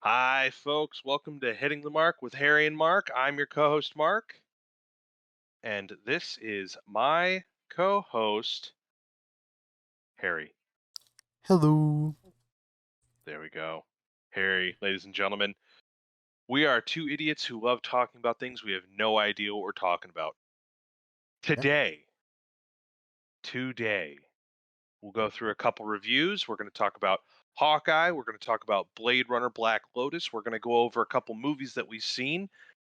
Hi, folks. Welcome to Hitting the Mark with Harry and Mark. I'm your co host, Mark, and this is my co host, Harry. Hello. There we go. Harry, ladies and gentlemen, we are two idiots who love talking about things we have no idea what we're talking about. Yep. Today, we'll go through a couple reviews. We're going to talk about Hawkeye. We're going to talk about Blade Runner Black Lotus. We're going to go over a couple movies that we've seen.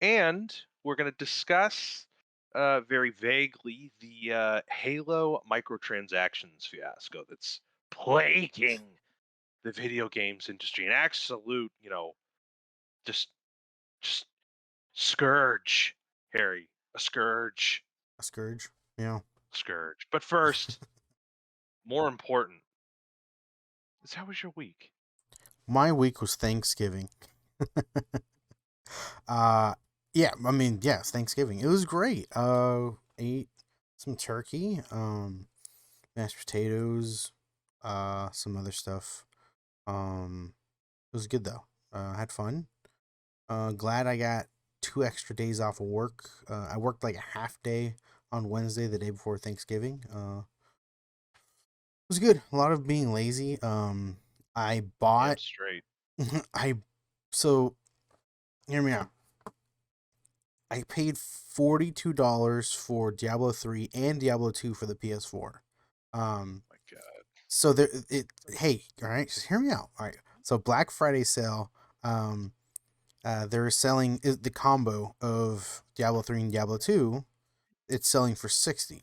And we're going to discuss very vaguely the Halo microtransactions fiasco that's plaguing the video games industry. An absolute, just just scourge, Harry. A scourge. A scourge. Yeah. Scourge. But first, more important, is how was your week? My week was Thanksgiving. uh yeah, I mean, yes, Thanksgiving. It was great. Ate some turkey, mashed potatoes, some other stuff. It was good though. Had fun. Glad I got 2 extra days off of work. I worked like a half day on Wednesday, the day before Thanksgiving. It was good. A lot of being lazy. I Damn bought straight. I so hear me out. I paid $42 for Diablo 3 and Diablo 2 for the PS4. My God. So there it hey, all right, just hear me out. All right. So Black Friday sale, um they're selling the combo of Diablo 3 and Diablo 2. It's selling for 60,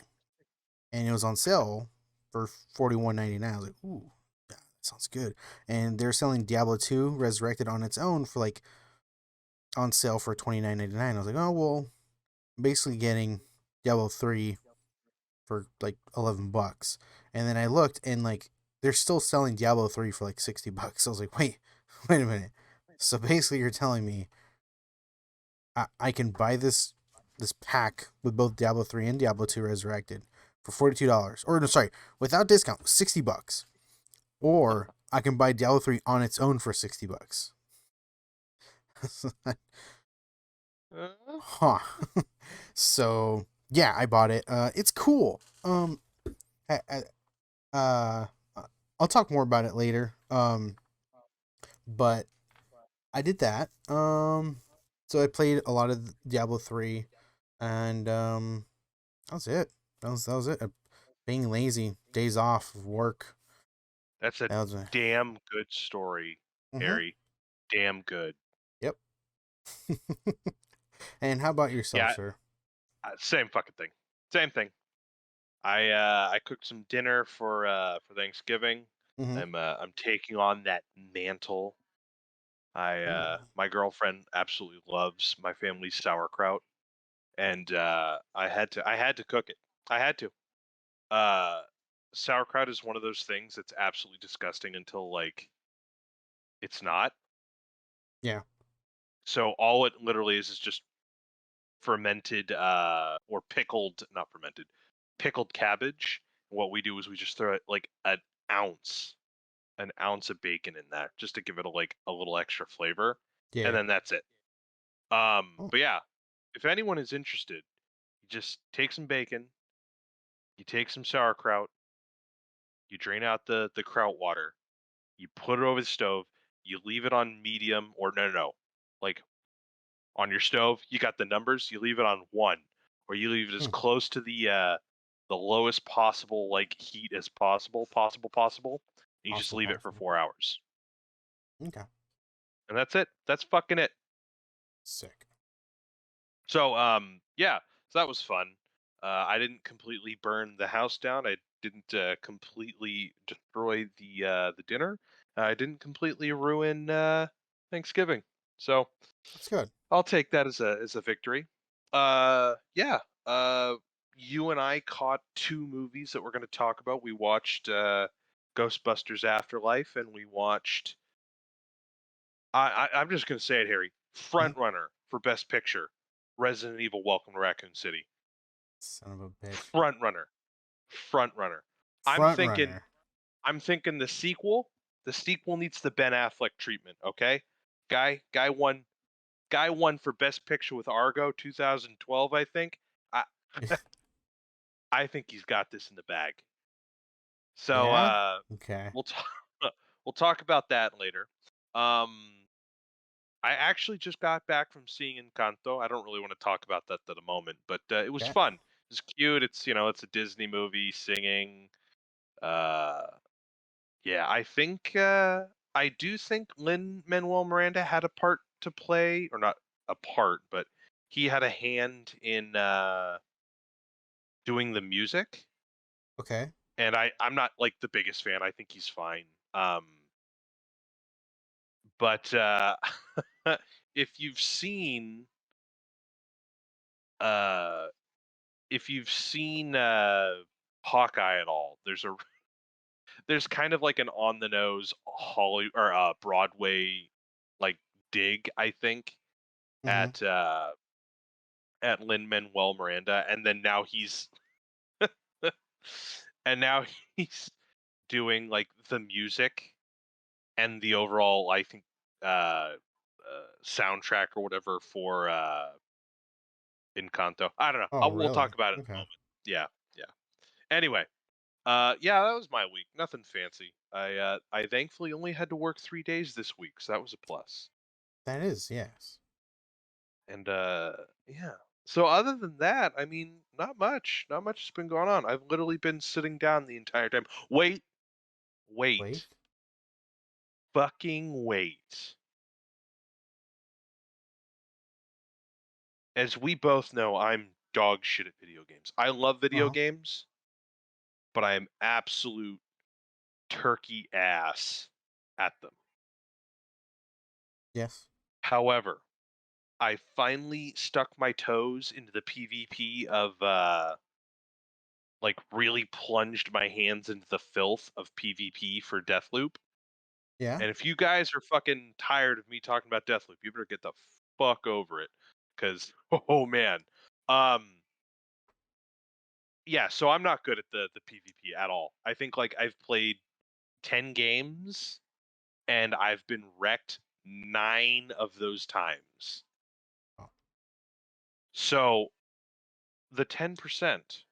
and it was on sale for 41.99. I was like, "Ooh, yeah, that sounds good." And they're selling Diablo 2 Resurrected on its own for like on sale for 29.99. I was like, "Oh, well, basically getting Diablo 3 for like $11." And then I looked and like they're still selling Diablo 3 for like $60. I was like, "Wait, wait a minute." So basically you're telling me I can buy this pack with both Diablo 3 and Diablo 2 Resurrected for $42. Or no, sorry, without discount, $60. Or I can buy Diablo 3 on its own for $60. Uh, Huh. So yeah, I bought it. It's cool. I, I, uh, I'll talk more about it later. But I did that. So I played a lot of Diablo 3, and that was it. That was it. Being lazy, days off of work. that's a That was a, damn good story, mm-hmm. Harry. Damn good. Yep. And how about yourself, Yeah, sir? same fucking thing. Same thing. I cooked some dinner for Thanksgiving. Mm-hmm. I'm taking on that mantle. Ooh. My girlfriend absolutely loves my family's sauerkraut, and I had to cook it. I had to. Uh, Sauerkraut is one of those things that's absolutely disgusting until like it's not. Yeah. So all it literally is just fermented or pickled, not fermented, pickled cabbage. What we do is we just throw it like ounce an ounce of bacon in that just to give it a little extra flavor, and Yeah. then that's it. Oh. But yeah, if anyone is interested, you just take some bacon, you take some sauerkraut, you drain out the kraut water, you put it over the stove, you leave it on medium or no, like on your stove, you got the numbers, you leave it on 1, or you leave it as Hmm. close to the lowest possible, like, heat as possible, and you just Possible. leave it for Possible. 4 hours. Okay. And that's it. That's fucking it. Sick. So, yeah, so that was fun. I didn't completely burn the house down. I didn't completely destroy the dinner. I didn't completely ruin Thanksgiving. So That's good. I'll take that as a victory. Yeah. Uh, you and I caught two movies that we're going to talk about. We watched Ghostbusters Afterlife, and we watched. I'm just going to say it, Harry. Hmm. Front runner for Best Picture, Resident Evil: Welcome to Raccoon City. Son of a bitch. Front runner, front runner. I'm Front thinking, runner. I'm thinking the sequel. The sequel needs the Ben Affleck treatment. Okay, Guy won for Best Picture with Argo 2012, I think. I I think he's got this in the bag. So Yeah. Okay. we'll talk we'll talk about that later. Um, I actually just got back from seeing Encanto. I don't really want to talk about that at the moment, but it was Yeah. fun. It's cute. It's a Disney movie, singing. Uh, yeah, I do think Lin Manuel Miranda had a part to play, or not a part, but he had a hand in doing the music. Okay. And I'm not like the biggest fan. I think he's fine. But if you've seen uh if you've seen Hawkeye at all, there's kind of like an on the nose Holly or Broadway like dig, I think, Mm-hmm. at Lin Manuel Miranda, and then now he's and now he's doing like the music and the overall, I think, soundtrack or whatever for Encanto. I don't know. Oh, We'll really? talk about it in a Okay. moment. Yeah, yeah. Anyway, yeah, that was my week. Nothing fancy. I thankfully only had to work 3 days this week, so that was a plus. That is, yes. And yeah. So other than that, I mean, not much. Not much has been going on. I've literally been sitting down the entire time. Wait, Wait. fucking wait. As we both know, I'm dog shit at video games. I love video Uh-huh. games, but I am absolute turkey ass at them. Yes. However, I finally stuck my toes into the PvP of like really plunged my hands into the filth of PvP for Deathloop. Yeah. And if you guys are fucking tired of me talking about Deathloop, you better get the fuck over it. Cause oh man. Um yeah, so I'm not good at the PvP at all. I think like I've played 10 games and I've been wrecked 9 of those times. Oh. So the 10%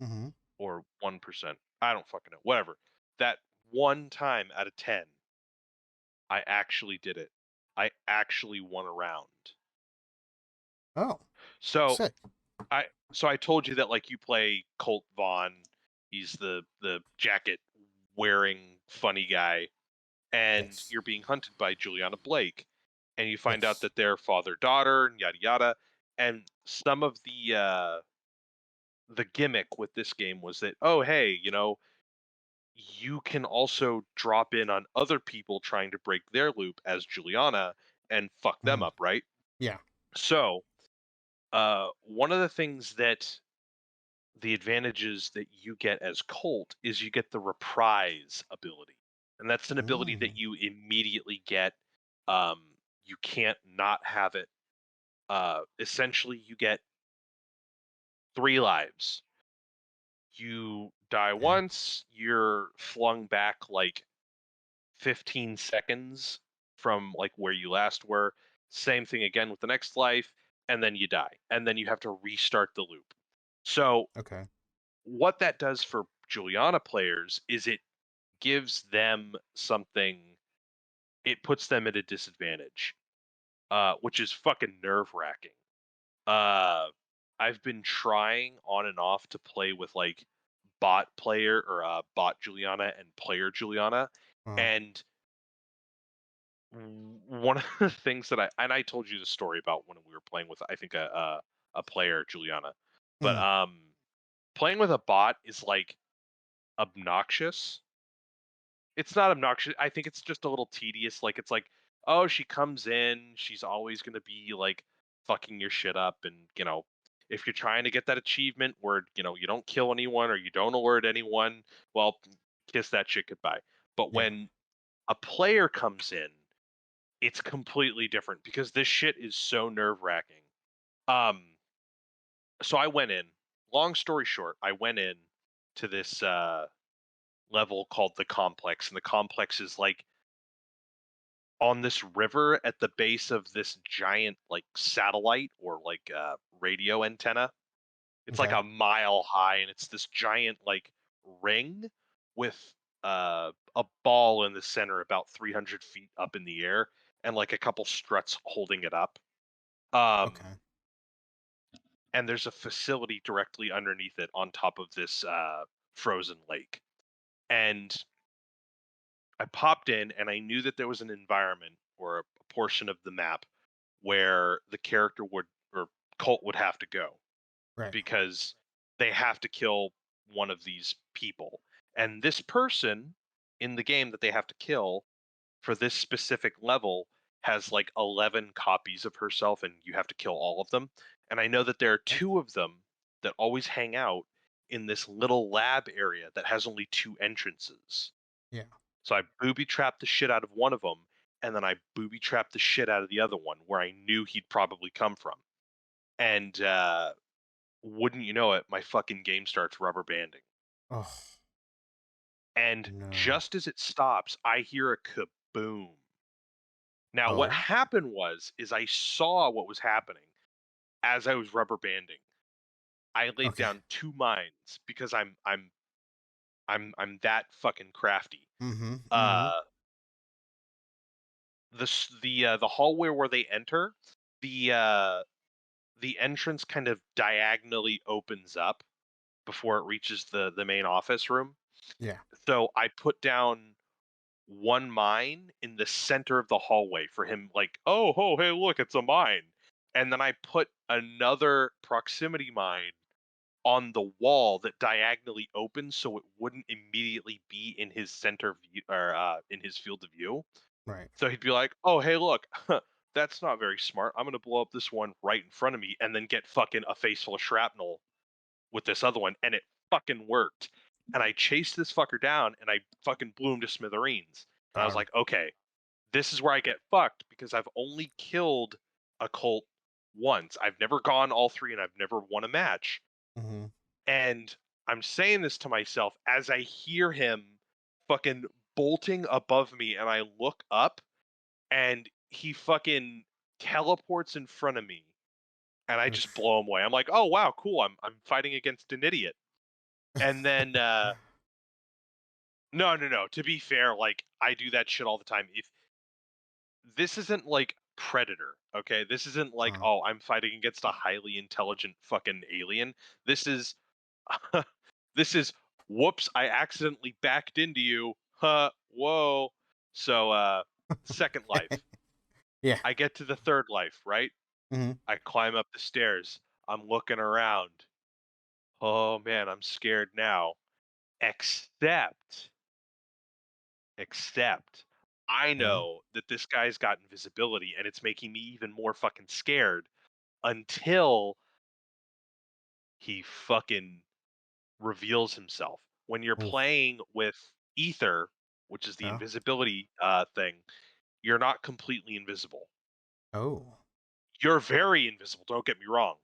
Mm-hmm. or 1%, I don't fucking know, whatever. That one time out of 10, I actually did it. I actually won a round. Oh, So sick. I told you that like you play Colt Vaughn. He's the jacket wearing funny guy, and Yes. you're being hunted by Juliana Blake, and you find out Yes. that they're father daughter and yada yada. And some of the gimmick with this game was that, oh hey, you can also drop in on other people trying to break their loop as Juliana and fuck them Mm. up, right? Yeah. So one of the things that the advantages that you get as Colt is you get the reprise ability. And that's an ability that Mm. you immediately get. You can't not have it. Essentially, you get 3 lives. You die Okay. once, you're flung back like 15 seconds from like where you last were. Same thing again with the next life, and then you die. And then you have to restart the loop. So Okay. what that does for Juliana players is it gives them something. It puts them at a disadvantage, which is fucking nerve wracking. Uh, I've been trying on and off to play with like bot player or bot Juliana and player Juliana, Uh-huh. and one of the things that I told you the story about when we were playing with I think a player Juliana, but Mm. playing with a bot is like obnoxious. It's not obnoxious. I think it's just a little tedious. Like it's like, oh, she comes in, she's always gonna be like fucking your shit up, and if you're trying to get that achievement where you don't kill anyone or you don't alert anyone, well, kiss that shit goodbye. But Yeah. when a player comes in, it's completely different because this shit is so nerve wracking. Um, so I went in. Long story short, I went in to this level called the complex, and the complex is like on this river at the base of this giant like satellite or like radio antenna. It's like Okay. a mile high, and it's this giant like ring with a ball in the center about 300 feet up in the air, and like a couple struts holding it up. Um, Okay. and there's a facility directly underneath it on top of this frozen lake. And I popped in, and I knew that there was an environment or a portion of the map where the character would or cult would have to go Right. because they have to kill one of these people. And this person in the game that they have to kill for this specific level has like 11 copies of herself, and you have to kill all of them. And I know that there are Okay. two of them that always hang out in this little lab area that has only two entrances. Yeah. So I booby trapped the shit out of one of them, and then I booby trapped the shit out of the other one where I knew he'd probably come from. And wouldn't you know it, my fucking game starts rubber banding. Oh And no. just as it stops, I hear a kaboom. Now, what Oh. happened is I saw what was happening as I was rubber banding. I laid Okay. down two mines because I'm that fucking crafty. Mm-hmm. Mm-hmm. Uh, the hallway where they enter, the the entrance kind of diagonally opens up before it reaches the main office room. Yeah. So I put down one mine in the center of the hallway for him, like, oh, hey, look, it's a mine. And then I put another proximity mine on the wall that diagonally opens so it wouldn't immediately be in his center view or in his field of view. Right. So he'd be like, oh, hey, look, that's not very smart. I'm going to blow up this one right in front of me and then get fucking a face full of shrapnel with this other one. And it fucking worked. And I chased this fucker down and I fucking blew him to smithereens. And I was Got him. like, okay, this is where I get fucked because I've only killed a cult once. I've never gone all three and I've never won a match. Mm-hmm. And I'm saying this to myself as I hear him fucking bolting above me, and I look up and he fucking teleports in front of me, and I just Oof. blow him away. I'm like, oh wow, cool. I'm fighting against an idiot. And then no. To be fair, like I do that shit all the time. If this isn't like Predator, okay? This isn't like, Uh, oh, I'm fighting against a highly intelligent fucking alien. This is this is whoops, I accidentally backed into you. Huh, whoa. So second life. yeah. I get to the third life, right? Mm-hmm. I climb up the stairs. I'm looking around. Oh man, I'm scared now. Except except I Okay. know that this guy's got invisibility and it's making me even more fucking scared until he fucking reveals himself. When you're Oof. playing with Ether, which is the Yeah. invisibility thing, you're not completely invisible. Oh. You're very invisible, don't get me wrong.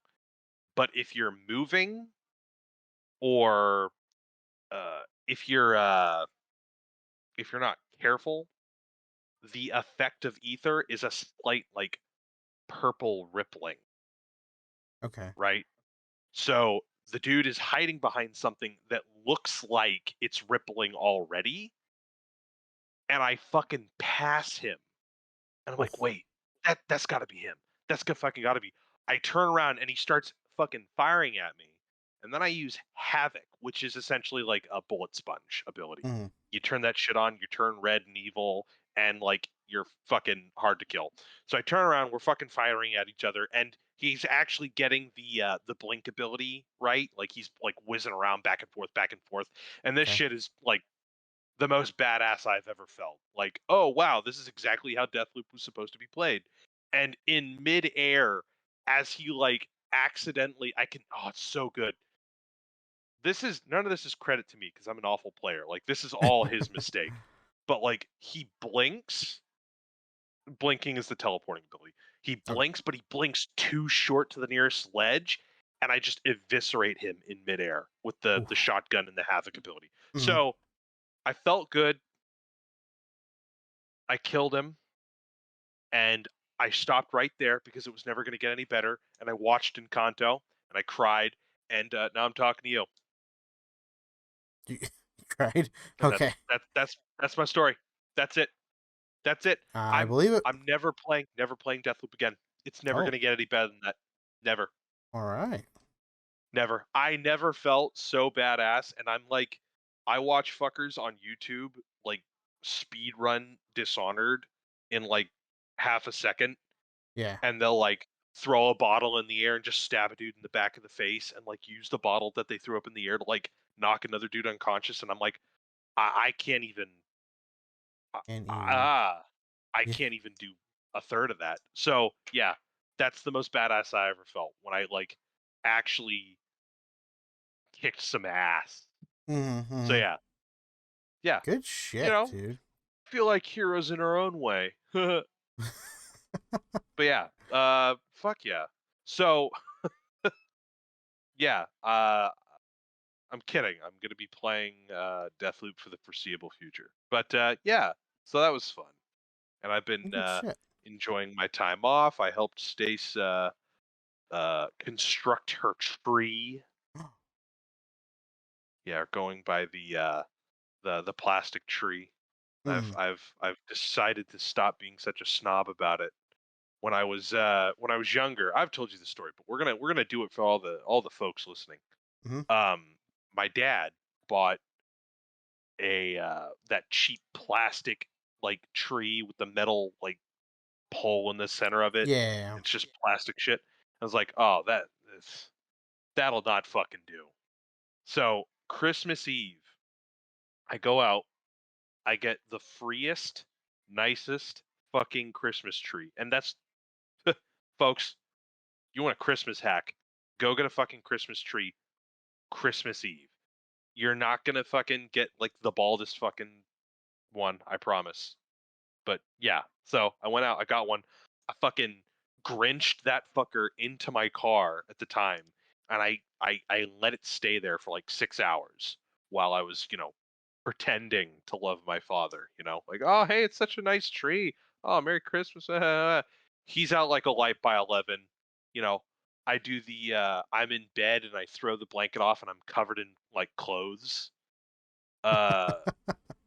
But if you're moving or uh, if you're uh, if you're not careful, the effect of Ether is a slight like purple rippling, Okay. right? So the dude is hiding behind something that looks like it's rippling already, and I fucking pass him. And I'm like, Oof. wait, that's gotta be him. Fucking gotta be. I turn around and he starts fucking firing at me. And then I use Havoc, which is essentially like a bullet sponge ability. Mm-hmm. You turn that shit on, you turn red and evil, and like you're fucking hard to kill. So I turn around, we're fucking firing at each other, and he's actually getting the blink ability right. Like he's like whizzing around back and forth. And this Okay. shit is like the most badass I've ever felt. Like, oh wow, this is exactly how Deathloop was supposed to be played. And in midair, as he like accidentally, I can. Oh, it's so good. This is none of this is credit to me because I'm an awful player. Like this is all his mistake. But like he blinks. Blinking is the teleporting ability. He Okay. blinks, but he blinks too short to the nearest ledge, and I just eviscerate him in midair with the Oof. shotgun and the havoc ability. Mm-hmm. So I felt good. I killed him. and I stopped right there because it was never going to get any better. And I watched Encanto, and I cried, and now I'm talking to you. You cried? And Okay. that's my story. That's it. That's it. I I'm believe it. I'm never playing Deathloop again. It's never Oh, gonna get any better than that. Never. all right. Never. I never felt so badass, and I'm like, I watch fuckers on YouTube like speed run Dishonored in like half a second, Yeah. and they'll like throw a bottle in the air and just stab a dude in the back of the face and like use the bottle that they threw up in the air to like knock another dude unconscious, and I'm like, I can't even And even. ah I Yeah. can't even do a third of that. So yeah, that's the most badass I ever felt when I like actually kicked some ass. So Mm-hmm. yeah, yeah, Good you shit, know, dude. feel like heroes in our own way. But yeah, fuck yeah. So yeah, I'm kidding. I'm gonna be playing Deathloop for the foreseeable future. But yeah, so that was fun, and I've been Good shit. enjoying my time off. I helped Stace construct her tree. Yeah, going by the plastic tree. I've Mm-hmm. I've I've decided to stop being such a snob about it. When I was younger, I've told you the story, but we're gonna do it for all the folks listening. Mm-hmm. My dad bought a that cheap plastic like tree with the metal like pole in the center of it. Yeah. It's just plastic shit. I was like, that'll not fucking do. So Christmas Eve, I go out, I get the freest, nicest fucking Christmas tree. And that's folks, you want a Christmas hack, go get a fucking Christmas tree Christmas Eve. You're not gonna fucking get like the baldest fucking one, I promise. But yeah, so I went out, I got one. I fucking grinched that fucker into my car at the time, and I let it stay there for like 6 hours while I was, pretending to love my father. Like, oh hey, it's such a nice tree. Oh, Merry Christmas. He's out like a light by 11. You know, I do the I'm in bed and I throw the blanket off and I'm covered in like clothes. Uh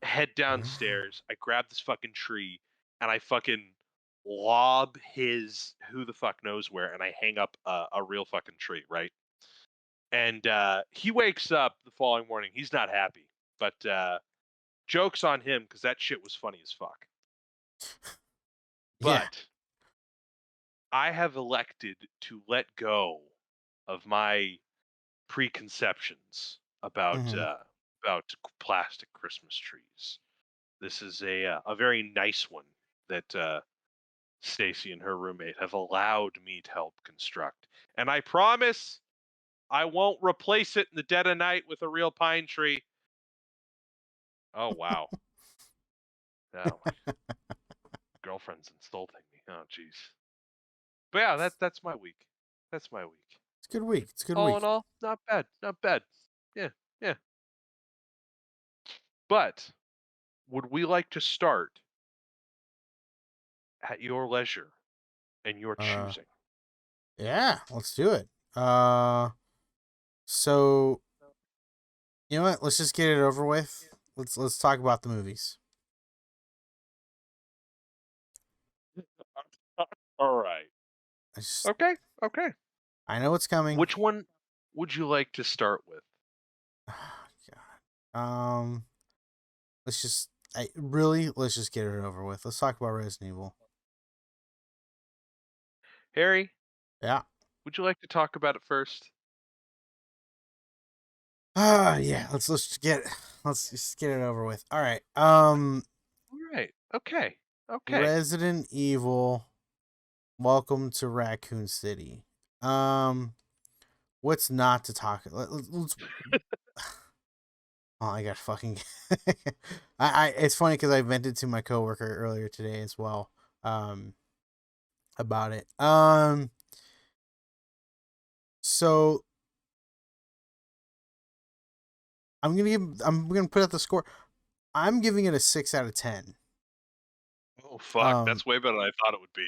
Head downstairs. I grab this fucking tree and I fucking lob his who the fuck knows where, and I hang up a real fucking tree, right? And he wakes up the following morning. He's not happy, but jokes on him because that shit was funny as fuck. Yeah. But I have elected to let go of my preconceptions Mm-hmm. about plastic Christmas trees. This is a very nice one that Stacy and her roommate have allowed me to help construct. And I promise I won't replace it in the dead of night with a real pine tree. Oh wow. Oh, my girlfriend's insulting me. Oh jeez. But yeah, that's my week. That's my week. It's a good week. It's a good All in week. all, not bad. Not bad. Yeah, yeah. But would we like to start at your leisure and your Uh, choosing? yeah. Let's do it. So you know what? Let's just get it over with. Let's talk about the movies. All right. I just Okay. Okay. I know it's coming. Which one would you like to start with? God. Let's just let's just get it over with. Let's talk about Resident Evil. Harry, Yeah. would you like to talk about it first? Yeah. Let's just get it over with. All right. All right. Okay. Okay. Resident Evil. Welcome to Raccoon City. Um, what's not to talk? Let's. Oh, I got fucking. It's funny because I vented to my coworker earlier today as well. About it. So I'm gonna put out the score. I'm giving it a 6 out of 10. Oh fuck, Um, that's way better than I thought it would be.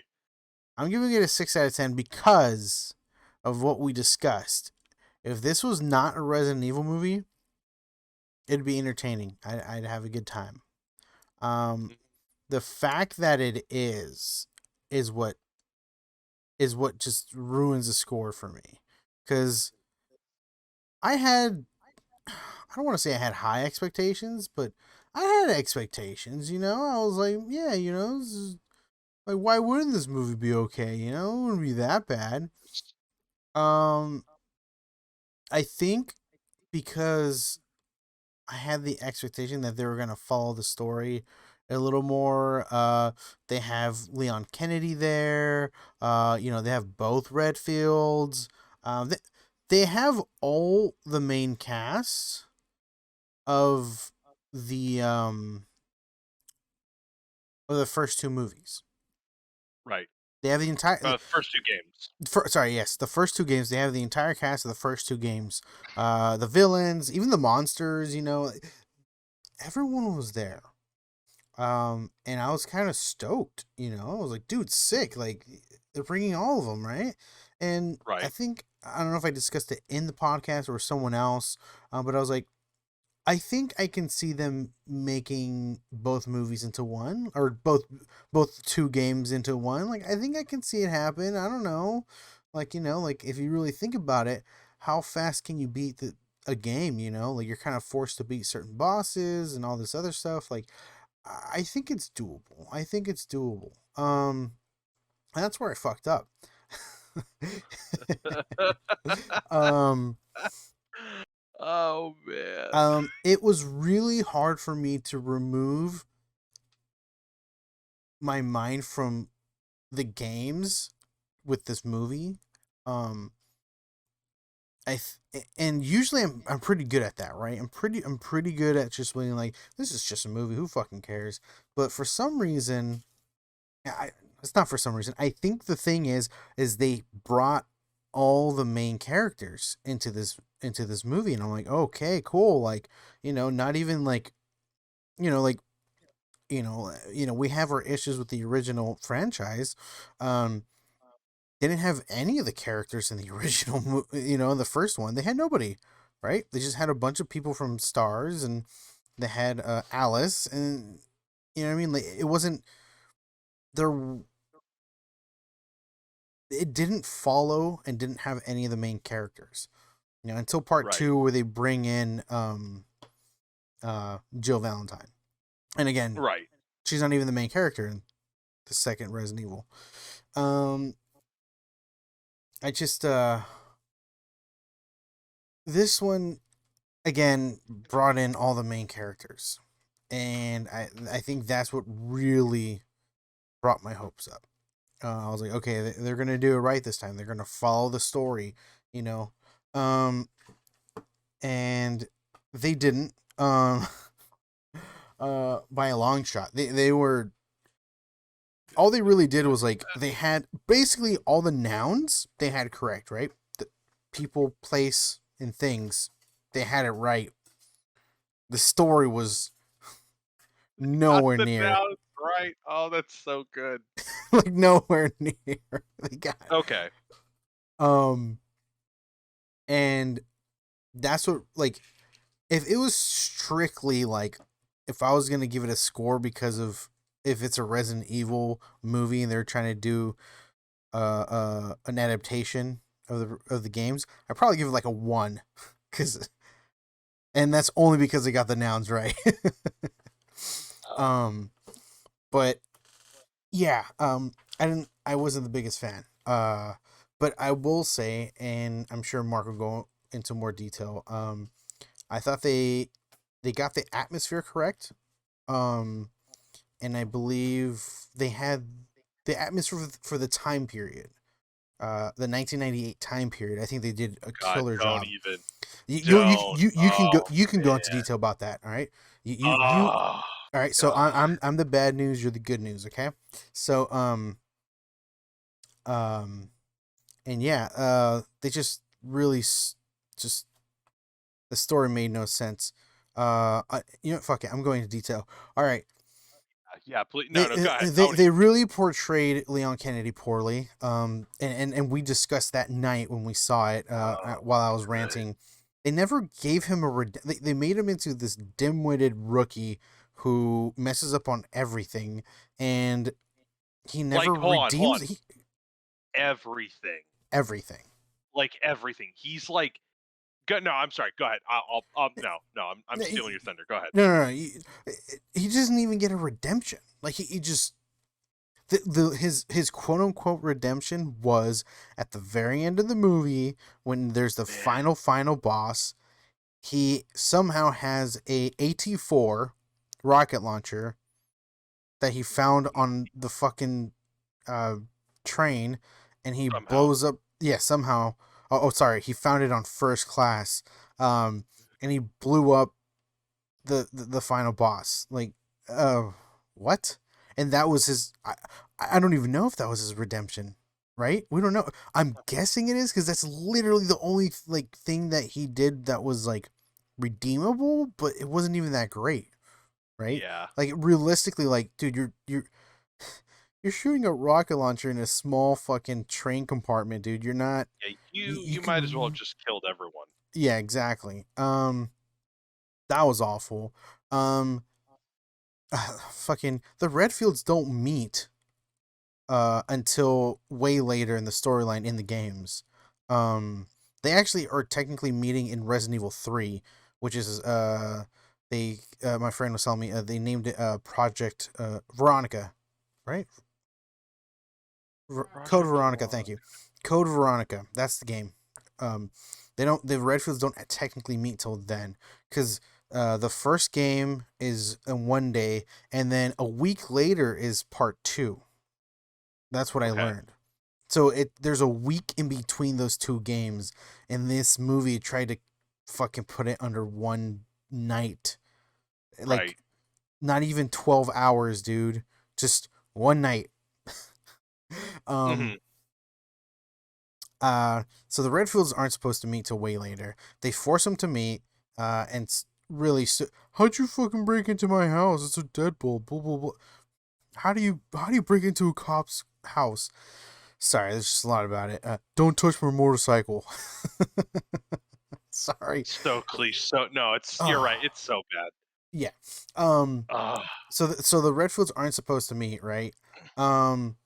I'm giving it a 6 out of 10 because of what we discussed. If this was not a Resident Evil movie, it'd be entertaining. I'd have a good time. Um, Mm. the fact that it is what just ruins the score for me. Because I don't want to say I had high expectations, but I had expectations. I was like, yeah, this is, like, why wouldn't this movie be okay? It wouldn't be that bad. Um, I think because I had the expectation that they were gonna follow the story a little more. They have Leon Kennedy there. They have both Redfields. They have all the main cast of the um of the first two movies. Right. They have the entire. First two games. Sorry, yes, the first two games. They have the entire cast of the first two games. The villains, even the monsters. Everyone was there. And I was kind of stoked. I was like, dude, sick. Like, they're bringing all of them, right? And I Right. think I don't know if I discussed it in the podcast or someone else, but I was like, I think I can see them making both movies into one, or both two games into one. Like, I think I can see it happen. I don't know, like, like, if you really think about it, how fast can you beat a game? Like, you're kind of forced to beat certain bosses and all this other stuff. Like, I think it's doable. I think it's doable. And that's where I fucked up. um, Oh man. it was really hard for me to remove my mind from the games with this movie. Um, and usually I'm pretty good at that, right? I'm pretty good at just being like, this is just a movie. Who fucking cares? But for some reason, I it's not for some reason. I think the thing is they brought all the main characters into this movie, and I'm like, okay, cool. Like, not even like, like, we have our issues with the original franchise. Um, they didn't have any of the characters in the original, in the first one. They had nobody, right? They just had a bunch of people from Stars, and they had Alice, and you know what I mean. Like, it wasn't there. It didn't follow and didn't have any of the main characters. Until part Right. two, where they bring in Jill Valentine, and again, Right. she's not even the main character in the second Resident Evil. Um, I just this one again brought in all the main characters, and I think that's what really brought my hopes up. I was like, okay, they're gonna do it right this time. They're gonna follow the story, you know. Um, and they didn't. By a long shot, they were all they really did was, like, they had basically all the nouns they had correct, right? The people, place, and things, they had it right. The story was Got nowhere the near, down right. Oh, that's so good. like, nowhere near. They got Okay. um, and that's what, like, if it was strictly like, if I was gonna give it a score because of, if it's a Resident Evil movie and they're trying to do an adaptation of the games, I'd probably give it like a 1, cuz and that's only because they got the nouns right. Oh, um but yeah, I wasn't the biggest fan. But I will say, and I'm sure Mark will go into more detail, I thought they got the atmosphere correct. Um and I believe they had the atmosphere for the time period. The 1998 time period. I think they did a God, killer don't job. even. You you Don't. you, you can go Oh you can go into man. detail about that. All right. You Oh all right. So God. I'm the bad news. You're the good news. Okay. So um and yeah, they just really just the story made no sense. Fuck it. I'm going into detail. All right. Yeah, please. They No, no, go ahead, they Tony. they really portrayed Leon Kennedy poorly. And we discussed that night when we saw it. Oh, While I was good. ranting, they never gave him they made him into this dim-witted rookie who messes up on everything, and he never Like, hold redeems on. Everything, everything. like everything. He's like, no, I'm sorry. Go ahead. No, no, I'm stealing He- your thunder. Go ahead. no, he doesn't even get a redemption. Like he just his quote unquote redemption was at the very end of the movie when there's the Man, final boss. He somehow has a AT-4 rocket launcher that he found on the fucking uh, train, and he somehow. blows up. Yeah, somehow. Sorry, he found it on first class, and he blew up the final boss. Like, what? And that was his. I don't even know if that was his redemption. Right? We don't know. I'm guessing it is because that's literally the only like thing that he did that was like redeemable, but it wasn't even that great. Right? Yeah. Like realistically, like, dude, you're shooting a rocket launcher in a small fucking train compartment, dude. You're not. Yeah, You you could. might as well have just killed everyone. Yeah, exactly. That was awful. Um, fucking the Redfields don't meet until way later in the storyline in the games. They actually are technically meeting in Resident Evil 3, which is they my friend was telling me they named it Project Veronica, right? Code Project Veronica, thank Veronica. you. Code Veronica, that's the game. They don't the Redfields don't technically meet till then cuz the first game is in one day, and then a week later is part 2. That's what I Okay. learned. So there's a week in between those two games, and this movie tried to fucking put it under one night. Like Right. not even 12 hours, dude. Just one night. Hmm. um so the Redfields aren't supposed to meet till way later. They force them to meet and really how'd you fucking break into my house? It's a deadbolt. Blah blah blah. How do you break into a cop's house? Sorry, there's just a lot about it. Don't touch my motorcycle. Sorry. So cliche. So no, you're right. Oh, It's so bad. yeah. Um. Uh, So the Redfields aren't supposed to meet, right? Um.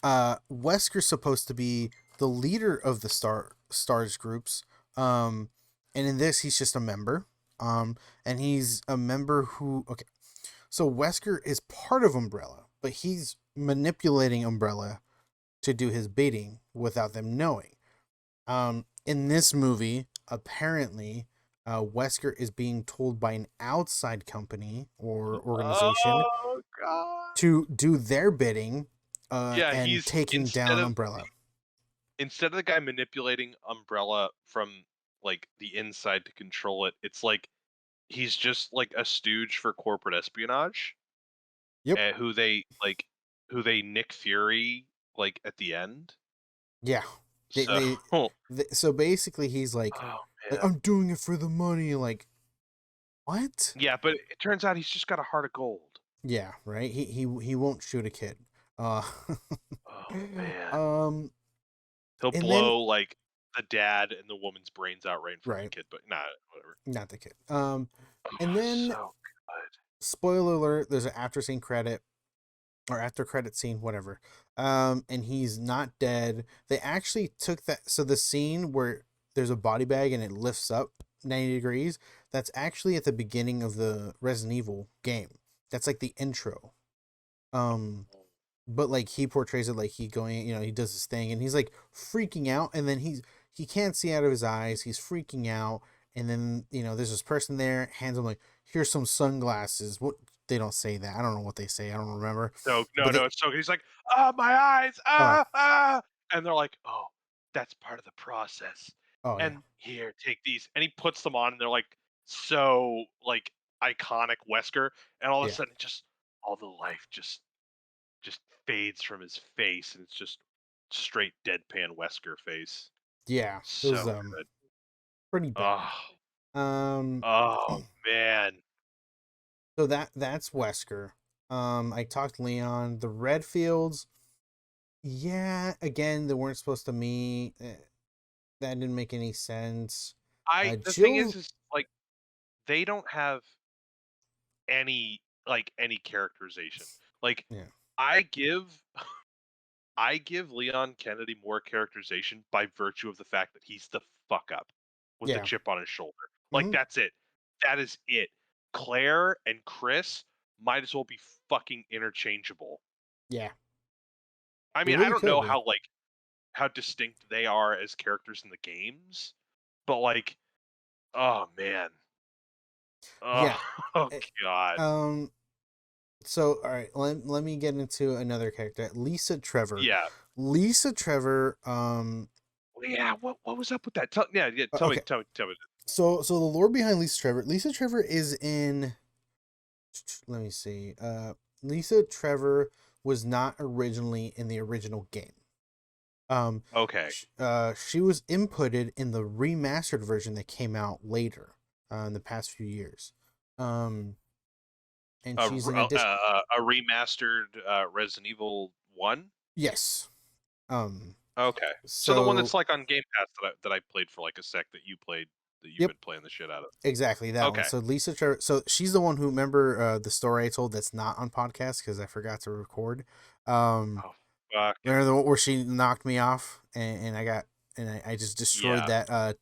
Wesker's supposed to be the leader of the stars groups. Um. And in this, he's just a member. And he's a member who. Okay. So Wesker is part of Umbrella, but he's manipulating Umbrella to do his bidding without them knowing. In this movie, apparently, Wesker is being told by an outside company or organization oh God. to do their bidding, Yeah, and he's taking down Umbrella. instead of the guy manipulating Umbrella from like the inside to control it, it's like he's just like a stooge for corporate espionage, Yep. who they Nick Fury like at the end. Yeah. They, So, they, oh so basically, he's like man, I'm doing it for the money. Like what? yeah, but it turns out he's just got a heart of gold. Yeah. Right. He won't shoot a kid. Uh. Oh man, um. he'll And then blow like the dad and the woman's brains out right in front of the right. kid, but nah, whatever. Not the kid. And Oh, then so good. spoiler alert, there's an after scene credit or after credit scene, whatever. And he's not dead. They actually took that. So the scene where there's a body bag and it lifts up 90 degrees, that's actually at the beginning of the Resident Evil game. That's like the intro. Um, but like he portrays it like he going, he does his thing and he's like freaking out, and then he can't see out of his eyes. He's freaking out, and then there's this person there, hands him like, here's some sunglasses. What they don't say that. I don't know what they say. I don't remember. So no, But no, it's so good. He's like, "Ah, my eyes, oh and they're like, "Oh, that's part of the process." oh yeah And here, take these, and he puts them on, and they're like so like iconic Wesker, and all of a yeah sudden, just all the life just fades from his face, and it's just straight deadpan Wesker face. yeah. It was So good. pretty bad. Oh, Um, oh man. so that's Wesker. I talked to Leon. The Redfields, yeah, again, they weren't supposed to meet. That didn't make any sense. The thing Jill, is like they don't have any characterization. Like yeah, I give I give Leon Kennedy more characterization by virtue of the fact that he's the fuck up with the yeah, chip on his shoulder. Like hmm, that's it. That is it. Claire and Chris might as well be fucking interchangeable. yeah, I they mean, I really don't could know be. how distinct they are as characters in the games, but like, oh man. Oh, Yeah. oh eh, god. Um. So, all right, let me get into another character, Lisa Trevor. Yeah. Lisa Trevor. Well, yeah, what was up with that? Yeah, Okay. tell me. So the lore behind Lisa Trevor. Lisa Trevor is in. Let me see. Lisa Trevor was not originally in the original game. Um, Okay. she was inputted in the remastered version that came out later, in the past few years. Um, and she's in a disc. A remastered Resident Evil 1? Yes. Um, Okay. So the one so that's like on Game Pass that I played for like a sec that you played that you've yep, been playing the shit out of. exactly that one. Okay. So Lisa Trevor. So she's the one who, remember the story I told that's not on podcast because I forgot to record. Um, Oh fucking Remember the one where she knocked me off and I just destroyed yeah.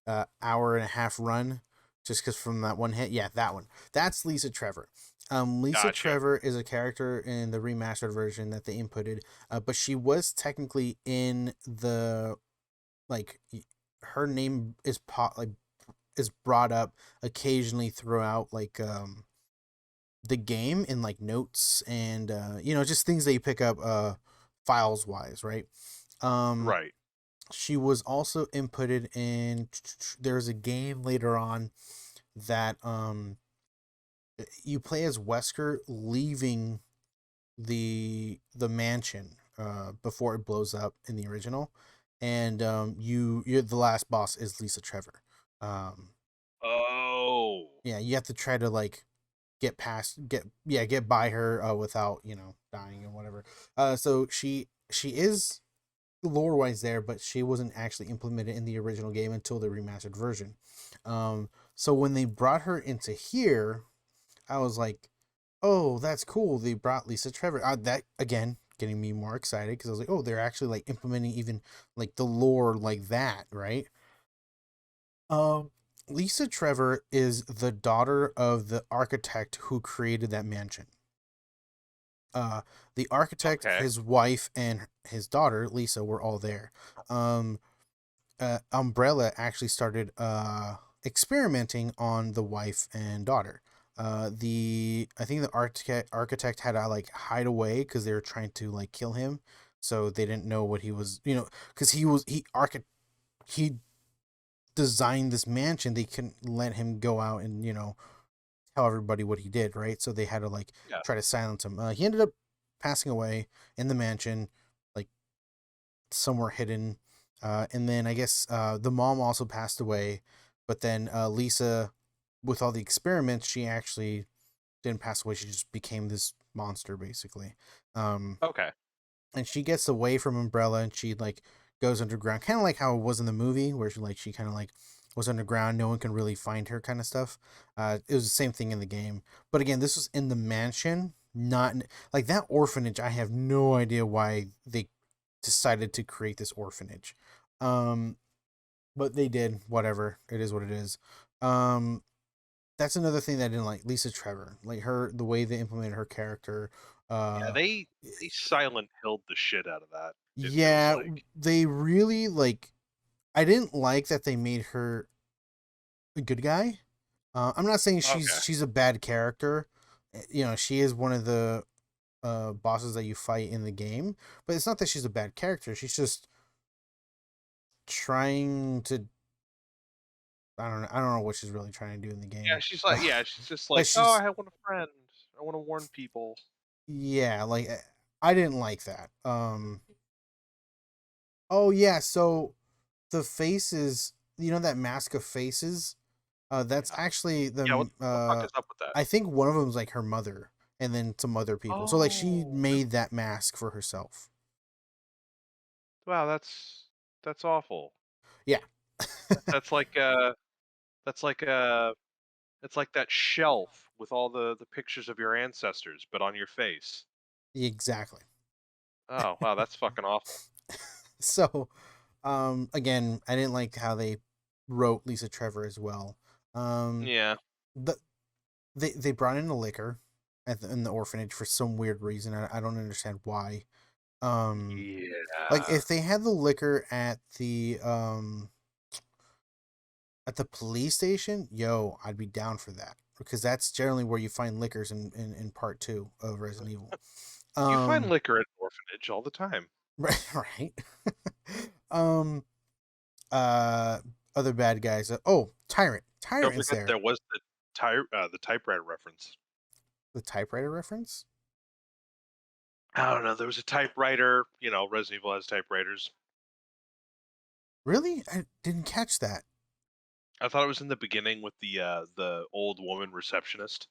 that hour and a half run just because from that one hit. Yeah, that one. That's Lisa Trevor. Lisa Gotcha. Trevor is a character in the remastered version that they inputted, but she was technically in the like her name is is brought up occasionally throughout the game in like notes and just things that you pick up files wise, right? um Right. she was also inputted in there's a game later on that you play as Wesker leaving the mansion before it blows up in the original, and you're the last boss is Lisa Trevor. um Oh. yeah, you have to try to like get by her without dying and whatever. So she is lore wise there, but she wasn't actually implemented in the original game until the remastered version. So when they brought her into here, I was like, oh, that's cool, they brought Lisa Trevor. That again getting me more excited because I was like, oh, they're actually like implementing even like the lore like that, right? um Lisa Trevor is the daughter of the architect who created that mansion. uh the architect, Okay. his wife, and his daughter Lisa were all there. um Umbrella actually started experimenting on the wife and daughter. The I think the architect had to like hide away because they were trying to like kill him, so they didn't know what he was, because he designed this mansion. They couldn't let him go out and tell everybody what he did, right? So they had to like Yeah. try to silence him. He ended up passing away in the mansion, like somewhere hidden. And then I guess the mom also passed away, but then Lisa, with all the experiments, she actually didn't pass away. She just became this monster basically. Um, Okay. and she gets away from Umbrella and she like goes underground, kind of like how it was in the movie where she kind of like was underground. No one can really find her, kind of stuff. It was the same thing in the game, but again, this was in the mansion, not like that orphanage. I have no idea why they decided to create this orphanage. Um, but they did. Whatever. It is what it is. Um, that's another thing that I didn't like. Lisa Trevor, like the way they implemented her character. Yeah, Uh, they silent hilled the shit out of that. It feels yeah, like. they really like. I didn't like that they made her a good guy. I'm not saying Okay. she's a bad character. She is one of the bosses that you fight in the game, but it's not that she's a bad character. She's just trying to. I don't know what she's really trying to do in the game. Yeah, she's just But like, "Oh, she's I want a friend. I want to warn people." yeah, like I didn't like that. Oh yeah, so the faces, that mask of faces, that's Yeah. actually Yeah, the what the fuck is up with that? I think one of them is like her mother, and then some other people. So like she Oh, made that mask for herself. wow, that's awful. Yeah. That's like uh that's like uh it's like that shelf with all the pictures of your ancestors, but on your face. Exactly. Oh, wow, that's fucking awful. So, again, I didn't like how they wrote Lisa Trevor as well. Um, Yeah. the they brought in the liquor in the orphanage for some weird reason. I don't understand why. Like Yeah. if they had the liquor at the police station, yo, I'd be down for that because that's generally where you find liquors in part two of Resident Evil. You find Um, liquor at an orphanage all the time. right, right. um, uh, other bad guys. Oh, Tyrant. Don't Tyrant's forget there. there was the typewriter reference. The typewriter reference. I don't know. There was a typewriter. Resident Evil has typewriters. Really, I didn't catch that. I thought it was in the beginning with the old woman receptionist.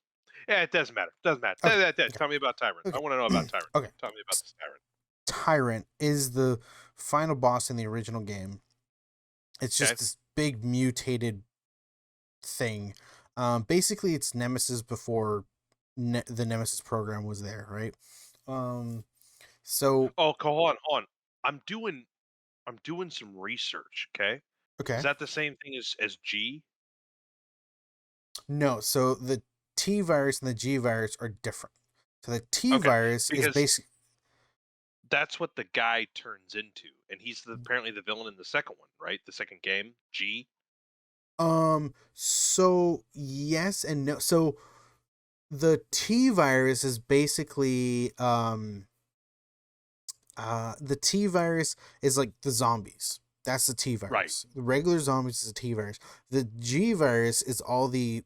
Yeah, it doesn't matter. Doesn't matter. Okay, Tell me about Tyrant. I okay, want to know about Tyrant. okay. Tell me about this Tyrant. Tyrant is the final boss in the original game. It's Okay. just this big mutated thing. Basically, it's Nemesis before the Nemesis program was there, right? Um, so Oh, hold on. I'm doing some research. Okay. okay, Is that the same thing as G? no, so the T virus and the G virus are different. So the T Okay, virus is because basically that's what the guy turns into, and he's apparently the villain in the second one, right? The second game, G. so yes and no. So the T virus is basically the T virus is like the zombies. That's the T Right. virus. The regular zombies is the T virus. The G virus is all the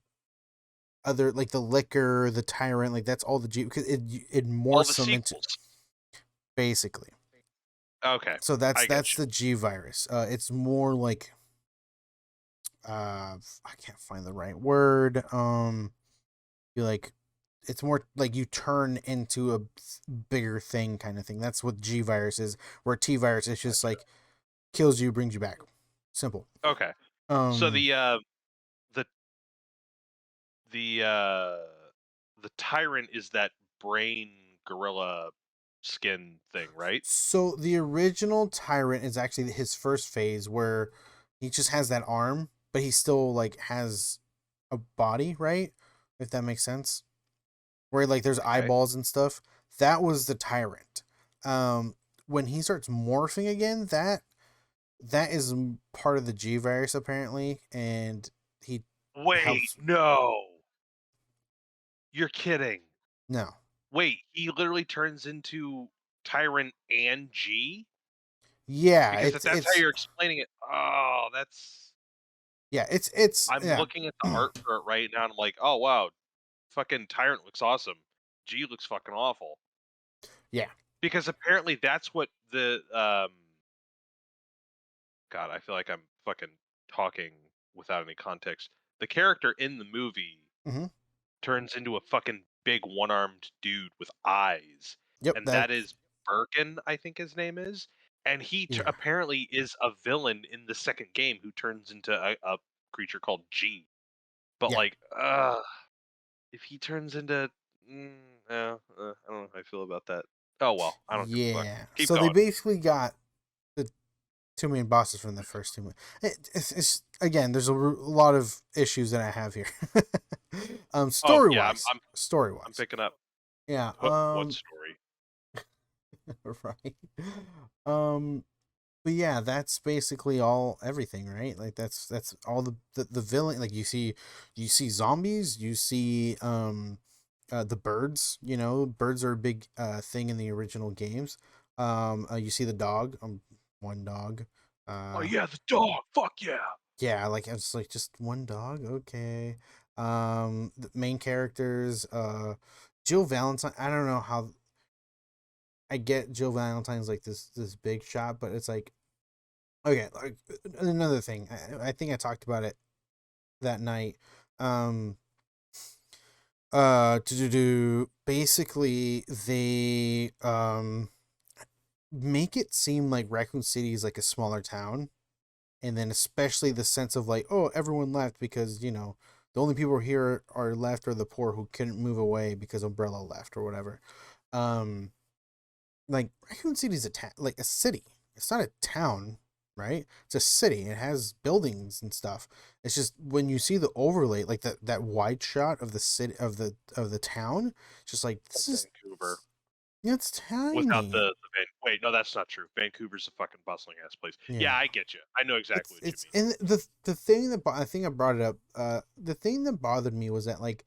other, like the liquor, the tyrant, like that's all the G because it All the morphs them into sequels. basically. Okay, So that's I get you. the G virus. It's more like I can't find the right word. You like it's more like you turn into a bigger thing kind of thing. That's what G virus is. Where T virus is just Gotcha. like kills you, brings you back. Simple. Okay, so Um, the the uh the tyrant is that brain gorilla skin thing, right? so the original Tyrant is actually his first phase where he just has that arm, but he still like has a body, right? If that makes sense. Where like there's Okay. eyeballs and stuff. That was the Tyrant. When he starts morphing again, that is part of the G virus apparently, and he Wait, helps. no. You're kidding. No, Wait, he literally turns into Tyrant and G? yeah, Because if that's how it's you're explaining it, oh, that's. yeah, it's I'm yeah. looking at the art for it right now, and I'm like, oh wow, fucking Tyrant looks awesome. G looks fucking awful. Yeah. Because apparently that's what the God, I feel like I'm fucking talking without any context. The character in the movie Hmm. turns into a fucking big one-armed dude with eyes, Yep. and That that is Birkin, I think his name is, and he yeah. apparently is a villain in the second game who turns into a creature called G. But Yeah. like, if he turns into, I don't know how I feel about that. Oh well, I don't give a fuck. Yeah. Keep So they going. basically got the two main bosses from the first two. It's again, there's a lot of issues that I have here. Oh Story yeah, wise, story I'm wise, picking up. yeah. What story? Right. Um, but yeah, that's basically all everything, right? Like that's all the villain. Like you see zombies, you see the birds. You know, birds are a big thing in the original games. You see the dog, one dog. Oh Uh, yeah, the dog. Fuck yeah. yeah, like it's like just one dog. Okay. The main characters. Jill Valentine. I don't know how. I get Jill Valentine's like this big shot, but it's like okay. Like another thing. I think I talked about it that night. Um, Basically they make it seem like Raccoon City is like a smaller town, and then especially the sense of like, oh, everyone left because the only people here are left are the poor who couldn't move away because Umbrella left or whatever. Um, like Raccoon City is like a city. It's not a town, right? It's a city. It has buildings and stuff. It's just when you see the overlay, like that wide shot of the city of the town, it's just like Of this is Vancouver. it's Without tiny. wait, no, that's not true. Vancouver's a fucking bustling ass place. Yeah, Yeah. I get you. I know exactly what you It's mean. and the thing that I think I brought it up. The thing that bothered me was that like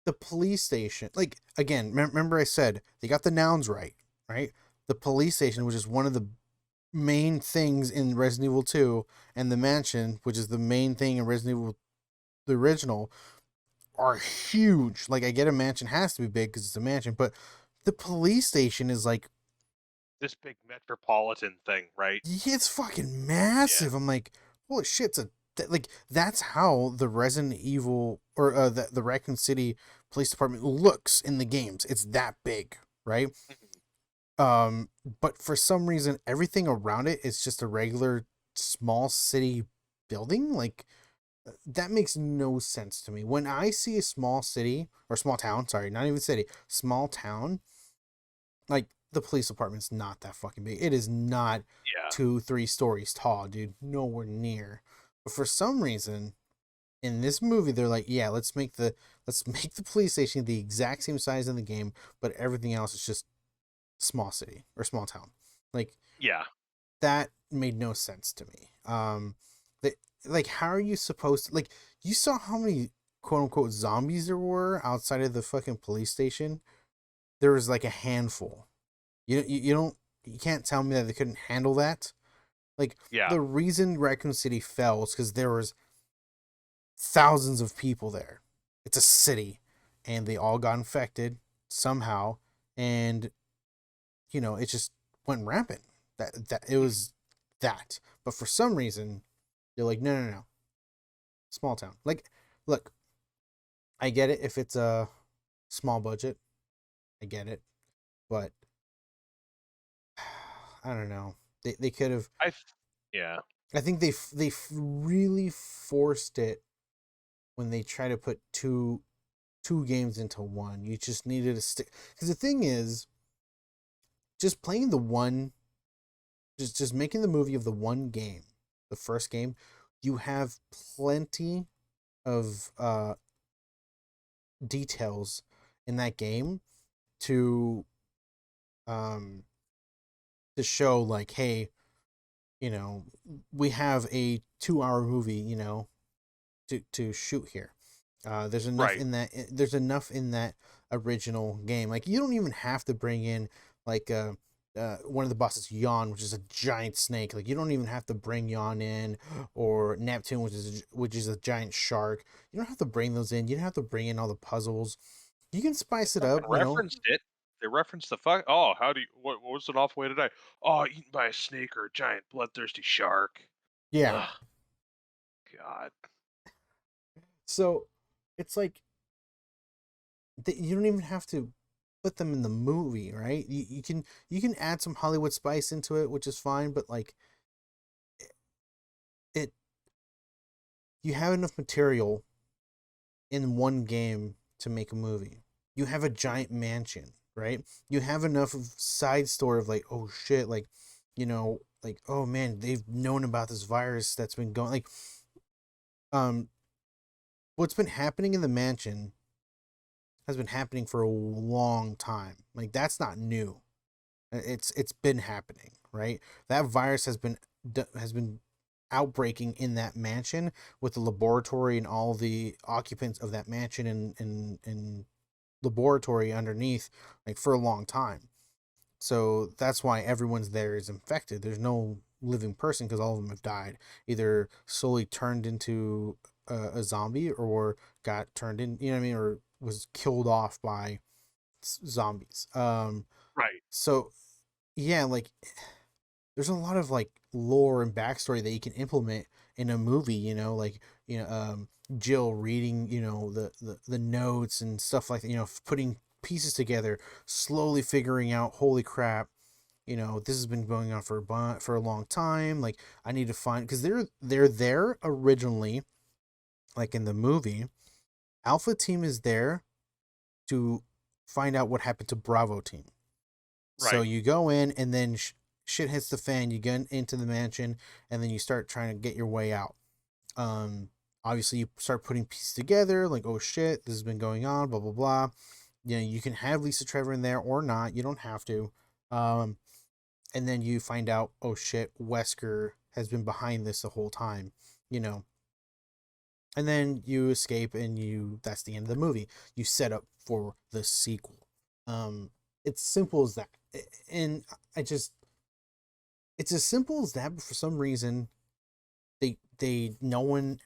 the police station. Like again, remember I said they got the nouns right, right? The police station, which is one of the main things in Resident Evil 2, and the mansion, which is the main thing in Resident Evil the original, are huge. Like I get a mansion has to be big because it's a mansion, but the police station is like This big metropolitan thing, right? it's fucking Yeah. massive. I'm like, holy shit, like that's how the Resident Evil or the Raccoon City Police Department looks in the games. It's that big, right? Mhm. Um, but for some reason, everything around it is just a regular small city building. Like that makes no sense to me. When I see a small city or small town, sorry, not even city, small town, like the police department's not that fucking big. It is not Yeah. 2, 3 stories tall, dude. Nowhere near. But for some reason, in this movie, they're like, yeah, let's make the police station the exact same size in the game, but everything else is just small city or small town. Like Yeah. that made no sense to me. That like how are you supposed to like you saw how many quote unquote zombies there were outside of the fucking police station? There was like a handful. You don't you can't tell me that they couldn't handle that. Like Yeah. the reason Raccoon City fell is because there was thousands of people there. It's a city, and they all got infected somehow, and it just went rampant. That it Mhm. was that. But for some reason, they're like, no, no, no, small town. Like, look, I get it if it's a small budget, I get it, but I don't know. They could have. I yeah. I think really forced it when they try to put two games into one. You just needed to stick because the thing is, just playing the one, just making the movie of the one game, the first game, you have plenty of details in that game to um to show like, hey, you know, we have a 2 hour movie, to shoot here. There's enough Right. in that. There's enough in that original game. Like you don't even have to bring in like one of the bosses, Yawn, which is a giant snake. Like you don't even have to bring Yawn in, or Neptune, which is a giant shark. You don't have to bring those in. You don't have to bring in all the puzzles. You can spice it up. Fucking referenced it. They referenced the fuck. Oh, how do you? What was an awful way to die? Oh, eaten by a snake or a giant bloodthirsty shark. Yeah. Ugh. God. So it's like you don't even have to put them in the movie, right? You can add some Hollywood spice into it, which is fine, but like it you have enough material in one game to make a movie. You have a giant mansion, right? You have enough of side story of like, oh shit, like oh man, they've known about this virus that's been going like um what's been happening in the mansion has been happening for a long time. Like that's not new. It's been happening, right? That virus has been outbreaking in that mansion with the laboratory and all the occupants of that mansion and laboratory underneath, like for a long time. So that's why everyone's there is infected. There's no living person because all of them have died, either slowly turned into a zombie or got turned in, you know what I mean, or was killed off by zombies. Right. So yeah, like there's a lot of like lore and backstory that you can implement in a movie. Like Jill reading the notes and stuff like that. Putting pieces together, slowly figuring out, holy crap, this has been going on for a long time. Like I need to find, because they're there originally, like in the movie. Alpha Team is there to find out what happened to Bravo Team. So Right. you go in, and then shit hits the fan. You get into the mansion, and then you start trying to get your way out. Um, Obviously, you start putting pieces together, like, oh shit, this has been going on, blah blah blah. You can have Lisa Trevor in there or not. You don't have to. Um, and then you find out, oh shit, Wesker has been behind this the whole time. You know, and then you escape, and that's the end of the movie. You set up for the sequel. Um, it's simple as that. And I just it's as simple as that, but for some reason they no one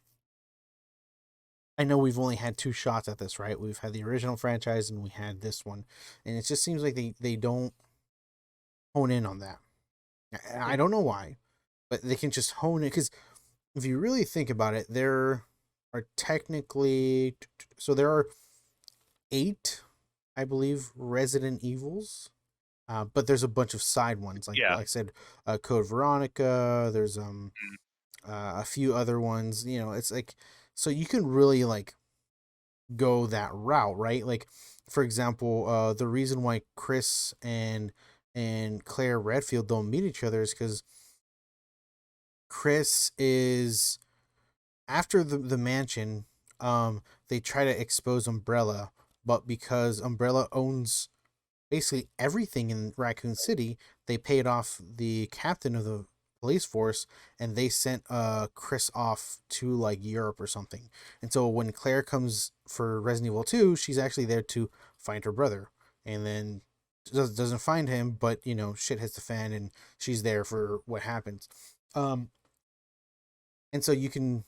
I know we've only had two shots at this, right? We've had the original franchise and we had this one. And it just seems like they don't hone in on that. I don't know why, but they can just hone it, because if you really think about it, there are technically, so there are eight, I believe, Resident Evils. But there's a bunch of side ones, like Yeah. I said, Code Veronica. There's Mm. a few other ones. It's like, so you can really like go that route, right? Like, for example, the reason why Chris and Claire Redfield don't meet each other is because Chris is after the mansion. They try to expose Umbrella, but because Umbrella owns basically everything in Raccoon City, they paid off the captain of the police force, and they sent Chris off to like Europe or something. And so when Claire comes for Resident Evil 2, she's actually there to find her brother. And then doesn't find him, but shit hits the fan, and she's there for what happens. Um and so you can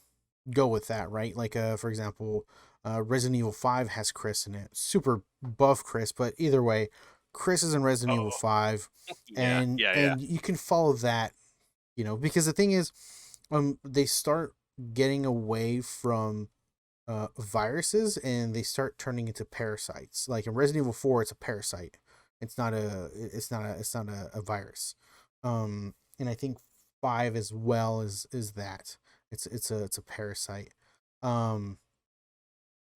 go with that, right? Like for example, Resident Evil 5 has Chris in it. Super buff Chris, but either way, Chris is in Resident Evil Oh, 5, yeah, and yeah, yeah. and you can follow that, because the thing is, they start getting away from viruses, and they start turning into parasites. Like in Resident Evil 4, it's a parasite. It's not a virus. And I think 5 as well is that. It's a parasite. Um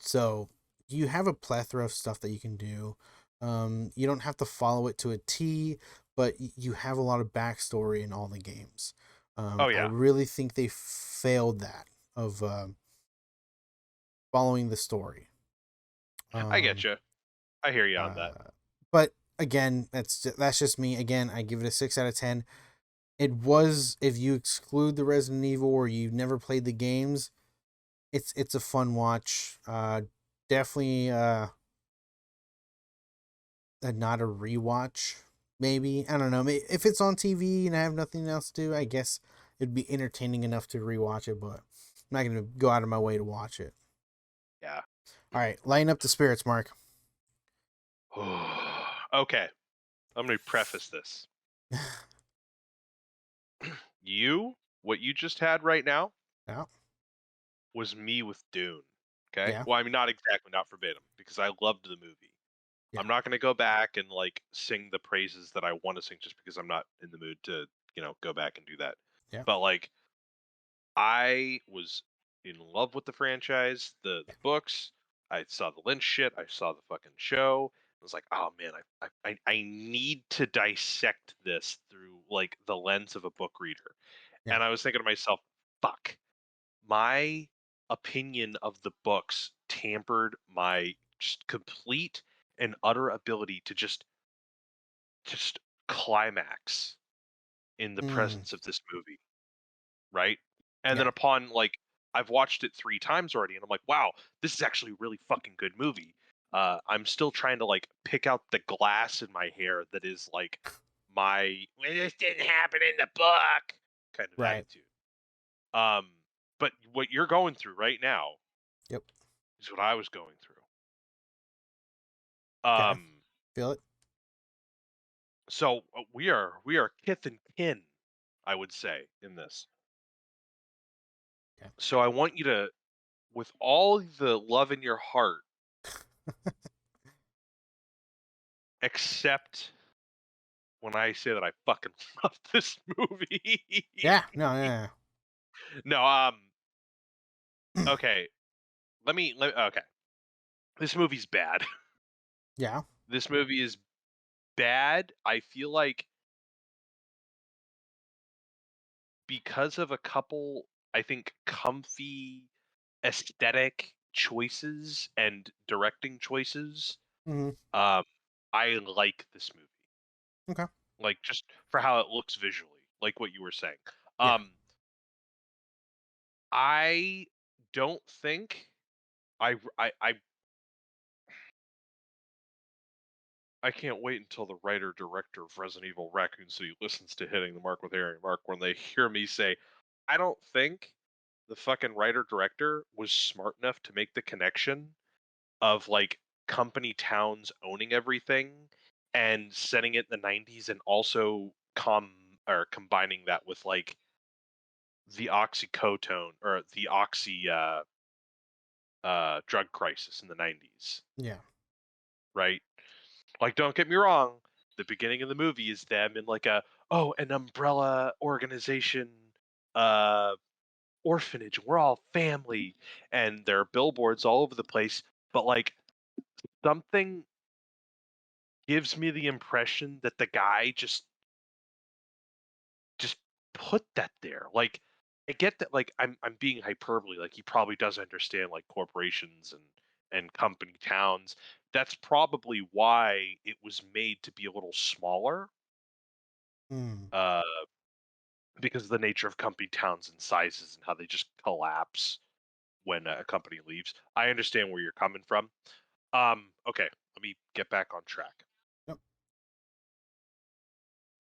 so you have a plethora of stuff that you can do. You don't have to follow it to a T, but you have a lot of backstory in all the games. Oh I yeah. really think they failed that, of following the story. I get Um, you. I hear you on that. uh, but again, that's just me. Again, I give it a 6 out of 10. It was, if you exclude the Resident Evil or you've never played the games, it's a fun watch. Definitely not a rewatch. Maybe, I don't know. If it's on TV and I have nothing else to do, I guess it'd be entertaining enough to rewatch it. But I'm not gonna go out of my way to watch it. Yeah. All right, lighten up the spirits, Mark. Okay. Let me preface this. What you just had right now Yeah, was me with Dune. Okay. yeah, Well, I mean, not exactly, not verbatim, because I loved the movie. yeah, I'm not going to go back and like sing the praises that I want to sing just because I'm not in the mood to, go back and do that. yeah, But like, I was in love with the franchise, the books. I saw the Lynch shit. I saw the fucking show. I was like, oh man, I need to dissect this through like the lens of a book reader. yeah. And I was thinking to myself, fuck, my opinion of the books tampered my just complete and utter ability to just climax in the Mm, presence of this movie, right? And then yeah. upon like I've watched it 3 times already and I'm like, "Wow, this is actually a really fucking good movie." I'm still trying to like pick out the glass in my hair that is like my "Well, this didn't happen in the book" kind of Right. attitude. Um, but what you're going through right now Yep. is what I was going through. Okay. Um, Feel it. so we are kith and kin. I would say, in this. Okay. So I want you to, with all the love in your heart, accept when I say that I fucking love this movie. Yeah. No. Yeah. No, Yeah. okay. Okay. This movie's bad. Yeah. This movie is bad. I feel like because of a couple, I think, comfy aesthetic choices and directing choices, Hmm. um, I like this movie. Okay. Like just for how it looks visually, like what you were saying. Yeah. Um, I don't think I can't wait until the writer director of Resident Evil Raccoon City listens to Hitting the Mark with Harry and Mark when they hear me say, I don't think the fucking writer director was smart enough to make the connection of like company towns owning everything and setting it in the 90s and also combining that with like the oxycodone or the oxy drug crisis in the 90s, Yeah. right? Like, don't get me wrong, the beginning of the movie is them in like an umbrella organization, uh, orphanage. We're all family, and there are billboards all over the place. But like, something gives me the impression that the guy just put that there. Like, I get that. Like, I'm being hyperbole. Like, he probably does understand like corporations and company towns. That's probably why it was made to be a little smaller. Mm. Uh, because of the nature of company towns and sizes and how they just collapse when a company leaves. I understand where you're coming from. Okay, let me get back on track. Yep.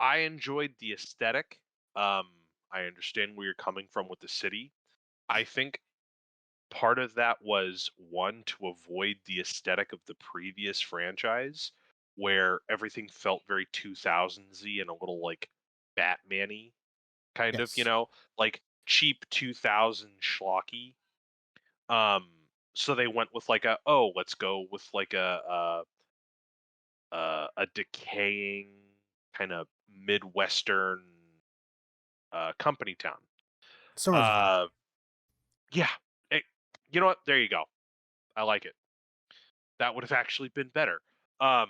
I enjoyed the aesthetic. I understand where you're coming from with the city. I think part of that was one to avoid the aesthetic of the previous franchise, where everything felt very 2000s-y and a little like Batman-y, kind of, Yes. like cheap 2000 schlocky. Um, so they went with like let's go with like a decaying kind of midwestern company town. Somersville. Uh, yeah, it, you know what? There you go. I like it. That would have actually been better. Um,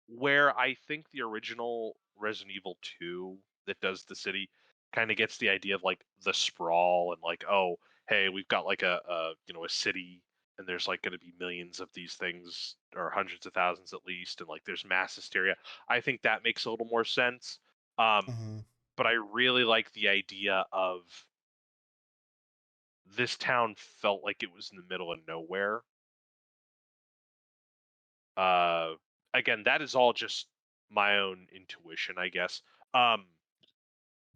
where I think the original Resident Evil 2 that does the city kind of gets the idea of like the sprawl and like, oh, hey, we've got like a city and there's like going to be millions of these things or hundreds of thousands at least and like there's mass hysteria. I think that makes a little more sense. Um, Hmm. but I really like the idea of this town felt like it was in the middle of nowhere. Uh, Again, that is all just my own intuition, I guess. Um,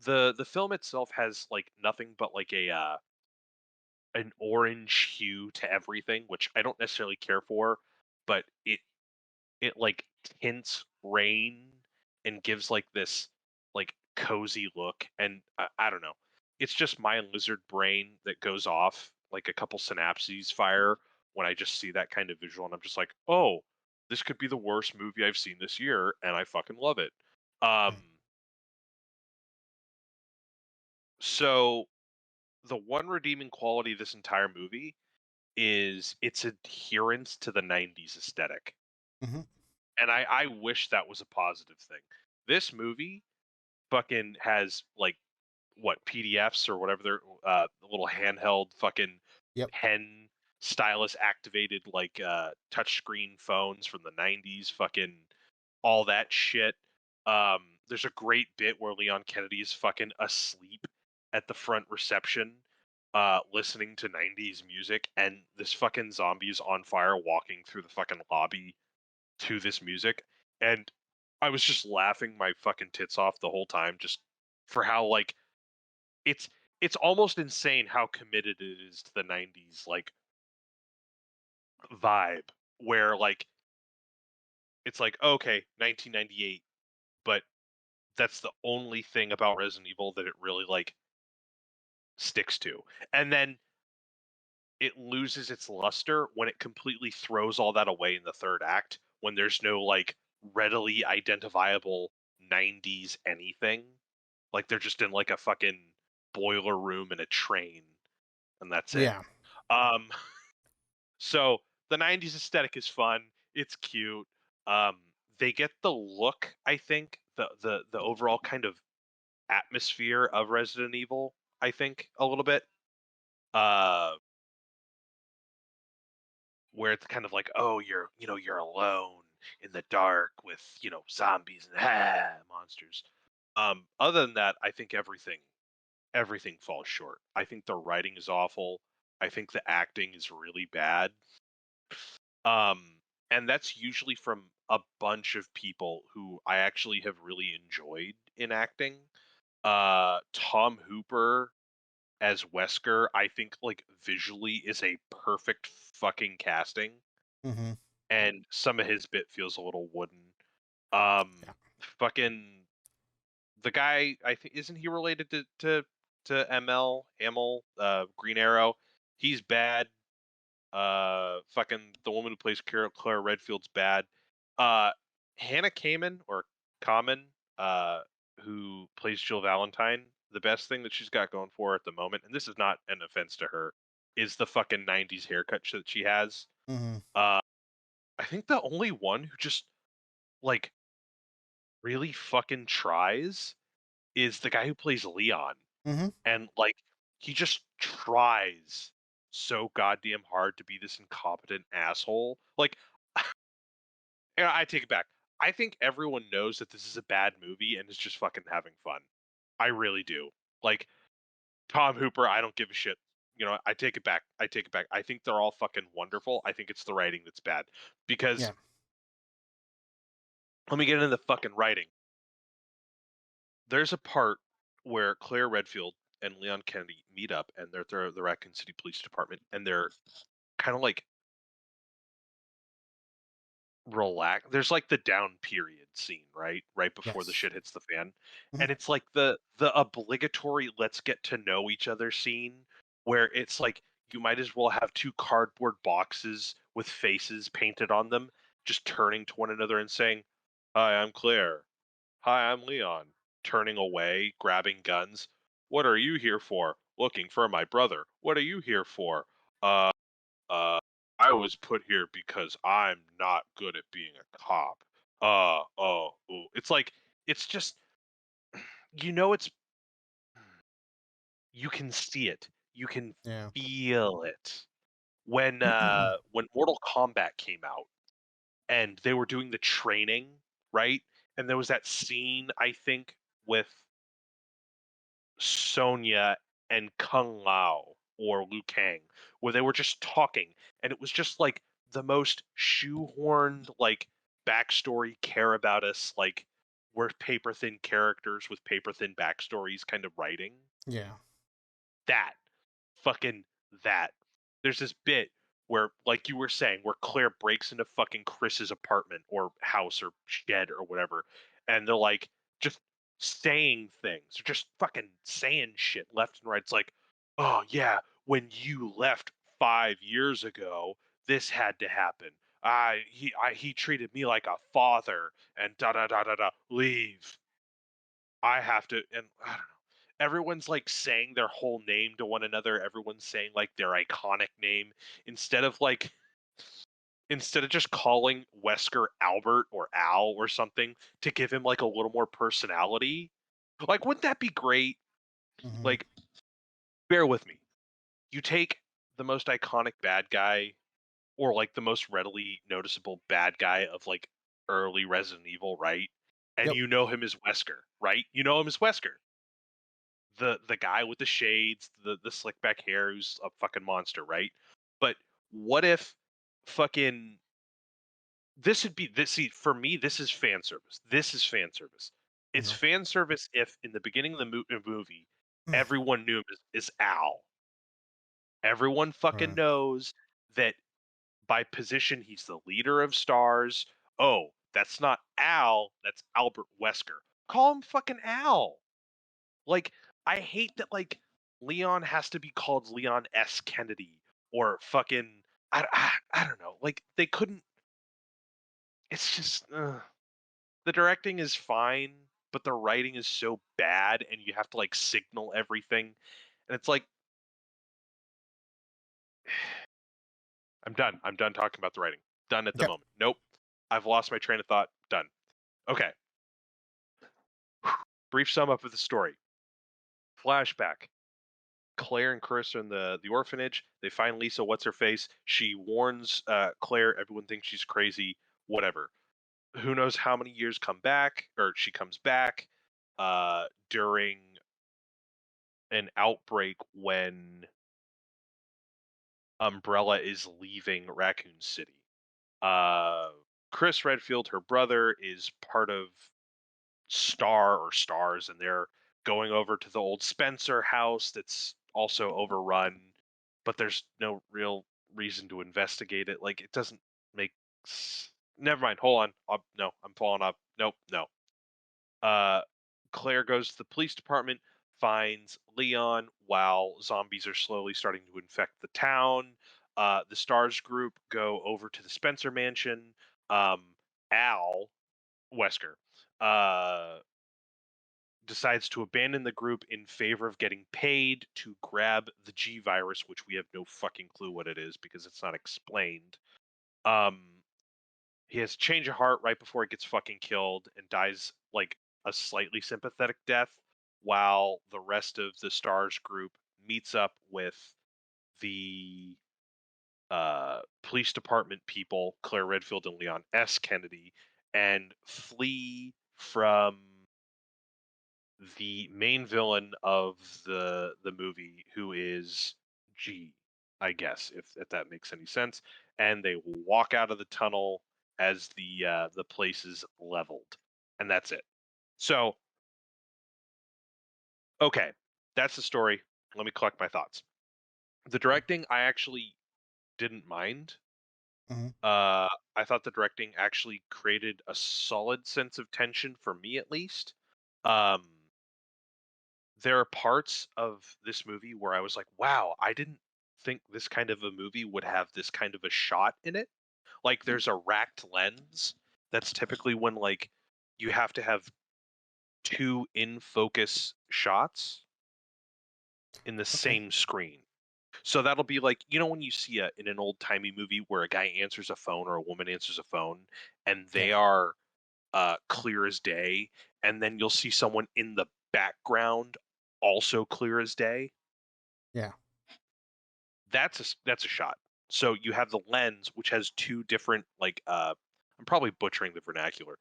the film itself has like nothing but like an orange hue to everything, which I don't necessarily care for, but it like tints rain and gives like this like cozy look, and I don't know. It's just my lizard brain that goes off like a couple synapses fire when I just see that kind of visual, and I'm just like, oh, this could be the worst movie I've seen this year, and I fucking love it. Um, Right. so the one redeeming quality of this entire movie is its adherence to the 90s aesthetic. Hmm. And I wish that was a positive thing. This movie fucking has like what PDFs or whatever they're little handheld fucking Yep. pen stylus activated like touchscreen phones from the 90s, fucking all that shit. There's a great bit where Leon Kennedy is fucking asleep at the front reception listening to 90s music and this fucking zombie is on fire walking through the fucking lobby to this music, and I was just laughing my fucking tits off the whole time, just for how like it's it's almost insane how committed it is to the '90s like vibe, where like it's like okay, 1998, but That's the only thing about Resident Evil that it really like sticks to. And then it loses its luster when it completely throws all that away in the third act when there's no like readily identifiable 90s anything. Like they're just in like a fucking boiler room in a train and that's it. Yeah. Um so the 90s aesthetic is fun. It's cute. Um they get the look, I think, the overall kind of atmosphere of Resident Evil, I think, a little bit. Uh where it's kind of like, oh, you're alone in the dark with, zombies and monsters. Other than that, I think everything falls short. I think the writing is awful. I think the acting is really bad. And that's usually from a bunch of people who I actually have really enjoyed in acting. Tom Hooper as Wesker, I think like visually is a perfect fucking casting, Mm-hmm. and some of his bit feels a little wooden. Um, Yeah. fucking the guy, I think, isn't he related to ML Hamill, Green Arrow? He's bad. Fucking the woman who plays Claire Redfield's bad. Uh, Hannah Kamen or Kamen, who plays Jill Valentine. The best thing that she's got going for her at the moment, and this is not an offense to her, is the fucking '90s haircut that she has. Mm-hmm. Uh, I think the only one who just like really fucking tries is the guy who plays Leon. Mm-hmm. And like he just tries so goddamn hard to be this incompetent asshole. Like I take it back. I think everyone knows that this is a bad movie and is just fucking having fun. I really do. Like Tom Hooper, I don't give a shit. I take it back. I take it back. I think they're all fucking wonderful. I think it's the writing that's bad. Because Yeah. let me get into the fucking writing. There's a part where Claire Redfield and Leon Kennedy meet up and they're at the Raccoon City Police Department and they're kind of like relax. There's like the down period scene, right before the Yes. shit hits the fan, Mm-hmm. and it's like the obligatory let's get to know each other scene where it's like you might as well have two cardboard boxes with faces painted on them just turning to one another and saying, hi, I'm Claire. Hi, I'm Leon. Turning away, grabbing guns. What are you here for? Looking for my brother. What are you here for? Uh, I was put here because I'm not good at being a cop. Oh, ooh. It's like, it's just, it's, you can see it. You can Yeah. feel it. When Mortal Kombat came out and they were doing the training, right? And there was that scene, I think, with Sonya and Kung Lao or Liu Kang, where they were just talking, and it was just like the most shoehorned, like backstory, care about us, like we're paper thin characters with paper thin backstories kind of writing. Yeah. That fucking that. There's this bit where, like you were saying, where Claire breaks into fucking Chris's apartment or house or shed or whatever, and they're like just saying things, just fucking saying shit left and right. It's like, oh yeah, when you left 5 years ago, this had to happen. He treated me like a father, and da da da da da. Leave. I have to, and I don't know. Everyone's like saying their whole name to one another. Everyone's saying like their iconic name instead of like instead of just calling Wesker Albert or Al or something to give him like a little more personality. Like, wouldn't that be great? Mm-hmm. Like, bear with me. You take the most iconic bad guy or like the most readily noticeable bad guy of like early Resident Evil, right? And Yep. you know him as Wesker, right? You know him as Wesker. The guy with the shades, the slick back hair, who's a fucking monster, right? But what if fucking this would be this? See, for me, this is fan service. This is fan service. It's Yeah. fan service if in the beginning of the movie, everyone knew him as Al. Everyone fucking Right. knows that by position, he's the leader of stars. Oh, that's not Al, that's Albert Wesker. Call him fucking Al. Like, I hate that, like, Leon has to be called Leon S. Kennedy or fucking I don't know. Like, they couldn't. It's just the directing is fine, but the writing is so bad, and you have to like signal everything, and it's like I'm done. I'm done talking about the writing. Done at the Okay. moment. Nope. I've lost my train of thought. Done. Okay. Brief sum up of the story. Flashback. Claire and Chris are in the orphanage. They find Lisa. What's her face? She warns Claire. Everyone thinks she's crazy. Whatever. Who knows how many years come back, or she comes back during an outbreak when Umbrella is leaving Raccoon City. Chris Redfield, her brother, is part of Star or Stars, and they're going over to the old Spencer house that's also overrun, but there's no real reason to investigate it. Like, it doesn't make. Never mind. Hold on. No, I'm falling off. Nope. No. Uh, Claire goes to the police department, finds Leon while zombies are slowly starting to infect the town. The Stars group go over to the Spencer mansion. Al Wesker uh, decides to abandon the group in favor of getting paid to grab the G virus, which we have no fucking clue what it is because it's not explained. Um, he has a change of heart right before he gets fucking killed and dies like a slightly sympathetic death, while the rest of the Stars group meets up with the police department people, Claire Redfield and Leon S. Kennedy, and flee from the main villain of the movie, who is G, I guess, if that makes any sense. And they walk out of the tunnel as the place is leveled, and that's it. So, okay, that's the story. Let me collect my thoughts. The directing, I actually didn't mind. Hmm. I thought the directing actually created a solid sense of tension for me, at least. Um, there are parts of this movie where I was like, wow, I didn't think this kind of a movie would have this kind of a shot in it. Like, there's a racked lens. That's typically when like you have to have two in focus shots in the Okay. same screen. So that'll be like, when you see in an old timey movie where a guy answers a phone or a woman answers a phone, and Yeah. they are clear as day, and then you'll see someone in the background also clear as day. Yeah. That's a shot. So you have the lens, which has two different like I'm probably butchering the vernacular,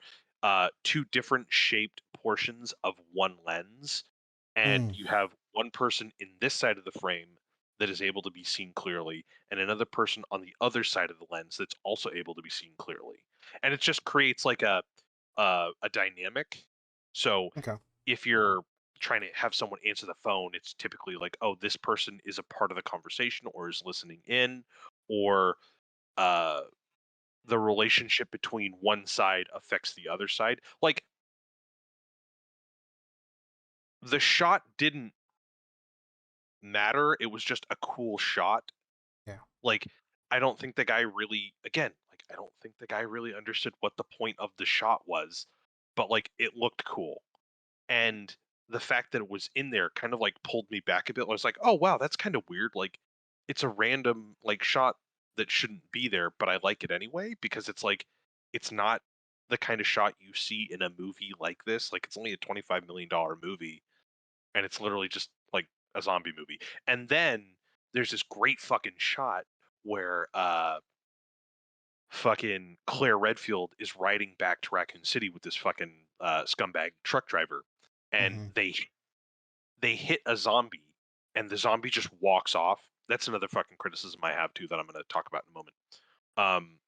two different shaped portions of one lens, and Mm. you have one person in this side of the frame that is able to be seen clearly, and another person on the other side of the lens that's also able to be seen clearly, and it just creates like a dynamic. So Okay. if you're trying to have someone answer the phone, it's typically like, oh, this person is a part of the conversation or is listening in, or uh, the relationship between one side affects the other side. Like, the shot didn't matter, it was just a cool shot. Yeah. Like, I don't think the guy really, again, like, I don't think the guy really understood what the point of the shot was, but like, it looked cool. And the fact that it was in there kind of like pulled me back a bit. I was like, oh wow, that's kind of weird. Like, it's a random like shot that shouldn't be there, but I like it anyway because it's like it's not the kind of shot you see in a movie like this. Like, it's only a $25 million movie, and it's literally just like a zombie movie. And then there's this great fucking shot where fucking Claire Redfield is riding back to Raccoon City with this fucking scumbag truck driver, and Hmm. they hit a zombie, and the zombie just walks off. That's another fucking criticism I have too that I'm going to talk about in a moment. Um,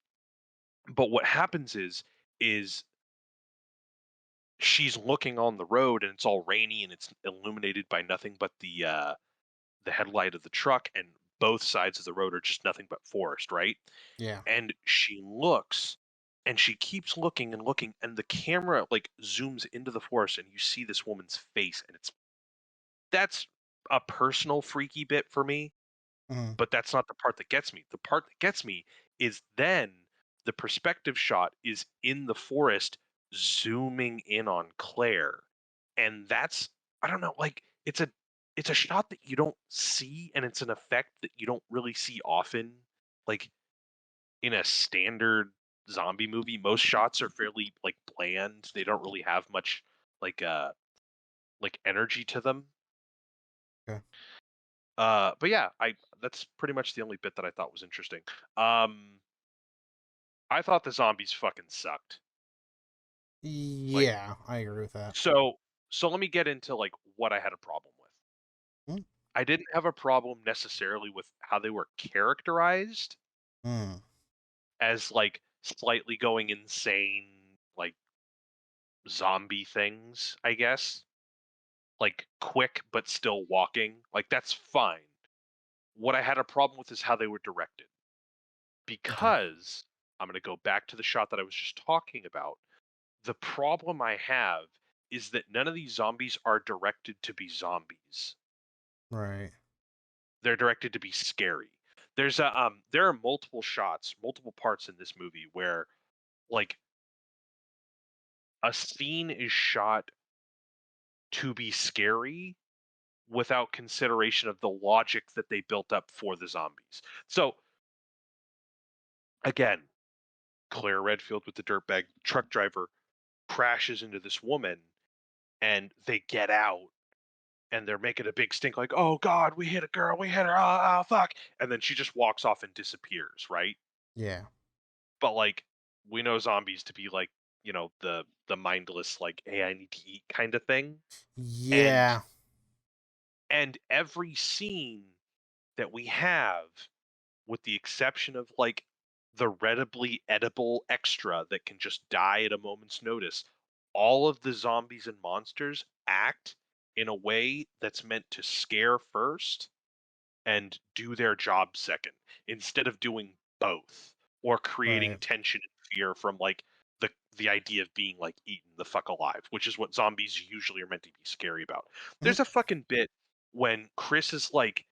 but what happens is she's looking on the road, and it's all rainy, and it's illuminated by nothing but the headlight of the truck, and both sides of the road are just nothing but forest, right? Yeah. And she looks and she keeps looking and looking, and the camera like zooms into the forest, and you see this woman's face, and that's a personal freaky bit for me, Mhm. but that's not the part that gets me. The part that gets me is then the perspective shot is in the forest zooming in on Claire. And that's, I don't know, like it's a shot that you don't see, and it's an effect that you don't really see often. Like in a standard zombie movie, most shots are fairly like bland. They don't really have much like uh like energy to them. Okay. But yeah, I that's pretty much the only bit that I thought was interesting. Um, I thought the zombies fucking sucked. Like, Yeah, I agree with that. so so let me get into like what I had a problem with. Mm. I didn't have a problem necessarily with how they were characterized Mm. as like slightly going insane, like zombie things, I guess. Like quick but still walking. Like that's fine. What I had a problem with is how they were directed. Okay. Because I'm going to go back to the shot that I was just talking about. The problem I have is that none of these zombies are directed to be zombies. Right. They're directed to be scary. There are multiple shots, multiple parts in this movie where like a scene is shot to be scary without consideration of the logic that they built up for the zombies. So again, Claire Redfield with the dirtbag truck driver crashes into this woman, and they get out, and they're making a big stink like, "Oh God, we hit a girl, we hit her, oh fuck," and then she just walks off and disappears, right? Yeah. But like, we know zombies to be like, the mindless like, "Hey, I need to eat" kind of thing, and Yeah. every scene that we have, with the exception of like the readily edible extra that can just die at a moment's notice, all of the zombies and monsters act in a way that's meant to scare first and do their job second, instead of doing both or creating Right. tension and fear from like the idea of being like eaten the fuck alive, which is what zombies usually are meant to be scary about. Mhm. There's a fucking bit when Chris is like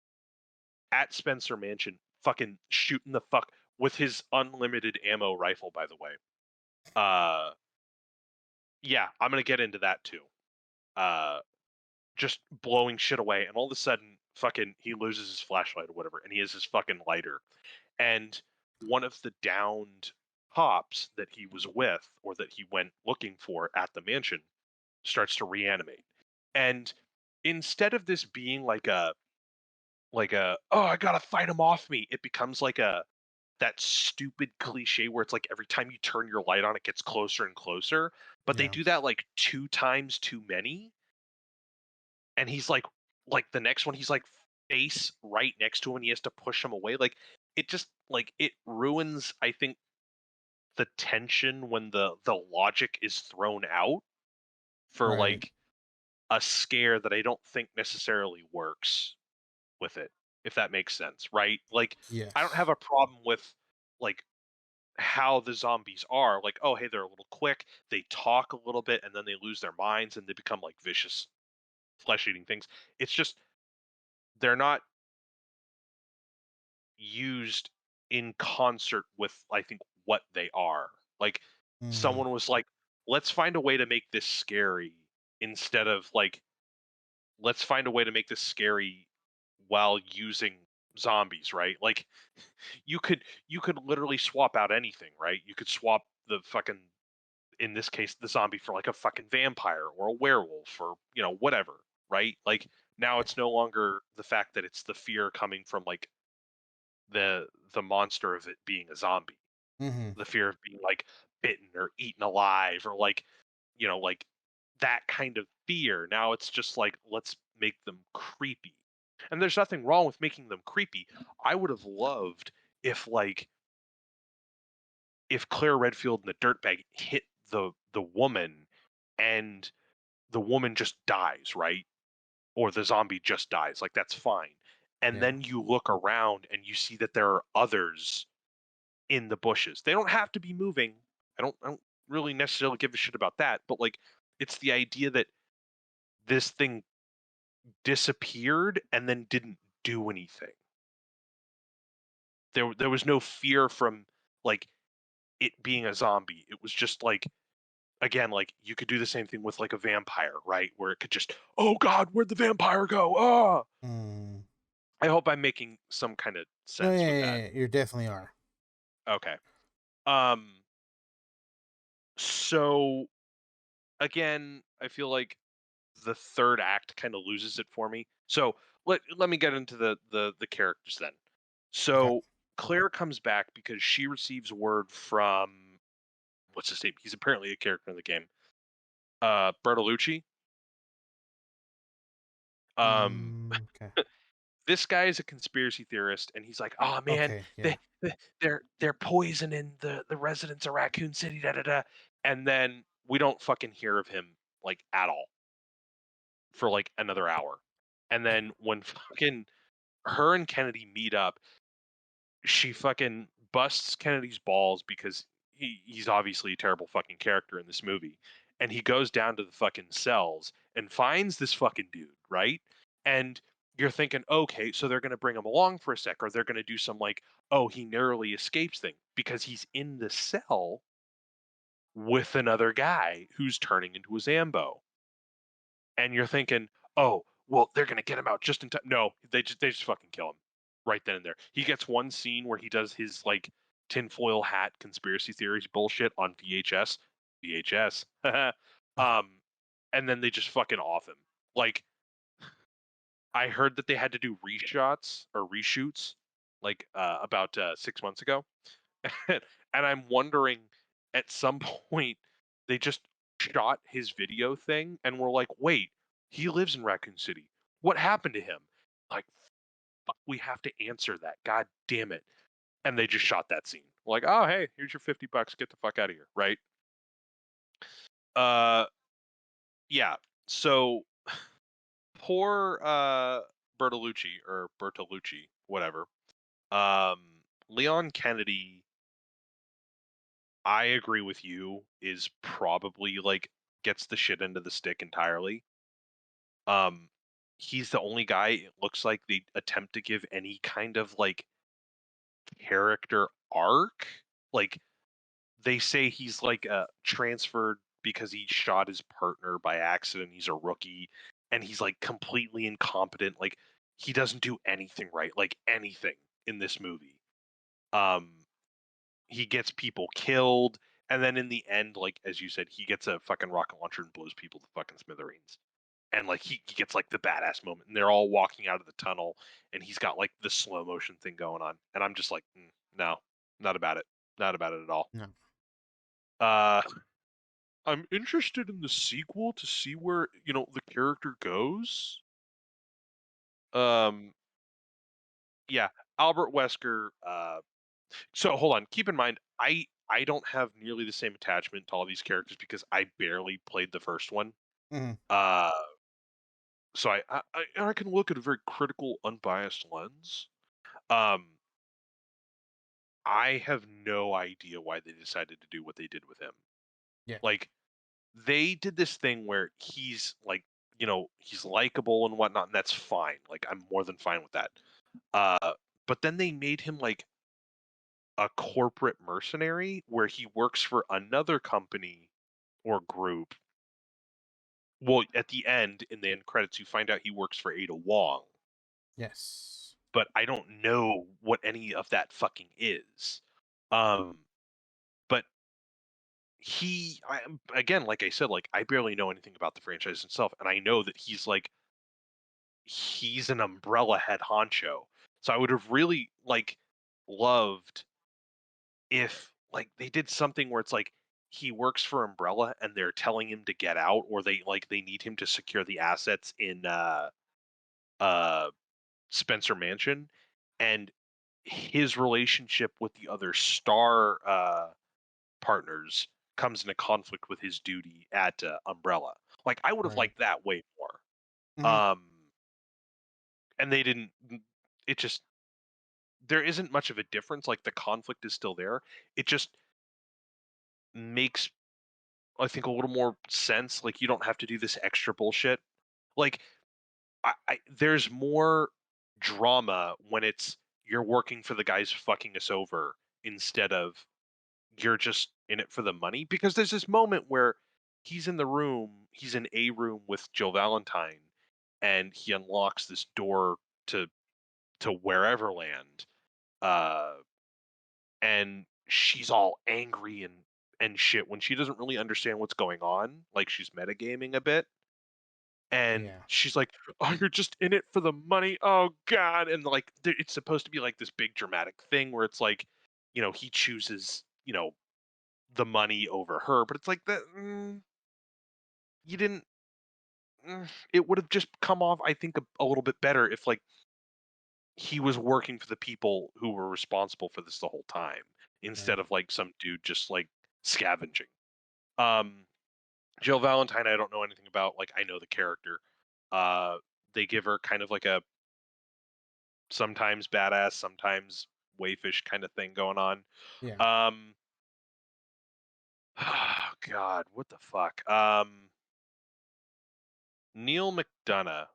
at Spencer Mansion fucking shooting the fuck with his unlimited ammo rifle, by the way. Uh yeah, I'm gonna get into that too. Uh just blowing shit away, and all of a sudden fucking he loses his flashlight or whatever, and he has his fucking lighter. And one of the downed cops that he was with, or that he went looking for at the mansion, starts to reanimate. And instead of this being like a oh I gotta fight him off me, it becomes like a that stupid cliche where it's like every time you turn your light on, it gets closer and closer. But they Yeah. do that like two times too many, and he's like the next one, he's like face right next to him, and he has to push him away. Like it just like it ruins, I think, the tension when the logic is thrown out for Right. like a scare that I don't think necessarily works with it, if that makes sense, right? Like I don't have Yes. a problem with like how the zombies are, like, oh hey, they're a little quick, they talk a little bit, and then they lose their minds and they become like vicious flesh eating things. It's just they're not used in concert with, I think, what they are. Like Mm. someone was like, let's find a way to make this scary, instead of like, let's find a way to make this scary while using zombies, right? Like you could literally swap out anything, right? You could swap the fucking, in this case, the zombie for like a fucking vampire or a werewolf or whatever, right? Like now it's no longer the fact that it's the fear coming from like the monster of it being a zombie, Mhm. the fear of being like bitten or eaten alive, or like like that kind of fear. Now it's just like, let's make them creepy. And there's nothing wrong with making them creepy. I would have loved if like if Claire Redfield and the dirtbag hit the woman, and the woman just dies, right? Or the zombie just dies. Like that's fine. And Yeah. then you look around and you see that there are others in the bushes. They don't have to be moving. I don't really necessarily give a shit about that, but like it's the idea that this thing disappeared and then didn't do anything. There was no fear from like it being a zombie. It was just like, again, like you could do the same thing with like a vampire, right? Where it could just, oh God, where'd the vampire go? Ah, Mm. I hope I'm making some kind of No, yeah, sense with yeah, that. yeah, you definitely are. Okay. Um. So again, I feel like the third act kind of loses it for me. So let me get into the characters then. Okay. So Claire comes back because she receives word from, what's his name? He's apparently a character in the game. Bertolucci. Um, Okay. this guy is a conspiracy theorist, and he's like, "Oh man, Okay. Yeah. they're poisoning the residents of Raccoon City, da da da," and then we don't fucking hear of him like at all for like another hour, and then when fucking her and Kennedy meet up, she fucking busts Kennedy's balls because he's obviously a terrible fucking character in this movie. And he goes down to the fucking cells and finds this fucking dude, right? And you're thinking, okay, so they're going to bring him along for a sec, or they're going to do some like, oh, he narrowly escapes thing because he's in the cell with another guy who's turning into a Zambo. And you're thinking, oh, well, they're going to get him out just in time. No, they just fucking kill him right then and there. He gets one scene where he does his like tinfoil hat conspiracy theories bullshit on VHS, VHS, and then they just fucking off him. Like I heard that they had to do reshots or reshoots like about 6 months ago, and I'm wondering at some point they just shot his video thing and were like, wait, he lives in Raccoon City. What happened to him? Like, fuck, we have to answer that. God damn it. And they just shot that scene. Like, oh hey, here's your $50. Get the fuck out of here, right? Uh yeah. So poor Bertolucci, whatever. Leon Kennedy, I agree with you, is probably like gets the shit end of the stick entirely. Um, he's the only guy it looks like they attempt to give any kind of like character arc. Like they say he's like transferred because he shot his partner by accident. He's a rookie and he's like completely incompetent. Like he doesn't do anything right, like anything in this movie. Um, he gets people killed, and then in the end, like as you said, he gets a fucking rocket launcher and blows people to fucking smithereens. And like he gets like the badass moment, and they're all walking out of the tunnel, and he's got like the slow motion thing going on, and I'm just like, no, not about it, not about it at all. No. Uh, I'm interested in the sequel to see where the character goes. Um, yeah, Albert Wesker. So hold on, keep in mind, I don't have nearly the same attachment to all these characters because I barely played the first one. Mhm. Uh, so I can look at a very critical, unbiased lens. Um, I have no idea why they decided to do what they did with him. Yeah. Like they did this thing where he's like, he's likable and whatnot, and that's fine. Like I'm more than fine with that. But then they made him like a corporate mercenary where he works for another company or group. Well, at the end, in the end credits, you find out he works for Ada Wong, Yes. but I don't know what any of that fucking is. Um, but again, like I said, like I barely know anything about the franchise himself, and I know that he's an Umbrella head honcho. So I would have really like loved if like they did something where it's like he works for Umbrella and they're telling him to get out, or they need him to secure the assets in uh Spencer Mansion, and his relationship with the other star partners comes into conflict with his duty at Umbrella. Like I would have Right. liked that way more. Mhm. Um and they didn't. It just, there isn't much of a difference. Like the conflict is still there. It just makes, I think, a little more sense. Like, you don't have to do this extra bullshit. Like, there's more drama when it's you're working for the guys fucking us over instead of you're just in it for the money. Because there's this moment where he's in a room with Jill Valentine, and he unlocks this door to wherever land, uh, and she's all angry and shit when she doesn't really understand what's going on. Like, she's metagaming a bit, and Yeah. she's like, "Oh, you're just in it for the money. Oh God!" And like, it's supposed to be like this big dramatic thing where it's like, he chooses, the money over her, but it's like that. You didn't. It would have just come off, I think, a little bit better if like he was working for the people who were responsible for this the whole time, Yeah. instead of like some dude just like scavenging. Um, Jill Valentine, I don't know anything about. Like, I know the character. Uh, they give her kind of like a sometimes badass, sometimes wayfish kind of thing going on. Yeah. Um, oh God, what the fuck? Neil McDonough,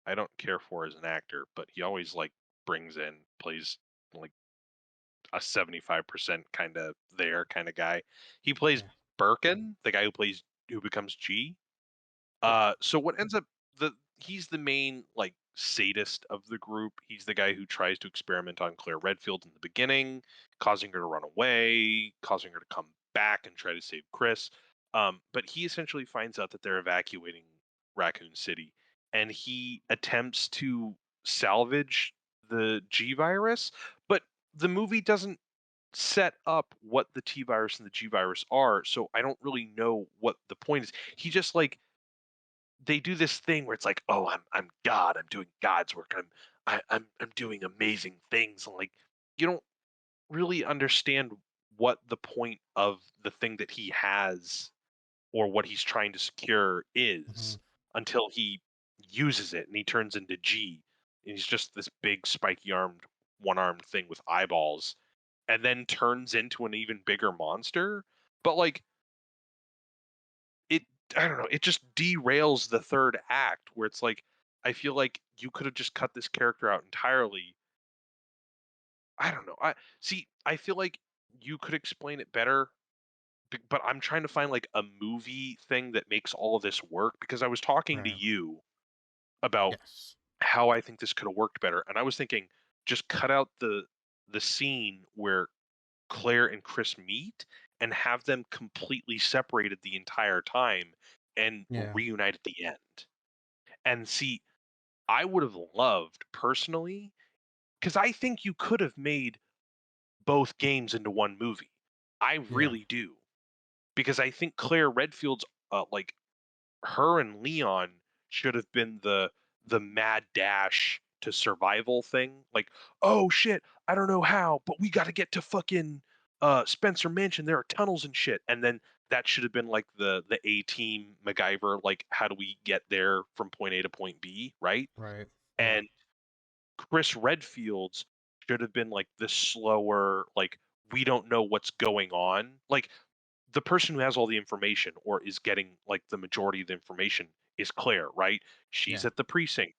I don't care for as an actor, but he always like plays like a 75% kind of there kind of guy. He plays Yeah. Birkin, the guy who becomes G. Yeah. So what ends up he's the main like sadist of the group. He's the guy who tries to experiment on Claire Redfield in the beginning, causing her to run away, causing her to come back and try to save Chris. But he essentially finds out that they're evacuating Raccoon City, and he attempts to salvage the G virus, but the movie doesn't set up what the T virus and the G virus are, so I don't really know what the point is. He just like they do this thing where it's like, "Oh, I'm God. I'm doing God's work. I'm doing amazing things." And like, you don't really understand what the point of the thing that he has or what he's trying to secure Hmm. is until he uses it and he turns into G. And he's just this big spiky armed one armed thing with eyeballs, and then turns into an even bigger monster. But like, it I don't know, it just derails the third act where it's like, I feel like you could have just cut this character out entirely. I don't know. I feel like you could explain it better, but I'm trying to find like a movie thing that makes all of this work, because I was talking to Right. you about Yes. how I think this could have worked better, and I was thinking just cut out the scene where Claire and Chris meet and have them completely separated the entire time and Yeah. reunite at the end. And see, I would have loved personally, because I think you could have made both games into one movie. I Yeah. really do. Because I think Claire Redfield's like her and Leon should have been the mad dash to survival thing. Like, oh shit, I don't know how, but we got to get to fucking Spencer Mansion. There are tunnels and shit. And then that should have been like the A team MacGyver. Like, how do we get there from point A to point B, right? Right. Yeah. And Chris Redfield's should have been like the slower, like, we don't know what's going on. Like, the person who has all the information or is getting like the majority of the information is Claire, right? She's Yeah. at the precinct.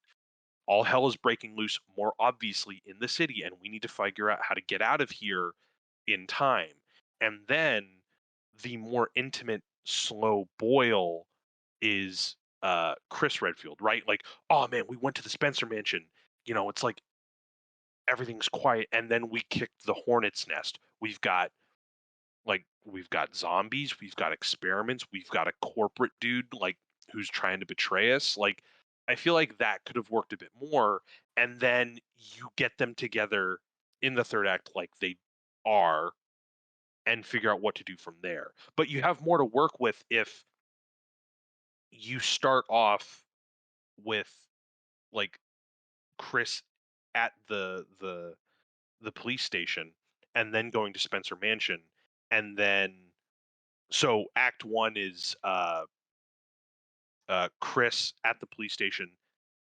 All hell is breaking loose more obviously in the city, and we need to figure out how to get out of here in time. And then the more intimate slow boil is Chris Redfield, right? Like, oh man, we went to the Spencer mansion. It's like everything's quiet, and then we kicked the hornet's nest. We've got zombies, we've got experiments, we've got a corporate dude like who's trying to betray us. Like, I feel like that could have worked a bit more, and then you get them together in the third act like they are, and figure out what to do from there. But you have more to work with if you start off with like Chris at the police station, and then going to Spencer Mansion, and then so act 1 is Chris at the police station.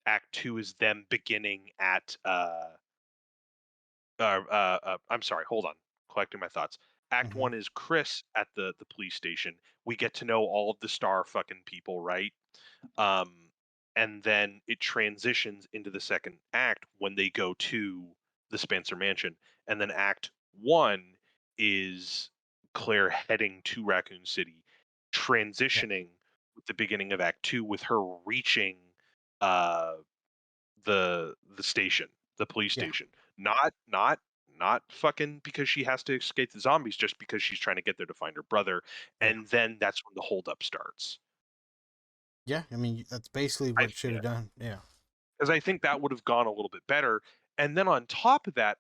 Act 2 is them beginning at I'm sorry, hold on. Collecting my thoughts. Act Mhm. 1 is Chris at the police station. We get to know all of the star fucking people, right? Um, and then it transitions into the second act when they go to the Spencer Mansion. And then Act 1 is Claire heading to Raccoon City, Yeah. transitioning with the beginning of Act 2 with her reaching uh the station, the police Yeah. station. Not fucking because she has to escape the zombies, just because she's trying to get there to find her brother, Yeah. and then that's when the holdup starts. Yeah. I mean, that's basically I what should Yeah, have done. Yeah. because I think that would have gone a little bit better. And then on top of that,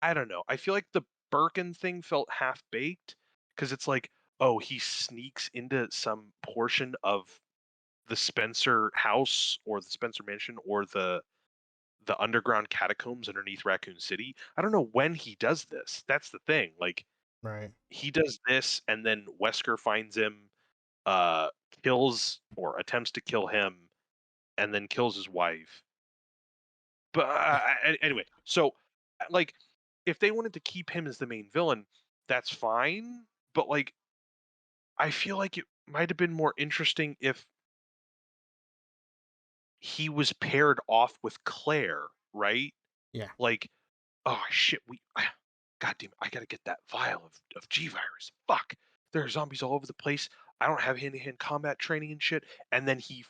I don't know. I feel like the Birkin thing felt half baked because it's like, oh, he sneaks into some portion of the Spencer house or the Spencer mansion or the underground catacombs underneath Raccoon City. I don't know when he does this. That's the thing. Like Right. he does this and then Wesker finds him, uh kills or attempts to kill him and then kills his wife. But anyway, so like if they wanted to keep him as the main villain, that's fine, but like I feel like it might have been more interesting if he was paired off with Claire, right? Yeah. Like, oh shit, God damn it, I gotta get that vial of G virus. Fuck. There are zombies all over the place. I don't have hand to hand combat training and shit. And then he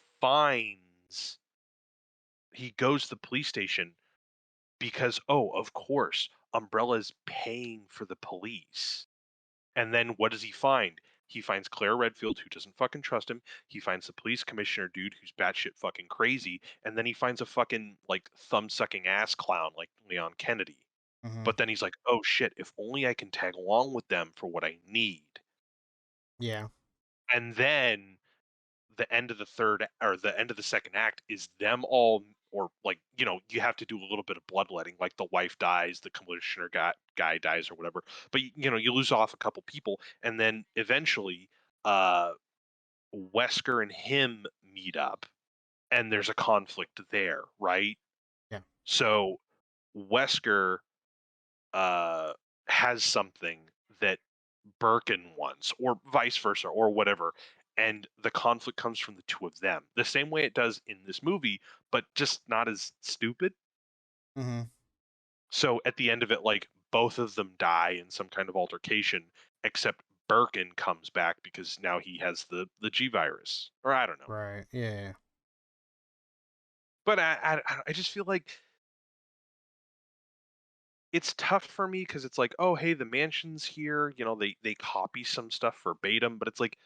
goes to the police station because, oh, of course, Umbrella's paying for the police. And then what does he find? He finds Claire Redfield, who doesn't fucking trust him. He finds the police commissioner dude who's batshit fucking crazy. And then he finds a fucking, like, thumb sucking ass clown like Leon Kennedy. Hmm. But then he's like, "Oh shit, if only I can tag along with them for what I need." Yeah. And then the end of the third or the end of the second act is them all, or like, you have to do a little bit of bloodletting, like the wife dies, the commissioner guy dies or whatever. But you lose off a couple people and then eventually uh Wesker and him meet up and there's a conflict there, right? Yeah. So Wesker uh has something that Birkin wants, or vice versa, or whatever. And the conflict comes from the two of them, the same way it does in this movie, but just not as stupid. Hmm. So at the end of it, like both of them die in some kind of altercation, except Birkin comes back because now he has the G virus, or I don't know. Right. Yeah. But I just feel like it's tough for me because it's like, oh hey, the mansion's here. They copy some stuff verbatim, but it's like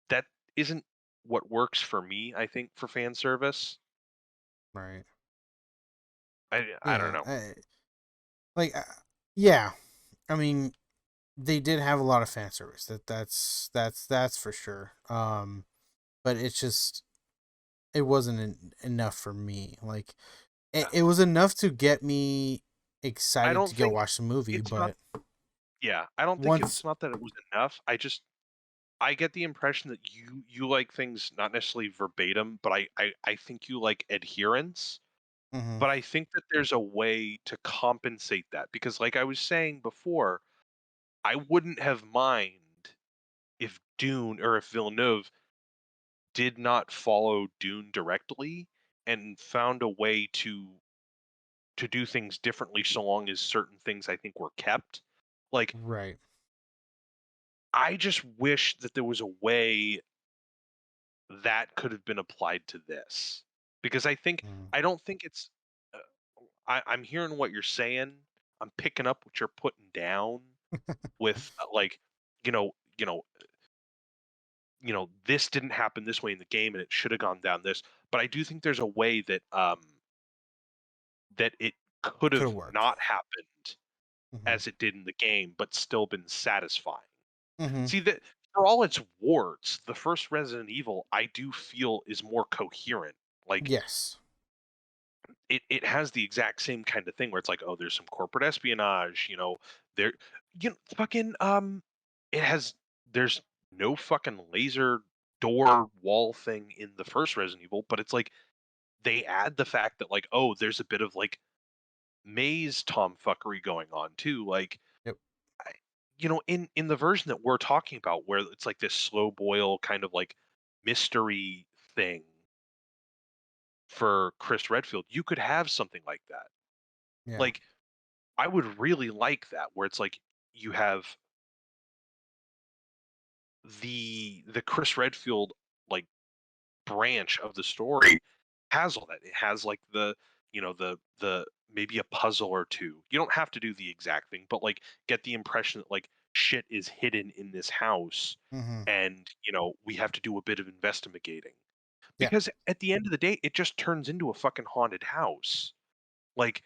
that isn't what works for me, I think, for fan service. Right. I don't Yeah. know. Like, yeah. I mean, they did have a lot of fan service. That's for sure. But it's just it wasn't enough for me. Like, it was enough to get me I excited don't to go think watch the movie, it's not but Yeah, I don't think once. it's not that it was enough. I get the impression that you like things not necessarily verbatim, but I think you like adherence. Hmm. But I think that there's a way to compensate that because like I was saying before, I wouldn't have mind if Dune or if Villeneuve did not follow Dune directly and found a way to do things differently so long as certain things I think were kept. Like Right. I just wish that there was a way that could have been applied to this. Because Mm. I don't think it's uh, I'm hearing what you're saying. I'm picking up what you're putting down with like, you know, you know, this didn't happen this way in the game and it should have gone down this. But I do think there's a way that it could Could have have worked. not happened Hmm. as it did in the game, but still been satisfying. Hmm. See that for all its warts, the first Resident Evil I do feel is more coherent. Like Yes. it has the exact same kind of thing where it's like, oh, there's some corporate espionage, there, fucking it has there's no fucking laser door wall thing in the first Resident Evil, but it's like they add the fact that like, oh, there's a bit of like maze tomfuckery going on too. Like Yep. in the version that we're talking about, where it's like this slow boil kind of like mystery thing for Chris Redfield, you could have something like that. Yeah. Like, I would really like that, where it's like you have the Chris Redfield like branch of the story has all that. It has like the maybe a puzzle or two. You don't have to do the exact thing, but like get the impression that like shit is hidden in this house, Mm-hmm. and we have to do a bit of investigating. Yeah. Because at the end of the day, it just turns into a fucking haunted house. Like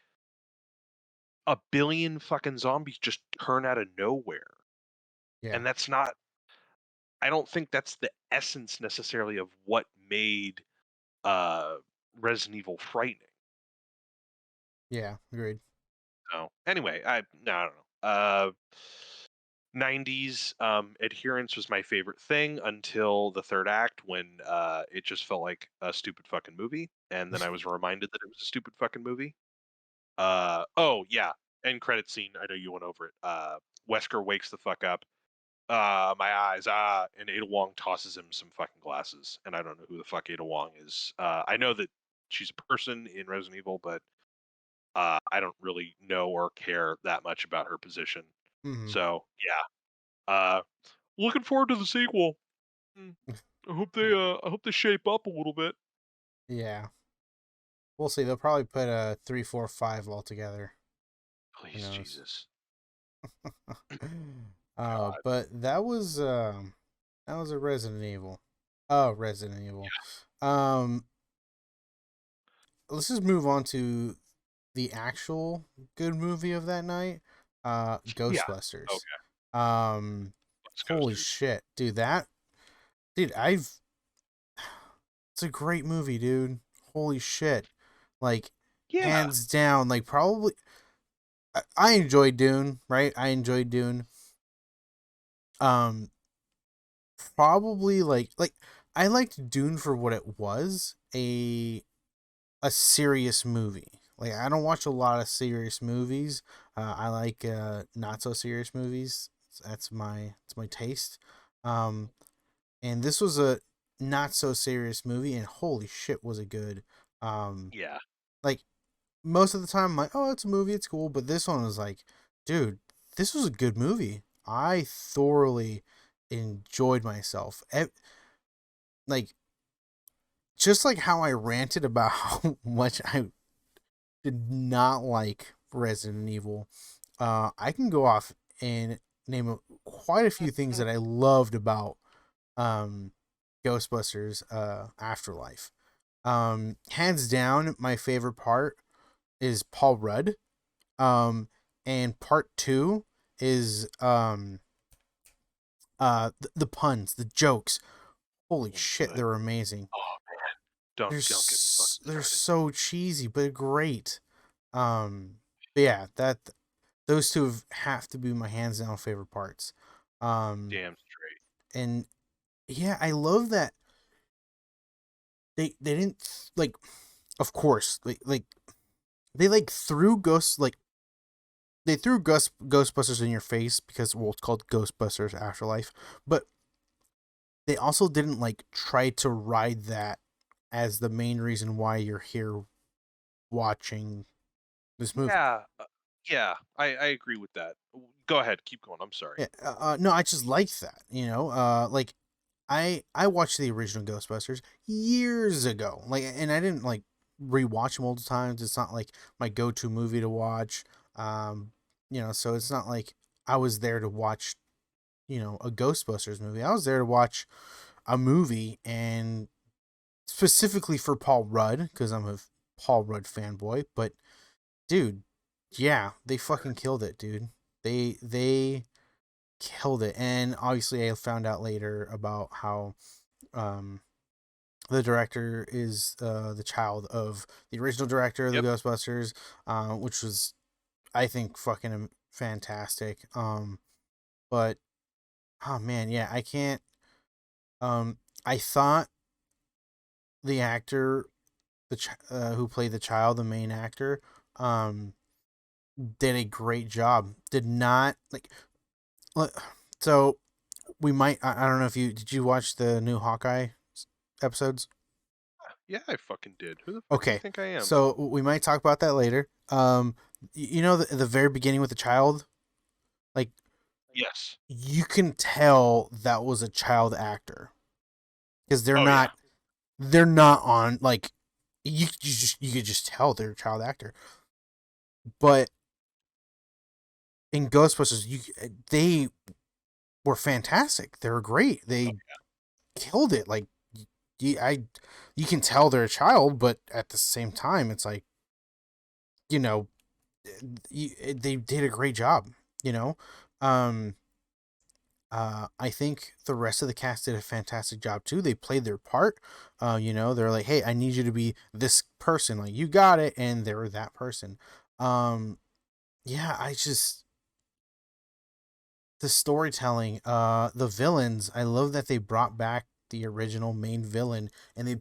a billion fucking zombies just turn out of nowhere. Yeah. And that's not I don't think that's the essence necessarily of what made uh Resident Evil frightening. Yeah. Agreed. So anyway, no, I don't know. 90s adherence was my favorite thing until the third act when it just felt like a stupid fucking movie, and then I was reminded that it was a stupid fucking movie. Oh yeah, end credit scene. I know you went over it. Wesker wakes the fuck up. My eyes, and Ada Wong tosses him some fucking glasses, and I don't know who the fuck Ada Wong is. I know that she's a person in Resident Evil, but I don't really know or care that much about her position. Mm-hmm. So yeah, looking forward to the sequel. Mm, I hope they shape up a little bit. Yeah. We'll see. They'll probably put a 3, 4, 5 all together. Who Please, knows? Jesus. God. But that was a Resident Evil. Oh, Resident Evil. Um, let's just move on to the actual good movie of that night. Yeah. Ghostbusters. Okay. Um, Let's holy Ghosters. shit, dude! I've. It's a great movie, dude. Holy shit, like Yeah. hands down, like probably. I enjoyed Dune, right? I enjoyed Dune. Um, probably like I liked Dune for what it was, a serious movie. Like I don't watch a lot of serious movies. I like not so serious movies. That's my taste. Um, and this was a not so serious movie, and holy shit, was it good. Um, Yeah. like most of the time, I'm like, oh, it's a movie, it's cool. But this one was like, dude, this was a good movie. I thoroughly enjoyed myself. Like just like how I ranted about how much I did not like Resident Evil, I can go off and name quite a few things that I loved about um, Ghostbusters Afterlife. Hands down, my favorite part is Paul Rudd. Um, and part two is the puns, the jokes. Holy shit, Good. they're amazing. Oh man. Don't get me fucking They're started. so cheesy but great. But yeah, that those two have to be my hands down favorite parts. Um, Damn straight. and yeah, I love that they didn't like. Of course, like they like threw ghosts like they threw Ghostbusters in your face because well, it's called Ghostbusters Afterlife, but they also didn't like try to ride that as the main reason why you're here watching this movie. Yeah. Yeah. I agree with that. Go ahead. Keep going. I'm sorry. Yeah, no, I just like that. Like I watched the original Ghostbusters years ago. Like, and I didn't like rewatch them all the times. It's not like my go-to movie to watch. Um, so it's not like I was there to watch, a Ghostbusters movie. I was there to watch a movie, and specifically for Paul Rudd because I'm a Paul Rudd fanboy. But dude, yeah, they fucking killed it, dude. They killed it, and obviously I found out later about how um the director is the child of the original director of the Yep. Ghostbusters, which was I think fucking fantastic. But oh man, yeah, I can't. I thought the actor, who played the child, the main actor, um, did a great job. Did not like. Look, so we might. I don't know if you did. You watch the new Hawkeye episodes? Yeah, I fucking did. Who the fuck do you Okay, think I am? so we might talk about that later. You know the very beginning with the child, like Yes. you can tell that was a child actor because Oh yeah. they're not on like you could just tell they're a child actor. But in Ghostbusters, they were fantastic. They were great. They killed it. Like you, I, you can tell they're a child, but at the same time, it's like you know, they did a great job. You know, um, I think the rest of the cast did a fantastic job too. They played their part. They're like, hey, I need you to be this person. Like you got it, and they were that person. Um, yeah, I just the storytelling, the villains. I love that they brought back the original main villain and they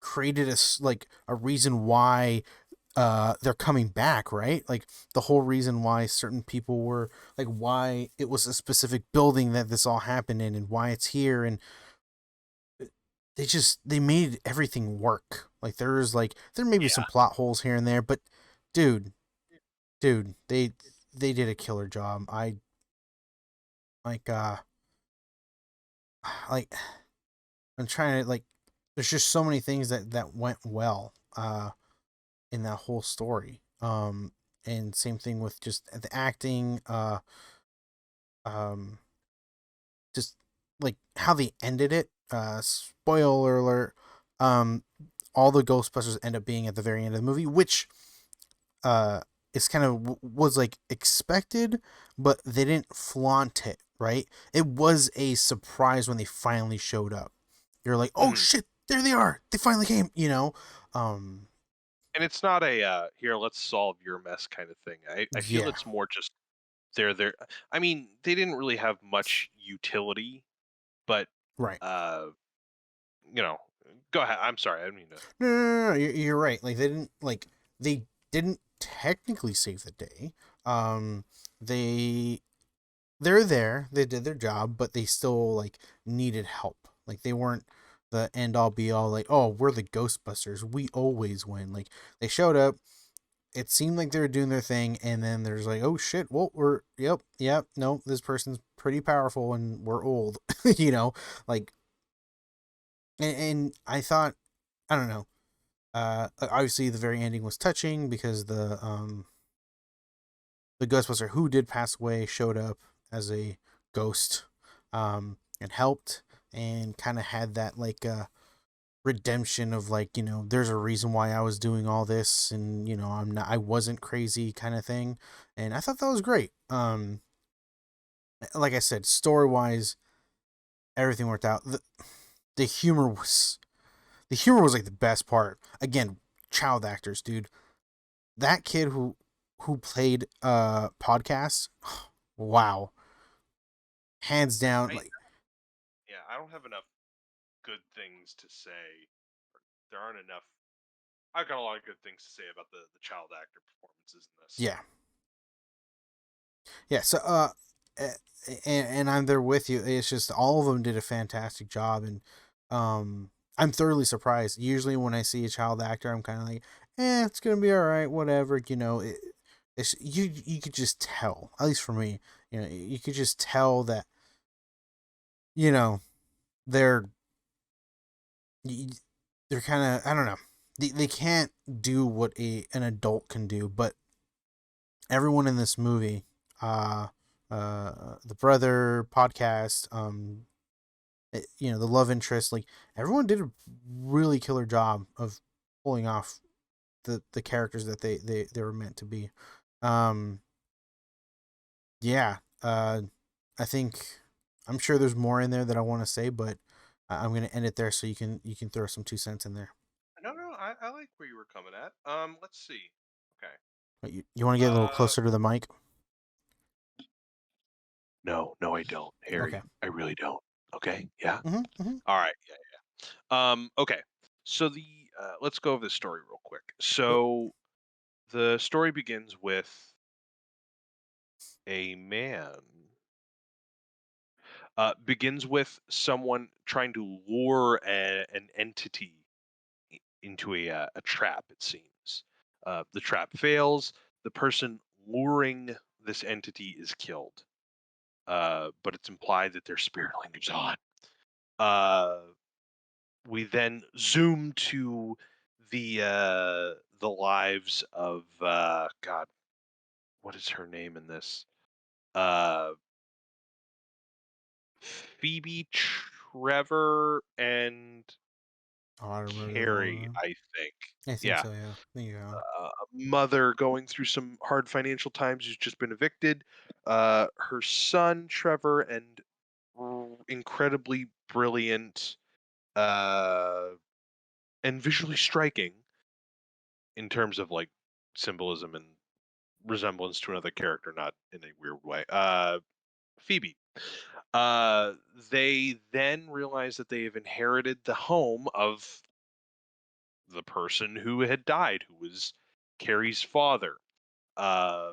created like a reason why they're coming back, right? Like the whole reason why certain people were like why it was a specific building that this all happened in and why it's here and they made everything work. Like there may be some Yeah. plot holes here and there, but dude, they did a killer job. I like like I'm trying to like there's just so many things that went well in that whole story. And same thing with just the acting, um just like how they ended it. Spoiler alert. Um all the Ghostbusters end up being at the very end of the movie, which uh is kind of was like expected, but they didn't flaunt it, right? It was a surprise when they finally showed up. You're like, "Oh Mhm. shit, there they are. They finally came." Um And it's not a here, let's solve your mess kind of thing. I feel yeah, it's more just they're there. I mean, they didn't really have much utility, but right. uh, you know, go ahead. I'm sorry, I didn't mean to. No, you're right. Like they didn't technically save the day. Um they they're there. They did their job, but they still like needed help. Like they weren't the end all be all. Like, oh, we're the Ghostbusters. We always win. Like they showed up. It seemed like they were doing their thing, and then there's like, oh shit. Well, yep. No, this person's pretty powerful, and we're old. you know, like, and I thought, I don't know. Obviously, the very ending was touching because the Ghostbuster who did pass away showed up as a ghost, and helped and kind of had that like redemption of like there's a reason why I was doing all this and I wasn't crazy kind of thing, and I thought that was great. Like I said, story wise, everything worked out. The humor was like the best part. Again, child actors, dude. That kid who played podcast, wow, hands down. I Like Yeah, I don't have enough good things to say. There aren't enough. I've got a lot of good things to say about the child actor performances in this. yeah, yeah. So and I'm there with you. It's just all of them did a fantastic job, and I'm thoroughly surprised. Usually when I see a child actor, I'm kind of like, it's gonna be all right, whatever. It's you could just tell. At least for me, you could just tell that you know they're they're kind of I don't know. They can't do what an adult can do, but everyone in this movie, uh, the brother podcast, the love interest, like everyone did a really killer job of pulling off the characters that they were meant to be. Um, yeah, I think I'm sure there's more in there that I want to say, but I'm gonna end it there so you can throw some 2 cents in there. No, no, I like where you were coming at. Let's see. Okay. You want to get a little Uh, closer to the mic? no, no, I don't, Okay. Harry. I really don't. Okay. Yeah. Mm-hmm, mm-hmm. All right. Yeah. Okay. So the let's go over the story real quick. Yep. So the story begins with a man. Begins with someone trying to lure an entity into a trap, it seems. The trap fails. The person luring this entity is killed. But it's implied that their spirit lingers on. Uh, we then zoom to the lives of God. What is her name in this? Uh, Phoebe, Trevor, and Oh, I remember the Carrie, one. I think. I think Yeah. so. Yeah. There you go. Mother going through some hard financial times who's just been evicted. Her son, Trevor, and incredibly brilliant uh, and visually striking in terms of like symbolism and resemblance to another character, not in a weird way. Phoebe. Uh, they then realize that they have inherited the home of the person who had died, who was Carrie's father. Uh,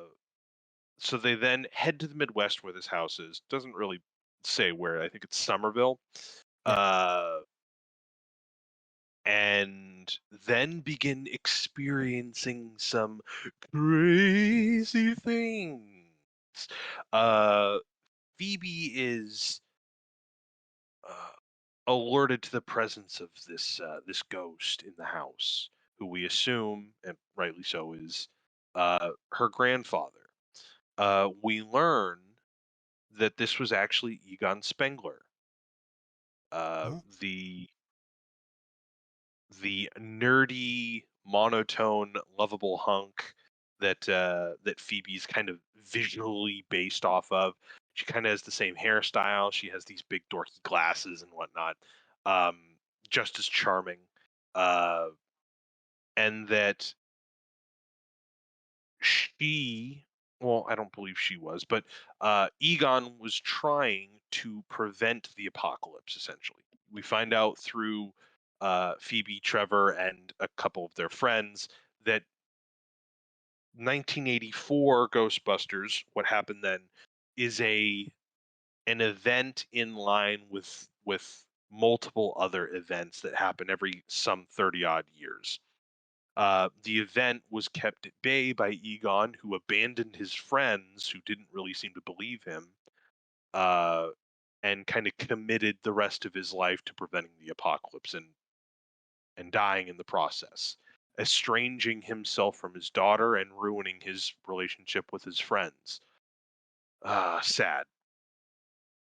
so they then head to the Midwest where this house is. Doesn't really say where. I think it's Somerville. Yeah. Uh, and then begin experiencing some crazy things. Uh, Phoebe is uh, alerted to the presence of this ghost in the house, who we assume, and rightly so, is her grandfather. We learn that this was actually Egon Spengler, uh, Oh, the the nerdy, monotone, lovable hunk that Phoebe's kind of visually based off of. She kind of has the same hairstyle. She has these big dorky glasses and whatnot. Um, just as charming, uh, and that she well, I don't believe she was, but Egon was trying to prevent the apocalypse, essentially. We find out through Phoebe, Trevor, and a couple of their friends that 1984 Ghostbusters, what happened then, is an event in line with multiple other events that happen every some 30 odd years. The event was kept at bay by Egon, who abandoned his friends who didn't really seem to believe him, uh, and kind of committed the rest of his life to preventing the apocalypse and dying in the process, estranging himself from his daughter and ruining his relationship with his friends. Sad.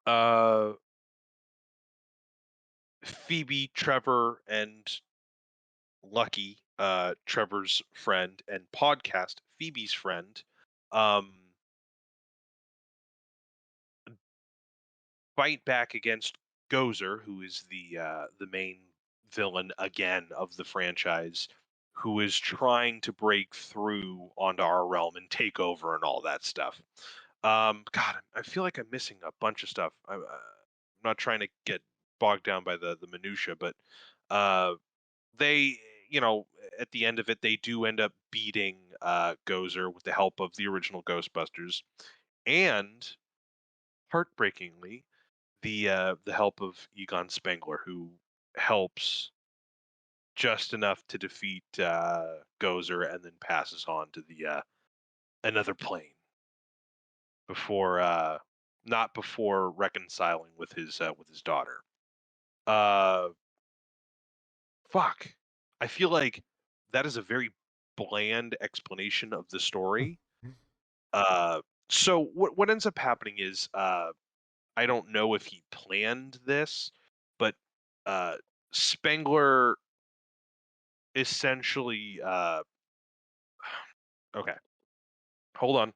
Uh, Phoebe, Trevor, and Lucky, Trevor's friend, and Podcast, Phoebe's friend, um, fight back against Gozer, who is the main villain again of the franchise, who is trying to break through onto our realm and take over and all that stuff. God, I feel like I'm missing a bunch of stuff. I'm not trying to get bogged down by the minutia, but uh, they, you know, at the end of it, they do end up beating Gozer with the help of the original Ghostbusters, and heartbreakingly, the help of Egon Spengler, who helps just enough to defeat Gozer and then passes on to the another plane before not before reconciling with his daughter. Uh, fuck. I feel like that is a very bland explanation of the story. Uh, so what ends up happening is I don't know if he planned this, but uh, Spengler essentially okay, hold on,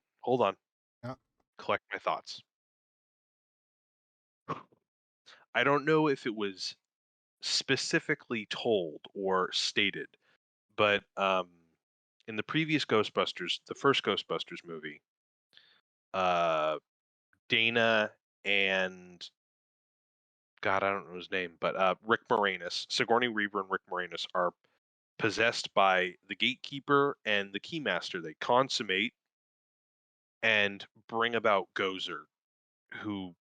yeah. collect my thoughts. I don't know if it was specifically told or stated, but in the previous Ghostbusters, the first Ghostbusters movie, uh Dana and God, I don't know his name, but Rick Moranis, Sigourney Weaver and Rick Moranis are possessed by the gatekeeper and the keymaster. They consummate and bring about Gozer, who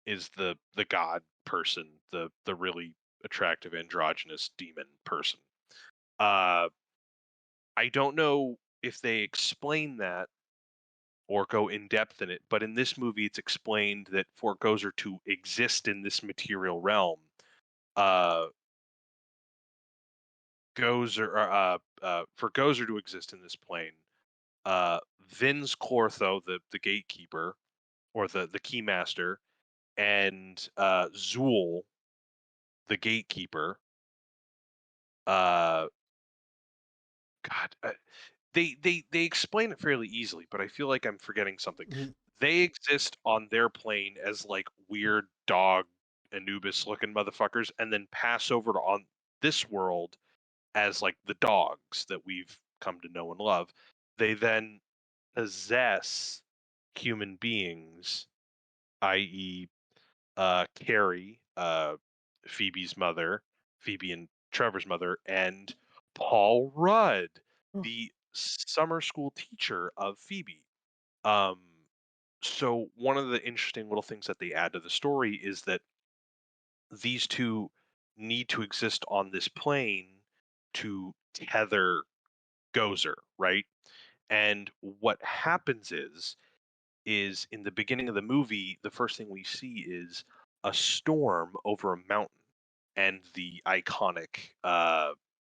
is the god person, the really attractive androgynous demon person. Uh, I don't know if they explain that or go in depth in it, but in this movie, it's explained that for Gozer to exist in this material realm, uh, for Gozer to exist in this plane, Vinz Clortho, the gatekeeper or the keymaster, and Zool, the gatekeeper, uh, God, they explain it fairly easily, but I feel like I'm forgetting something. Mhm. They exist on their plane as like weird dog Anubis looking motherfuckers, and then pass over to on this world as like the dogs that we've come to know and love. They then possess human beings, i.e., Carrie, Phoebe's mother, Phoebe and Trevor's mother, and Paul Rudd, Oh. the summer school teacher of Phoebe. Um, so one of the interesting little things that they add to the story is that these two need to exist on this plane to tether Gozer, right? And what happens is in the beginning of the movie, the first thing we see is a storm over a mountain and the iconic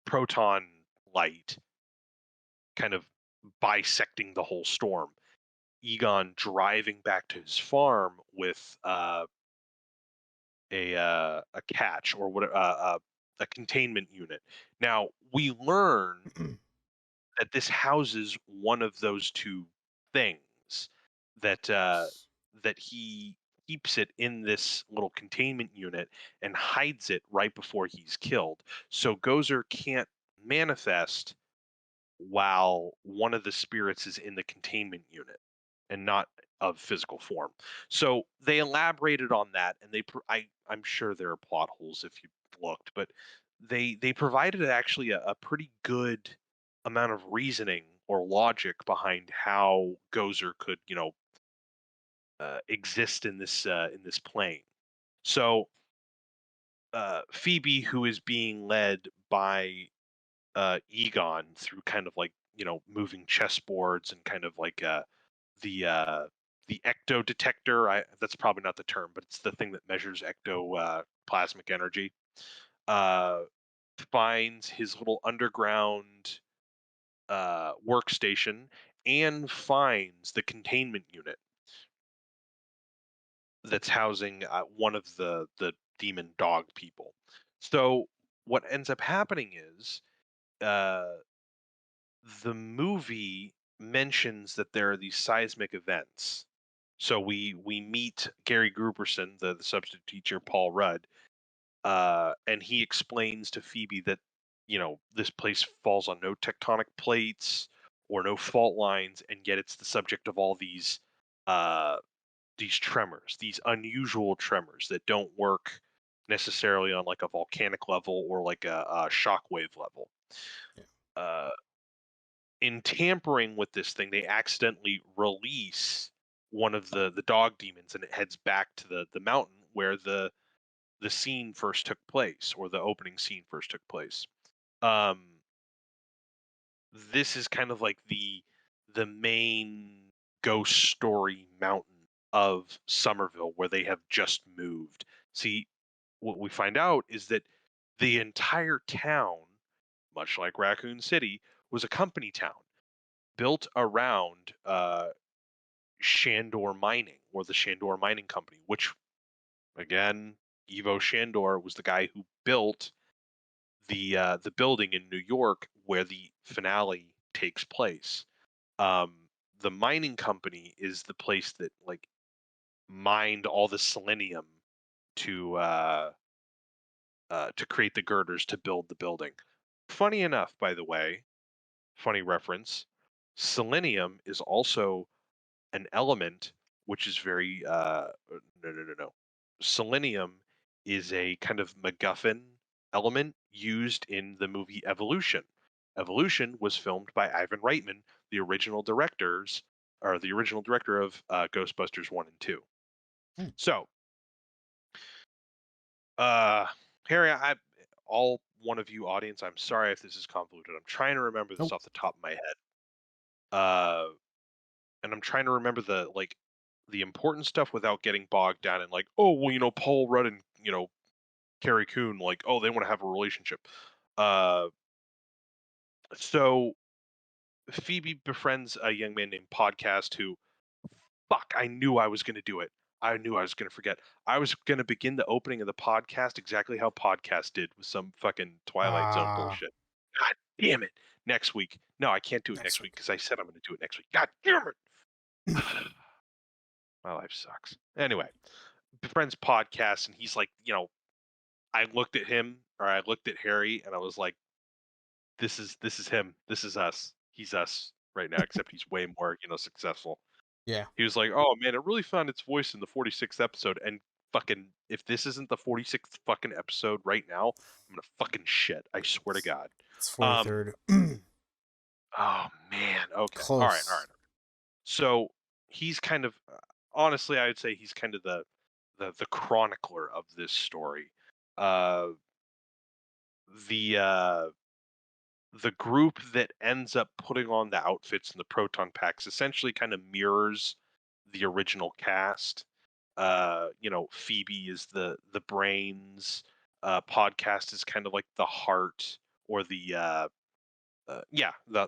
proton light kind of bisecting the whole storm. Egon driving back to his farm with a catch or what a containment unit. Now we learn that this houses one of those two things that that he keeps it in this little containment unit and hides it right before he's killed. So Gozer can't manifest while one of the spirits is in the containment unit and not of physical form. So they elaborated on that, and I'm sure there are plot holes if you looked, but they provided actually a pretty good amount of reasoning or logic behind how Gozer could exist in this plane. So Phoebe, who is being led by Egon through kind of like moving chessboards and kind of like the uh, the ecto detector. That's probably not the term, but it's the thing that measures ectoplasmic energy. Uh, Finds his little underground workstation and finds the containment unit that's housing one of the demon dog people. So what ends up happening is uh, the movie mentions that there are these seismic events. So we meet Gary Gruberson, the substitute teacher, Paul Rudd, and he explains to Phoebe that this place falls on no tectonic plates or no fault lines, and yet it's the subject of all uh, these tremors, these unusual tremors that don't work necessarily on like a volcanic level or like a shockwave level. Yeah. Uh, in tampering with this thing, they accidentally release one of the dog demons, and it heads back to the mountain where the scene first took place, or the opening scene first took place. Um, this is kind of like the main ghost story mountain of Somerville, where they have just moved. See, what we find out is that the entire town, much like Raccoon City, was a company town built around Shandor Mining, or the Shandor Mining Company, which again, Ivo Shandor was the guy who built the building in New York where the finale takes place. Um, the mining company is the place that like mined all the selenium to to create the girders to build the building. Funny enough, by the way, funny reference. Selenium is also an element which is very no. Selenium is a kind of MacGuffin element used in the movie Evolution. Evolution was filmed by Ivan Reitman, the original director of Ghostbusters 1 and 2. Hmm. So Uh, Harry, all one of you audience, I'm sorry if this is convoluted. I'm trying to remember this Nope. off the top of my head. Uh, and I'm trying to remember the important stuff without getting bogged down in like, oh well, Paul Rudd and Carrie Coon, like, oh, they want to have a relationship. Uh, so Phoebe befriends a young man named Podcast who, fuck, I knew I was going to do it. I knew I was going to forget. I was going to begin the opening of the podcast exactly how Podcast did with some fucking Twilight Zone Ah, bullshit. God damn it. Next week. No, I can't do it next next week week. because I said I'm going to do it next week. God damn it. My life sucks. Anyway, befriends Podcast, and he's like, I looked at him or I looked at Harry and I was like, this is him. This is us. He's us right now, except he's way more, successful. Yeah. He was like, "Oh man, it really found its voice in the 46th episode." And fucking, if this isn't the 46th fucking episode right now, I'm gonna fucking shit. I swear to God. It's Um. 43rd. Oh man. Okay. All right. All right. Close. So he's kind of, honestly, I would say he's kind of the chronicler of this story. Uh. The the group that ends up putting on the outfits and the proton packs essentially kind of mirrors the original cast. Phoebe is the brains. Podcast is kind of like the heart or the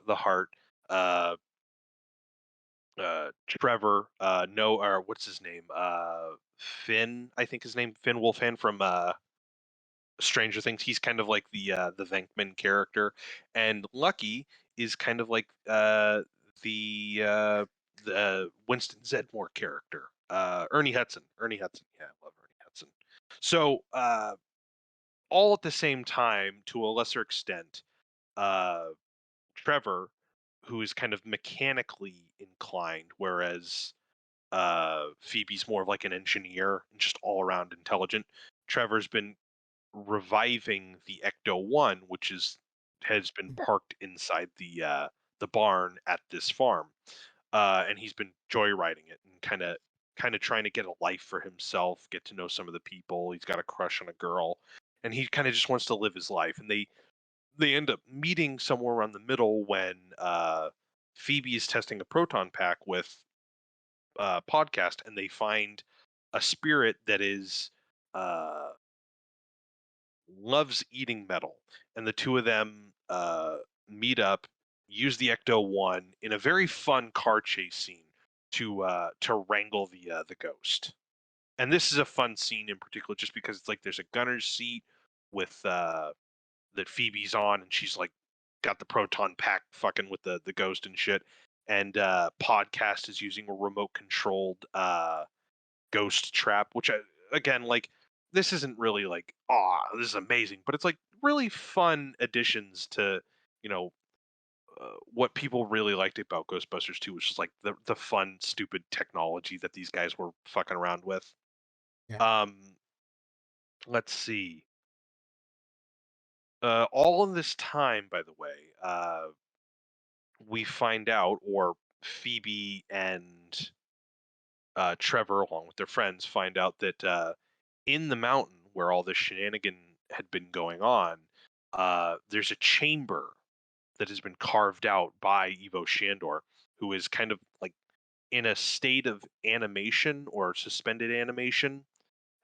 heart. Uh, Trevor, no, or what's his name? Finn, I think his name, Finn Wolfhard from Stranger Things. He's kind of like the Venkman character, and Lucky is kind of like the Winston Zedmore character. Ernie Hudson. Ernie Hudson. Yeah, I love Ernie Hudson. So all at the same time, to a lesser extent, uh, Trevor, who is kind of mechanically inclined, whereas Phoebe's more of like an engineer and just all around intelligent. Trevor's been reviving the Ecto One, which has been parked inside the barn at this farm, and he's been joyriding it and kind of trying to get a life for himself, get to know some of the people. He's got a crush on a girl, and he kind of just wants to live his life. And they end up meeting somewhere around the middle when Phoebe is testing a proton pack with Podcast, and they find a spirit that is. Uh, loves eating metal, and the two of them meet up, use the Ecto One in a very fun car chase scene to wrangle the ghost. And this is a fun scene in particular, just because it's like there's a gunner's seat with that Phoebe's on, and she's like got the proton pack fucking with the ghost and shit. And Podcast is using a remote controlled ghost trap, which again, like, this isn't really like, this is amazing, but it's like really fun additions to, you know, what people really liked about Ghostbusters 2, which is like the fun, stupid technology that these guys were fucking around with. Yeah. Um, let's see. All in this time, by the way, we find out, or Phoebe and Trevor, along with their friends, find out that in the mountain where all this shenanigan had been going on, there's a chamber that has been carved out by Ivo Shandor, who is kind of like in a state of animation or suspended animation.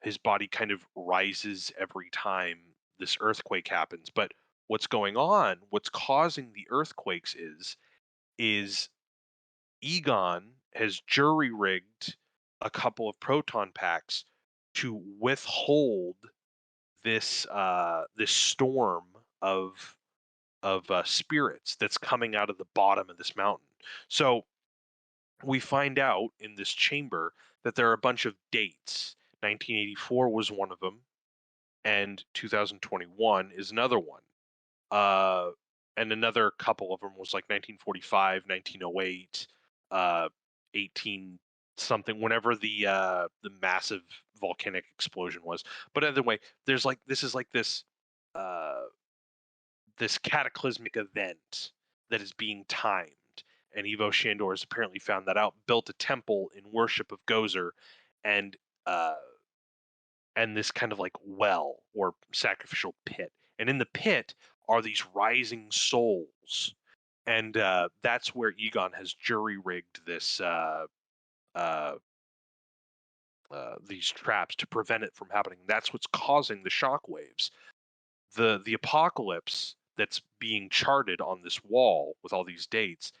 His body kind of rises every time this earthquake happens. But what's going on, what's causing the earthquakes is Egon has jury rigged a couple of proton packs to withhold this storm of spirits that's coming out of the bottom of this mountain. So we find out in this chamber that there are a bunch of dates. 1984 was one of them, and 2021 is another one. Uh, and another couple of them was like 1945, 1908, 18 something. Whenever the massive volcanic explosion was. But either way, there's like this is like uh, this cataclysmic event that is being timed. And Ivo Shandor has apparently found that out, built a temple in worship of Gozer, and uh, and this kind of like well or sacrificial pit. And in the pit are these rising souls. And that's where Egon has jury rigged uh, these traps to prevent it from happening. That's what's causing the shock waves. The apocalypse that's being charted on this wall with all these dates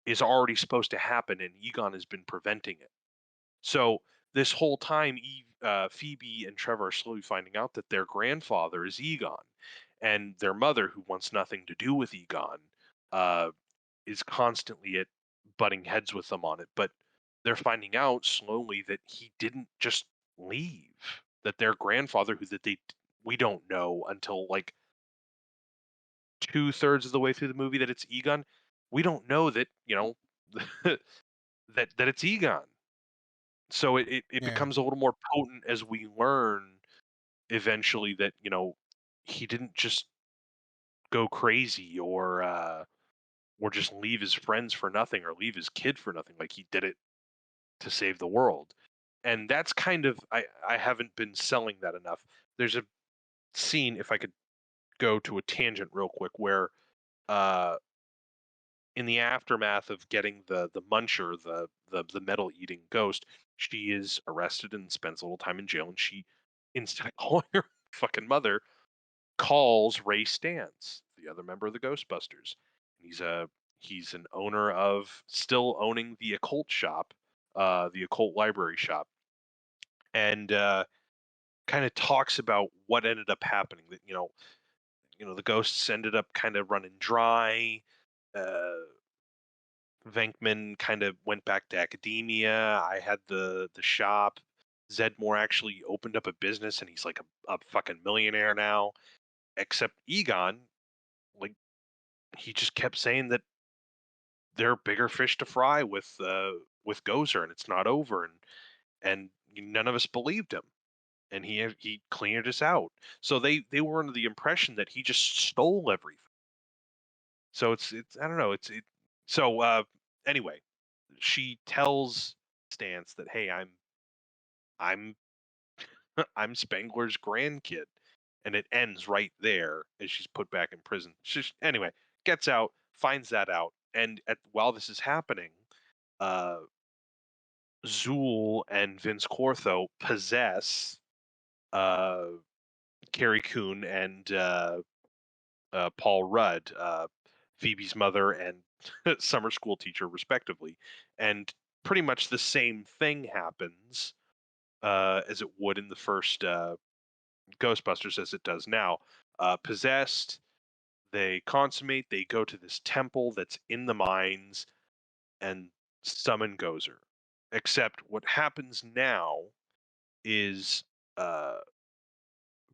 is already supposed to happen, and Egon has been preventing it. So this whole time, Phoebe and Trevor are slowly finding out that their grandfather is Egon, and their mother, who wants nothing to do with Egon, uh, is constantly at butting heads with them on it. But they're finding out slowly that he didn't just leave. That their grandfather, we don't know until like 2/3 of the way through the movie that it's Egon. We don't know that that it's Egon. So it Yeah. becomes a little more potent as we learn eventually that he didn't just go crazy or just leave his friends for nothing or leave his kid for nothing. Like, he did it to save the world. And that's kind of, I haven't been selling that enough. There's a scene, if I could go to a tangent real quick, where uh in the aftermath of getting the muncher, the metal eating ghost, she is arrested and spends a little time in jail, and she, instead of calling her fucking mother, calls Ray Stantz, the other member of the Ghostbusters. He's an owner of, still owning the occult shop, the occult library shop, and kind of talks about what ended up happening. That the ghosts ended up kind of running dry. Uh, Venkman kind of went back to academia. I had the shop. Zedmore actually opened up a business, and he's like a fucking millionaire now. Except Egon, like, he just kept saying that there are bigger fish to fry with Gozer, and it's not over, and none of us believed him, and he cleared us out. So they were under the impression that he just stole everything. So it's I don't know, so anyway, she tells Stance that, hey, I'm I'm Spengler's grandkid, and it ends right there as she's put back in prison. Anyway, gets out, finds that out, and while this is happening, uh, Zool and Vince Cortho possess uh, Carrie Coon and Paul Rudd, Phoebe's mother and summer school teacher, respectively, and pretty much the same thing happens as it would in the first Ghostbusters as it does now. Possessed, they consummate, they go to this temple that's in the mines and summon Gozer. Except what happens now is uh,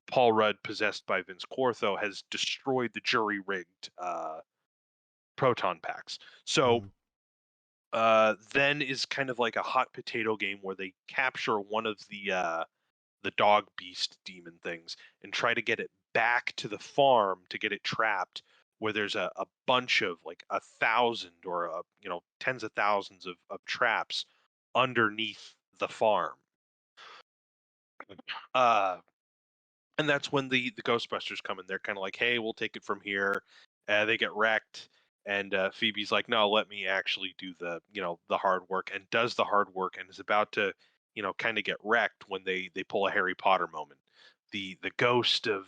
Paul Rudd, possessed by Vince Cortho, has destroyed the jury rigged proton packs. So Mm. then is kind of like a hot potato game where they capture one of the dog beast demon things and try to get it back to the farm to get it trapped, where there's a bunch of like 1,000 or tens of thousands of traps underneath the farm. uh and that's when the Ghostbusters come in. They're kind of like, hey, we'll take it from here. They get wrecked, and Phoebe's like, no, let me actually do the hard work, and does the hard work, and is about to kind of get wrecked when they pull a Harry Potter moment. The ghost of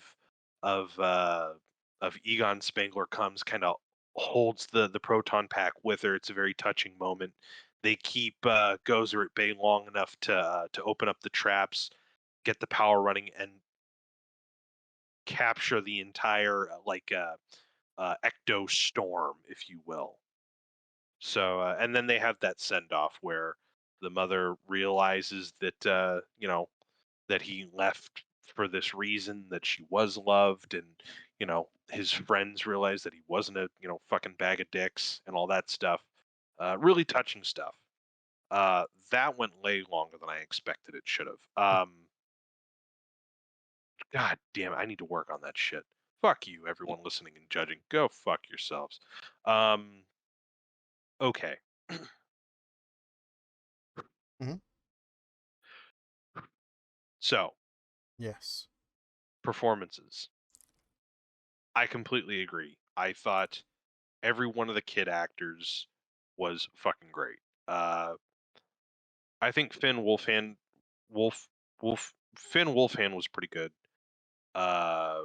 uh of Egon Spengler comes, kind of holds the proton pack with her. It's a very touching moment. They keep Gozer at bay long enough to open up the traps, get the power running, and capture the entire ecto storm, if you will. So and then they have that send off where the mother realizes that that he left for this reason, that she was loved, and his friends realize that he wasn't a fucking bag of dicks and all that stuff. Really touching stuff. That went way longer than I expected it should have. God damn it, I need to work on that shit. Fuck you, everyone listening and judging. Go fuck yourselves. Um, okay. Mhm. So, Yes. Performances. I completely agree. I thought every one of the kid actors was fucking great. Uh, I think Wolf, Finn Wolfhand was pretty good. Uh,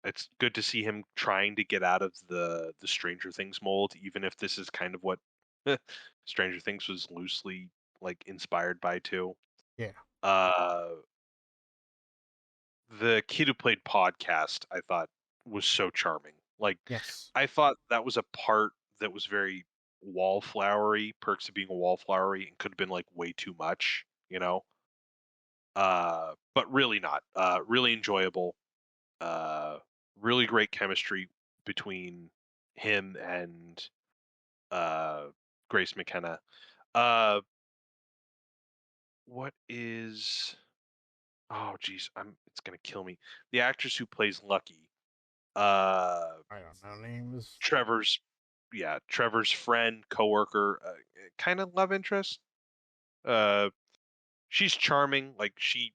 it's good to see him trying to get out of the Stranger Things mold, even if this is kind of what Stranger Things was loosely like inspired by too. Yeah. Uh, the kid who played Podcast, I thought was so charming. Like, Yes. I thought that was a part that was very wallflowery, perks of being a wallflowery, and could have been like way too much, you know. But really not. Really enjoyable. Uh, really great chemistry between him and uh, Grace McKenna. Uh, what is? Oh, geez, It's gonna kill me. The actress who plays Lucky. Uh, I don't know names. Trevor's, yeah, Trevor's friend, coworker, kind of love interest. Uh, she's charming. She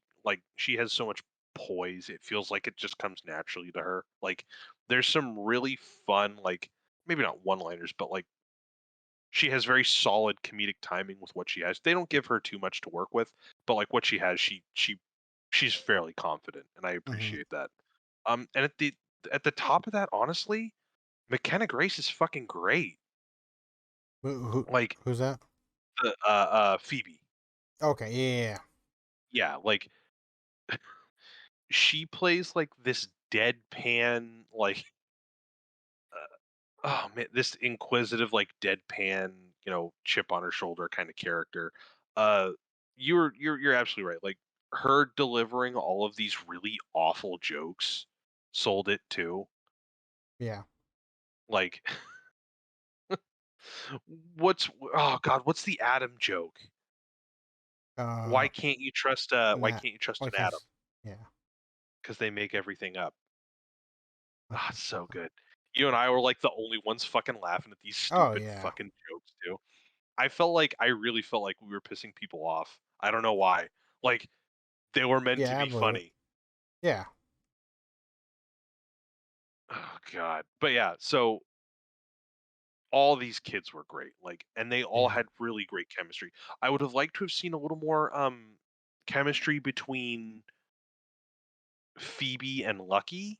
has so much poise. It feels like it just comes naturally to her. Like there's some really fun, like maybe not one-liners, but like she has very solid comedic timing with what she has. They don't give her too much to work with, but like what she has, she's fairly confident, and I Hmm. appreciate that. And at the top of that, honestly, McKenna Grace is fucking great. Like Who's that? the Phoebe. Okay. Yeah. Yeah. Yeah, like she plays like this deadpan, like oh man, this inquisitive, like deadpan, chip on her shoulder kind of character. Uh, you're absolutely right. Like her delivering all of these really awful jokes sold it too. Yeah. Like oh god, what's the Adam joke? Uh, Why Matt. can't you trust an Like Adam? his. Yeah. Because they make everything up. Ah, it's Uh, so good. You and I were like the only ones fucking laughing at these Oh stupid yeah. fucking jokes too. I really felt like we were pissing people off. I don't know why. Like they were meant to Yeah. I be believe it. funny. Yeah. Oh god. But yeah, so all these kids were great. Like and they all Yeah. had really great chemistry. I would have liked to have seen a little more chemistry between Phoebe and Lucky,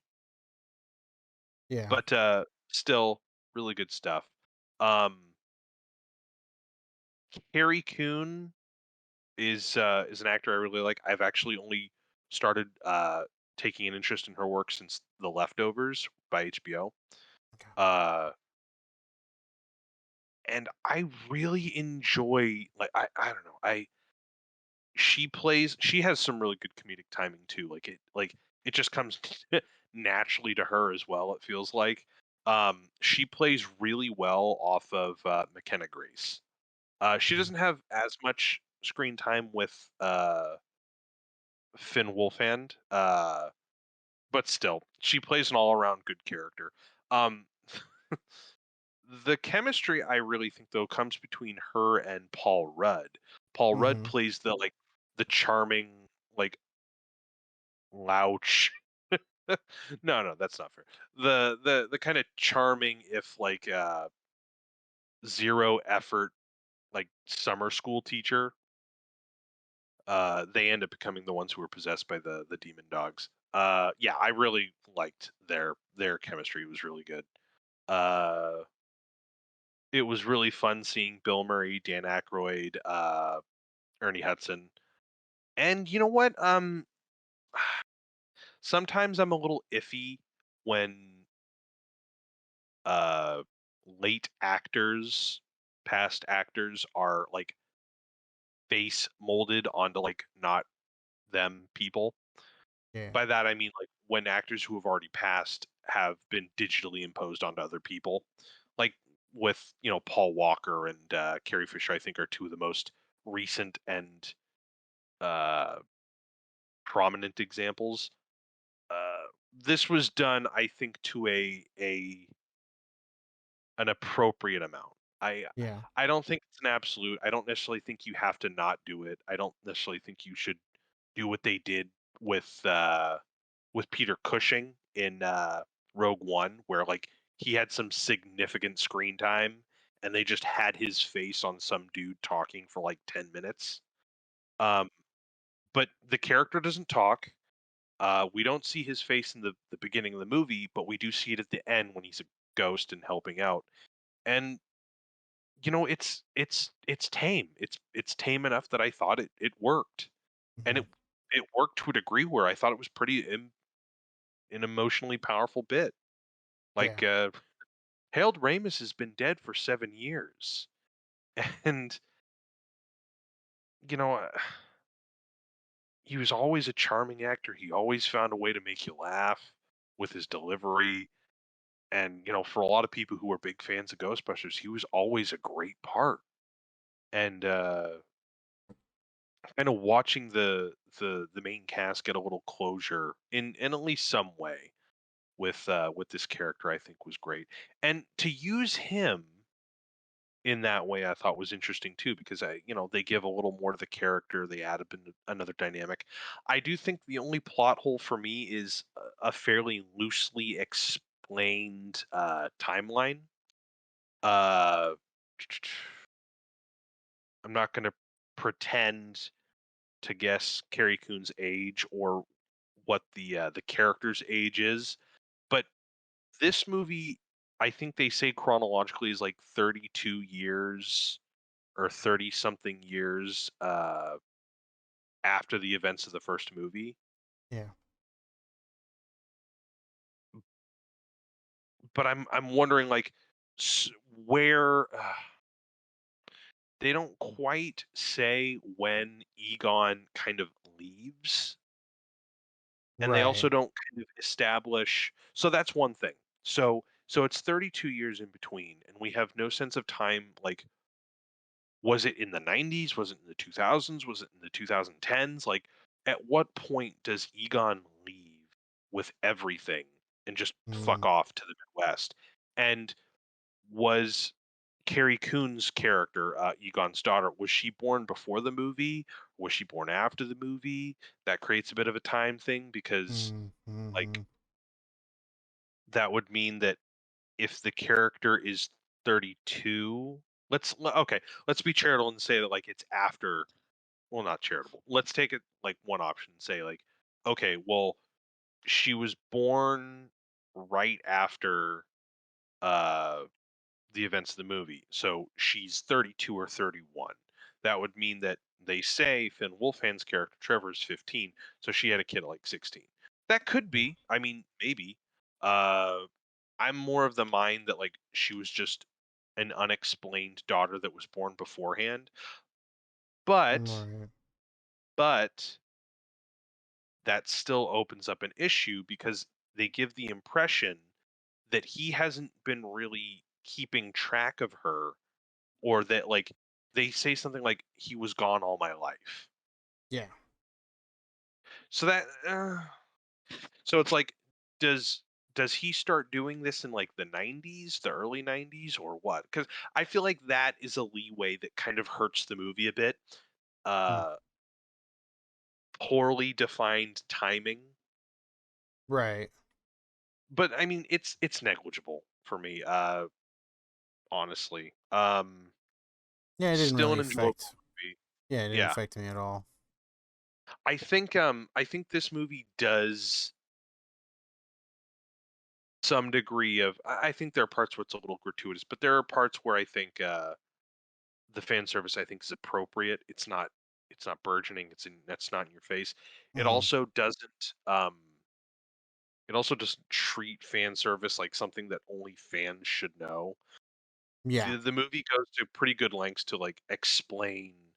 Yeah. but still really good stuff. Um Carrie Coon is an actor I really like. I've actually only started taking an interest in her work since The Leftovers by HBO. Okay. Uh, and I really enjoy I don't know. She has some really good comedic timing too. It just comes naturally to her as well, it feels like. She plays really well off of McKenna Grace. She Mhm. doesn't have as much screen time with Finn Wolfhand. But still, she plays an all-around good character. Um, the chemistry I really think though comes between her and Paul Rudd. Paul Rudd Mhm. plays the charming like louch. No, that's not fair. The kind of charming if like zero effort like summer school teacher. They end up becoming the ones who were possessed by the demon dogs. Yeah, I really liked their chemistry. It was really good. Uh, it was really fun seeing Bill Murray, Dan Aykroyd, Ernie Hudson, and you know what? Sometimes I'm a little iffy when uh, late actors, past actors are like face molded onto like not them people. Yeah. By that I mean like when actors who have already passed have been digitally imposed onto other people, like with Paul Walker and Carrie Fisher. I think are two of the most recent and uh, prominent examples. Uh, this was done, I think, to a an appropriate amount. I Yeah. I don't think it's an absolute. I don't necessarily think you have to not do it. I don't necessarily think you should do what they did with Peter Cushing in Rogue One, where like he had some significant screen time, and they just had his face on some dude talking for like 10 minutes. Um, but the character doesn't talk. We don't see his face in the beginning of the movie, but we do see it at the end when he's a ghost and helping out. And it's tame. It's tame enough that I thought it worked, and Mhm. it worked to a degree where I thought it was an emotionally powerful bit. Yeah. Like Harold Ramis has been dead for 7 years, and you know uh, he was always a charming actor. He always found a way to make you laugh with his delivery. And for a lot of people who are big fans of Ghostbusters, he was always a great part. And kind of watching the main cast get a little closure in at least some way with this character, I think was great. And to use him in that way, I thought was interesting too, because they give a little more to the character, they add another dynamic. I do think the only plot hole for me is a fairly loosely explained timeline. uh I'm not going to pretend to guess Carrie Coon's age or what the character's age is, but this movie, I think they say chronologically, is like 32 years or 30 something years after the events of the first movie. Yeah. But I'm wondering like where they don't quite say when Egon kind of leaves, and they Right. also don't kind of establish. So that's one thing. So it's 32 years in between, and we have no sense of time. Like, was it in the 90s? Was it in the 2000s? Was it in the 2010s? Like, at what point does Egon leave with everything and just fuck Mm. off to the Midwest? And was Carrie Coon's character, Egon's daughter, was she born before the movie? Was she born after the movie? That creates a bit of a time thing because, Mm. like, Mhm. that would mean that if the character is 32, okay, let's be charitable and say that like it's after. Well, not charitable. Let's take it like one option and say like, okay, well, she was born right after uh the events of the movie. So she's 32 or 31. That would mean that they say Finn Wolfhand's character Trevor is 15, so she had a kid at like 16. That could Yeah. be. I mean, maybe. Uh I'm more of the mind that like she was just an unexplained daughter that was born beforehand. But Right. but that still opens up an issue because they give the impression that he hasn't been really keeping track of her, or that like they say something like he was gone all my life. Yeah. So that so it's like, does does he start doing this in like the 90s, the early 90s, or what? Because I feel like that is a leeway that kind of hurts the movie a bit. Mm. uh Poorly defined timing, Right. but I mean it's negligible for me, honestly. Yeah, it didn't Still really an enjoyable affect. movie. Yeah, it didn't Yeah. affect me at all. I think this movie does some degree of. I think there are parts where it's a little gratuitous, but there are parts where I think the fan service I think is appropriate. It's not burgeoning. That's not in your face. It Mm. also doesn't treat fan service like something that only fans should know. Yeah. The movie goes to pretty good lengths to like explain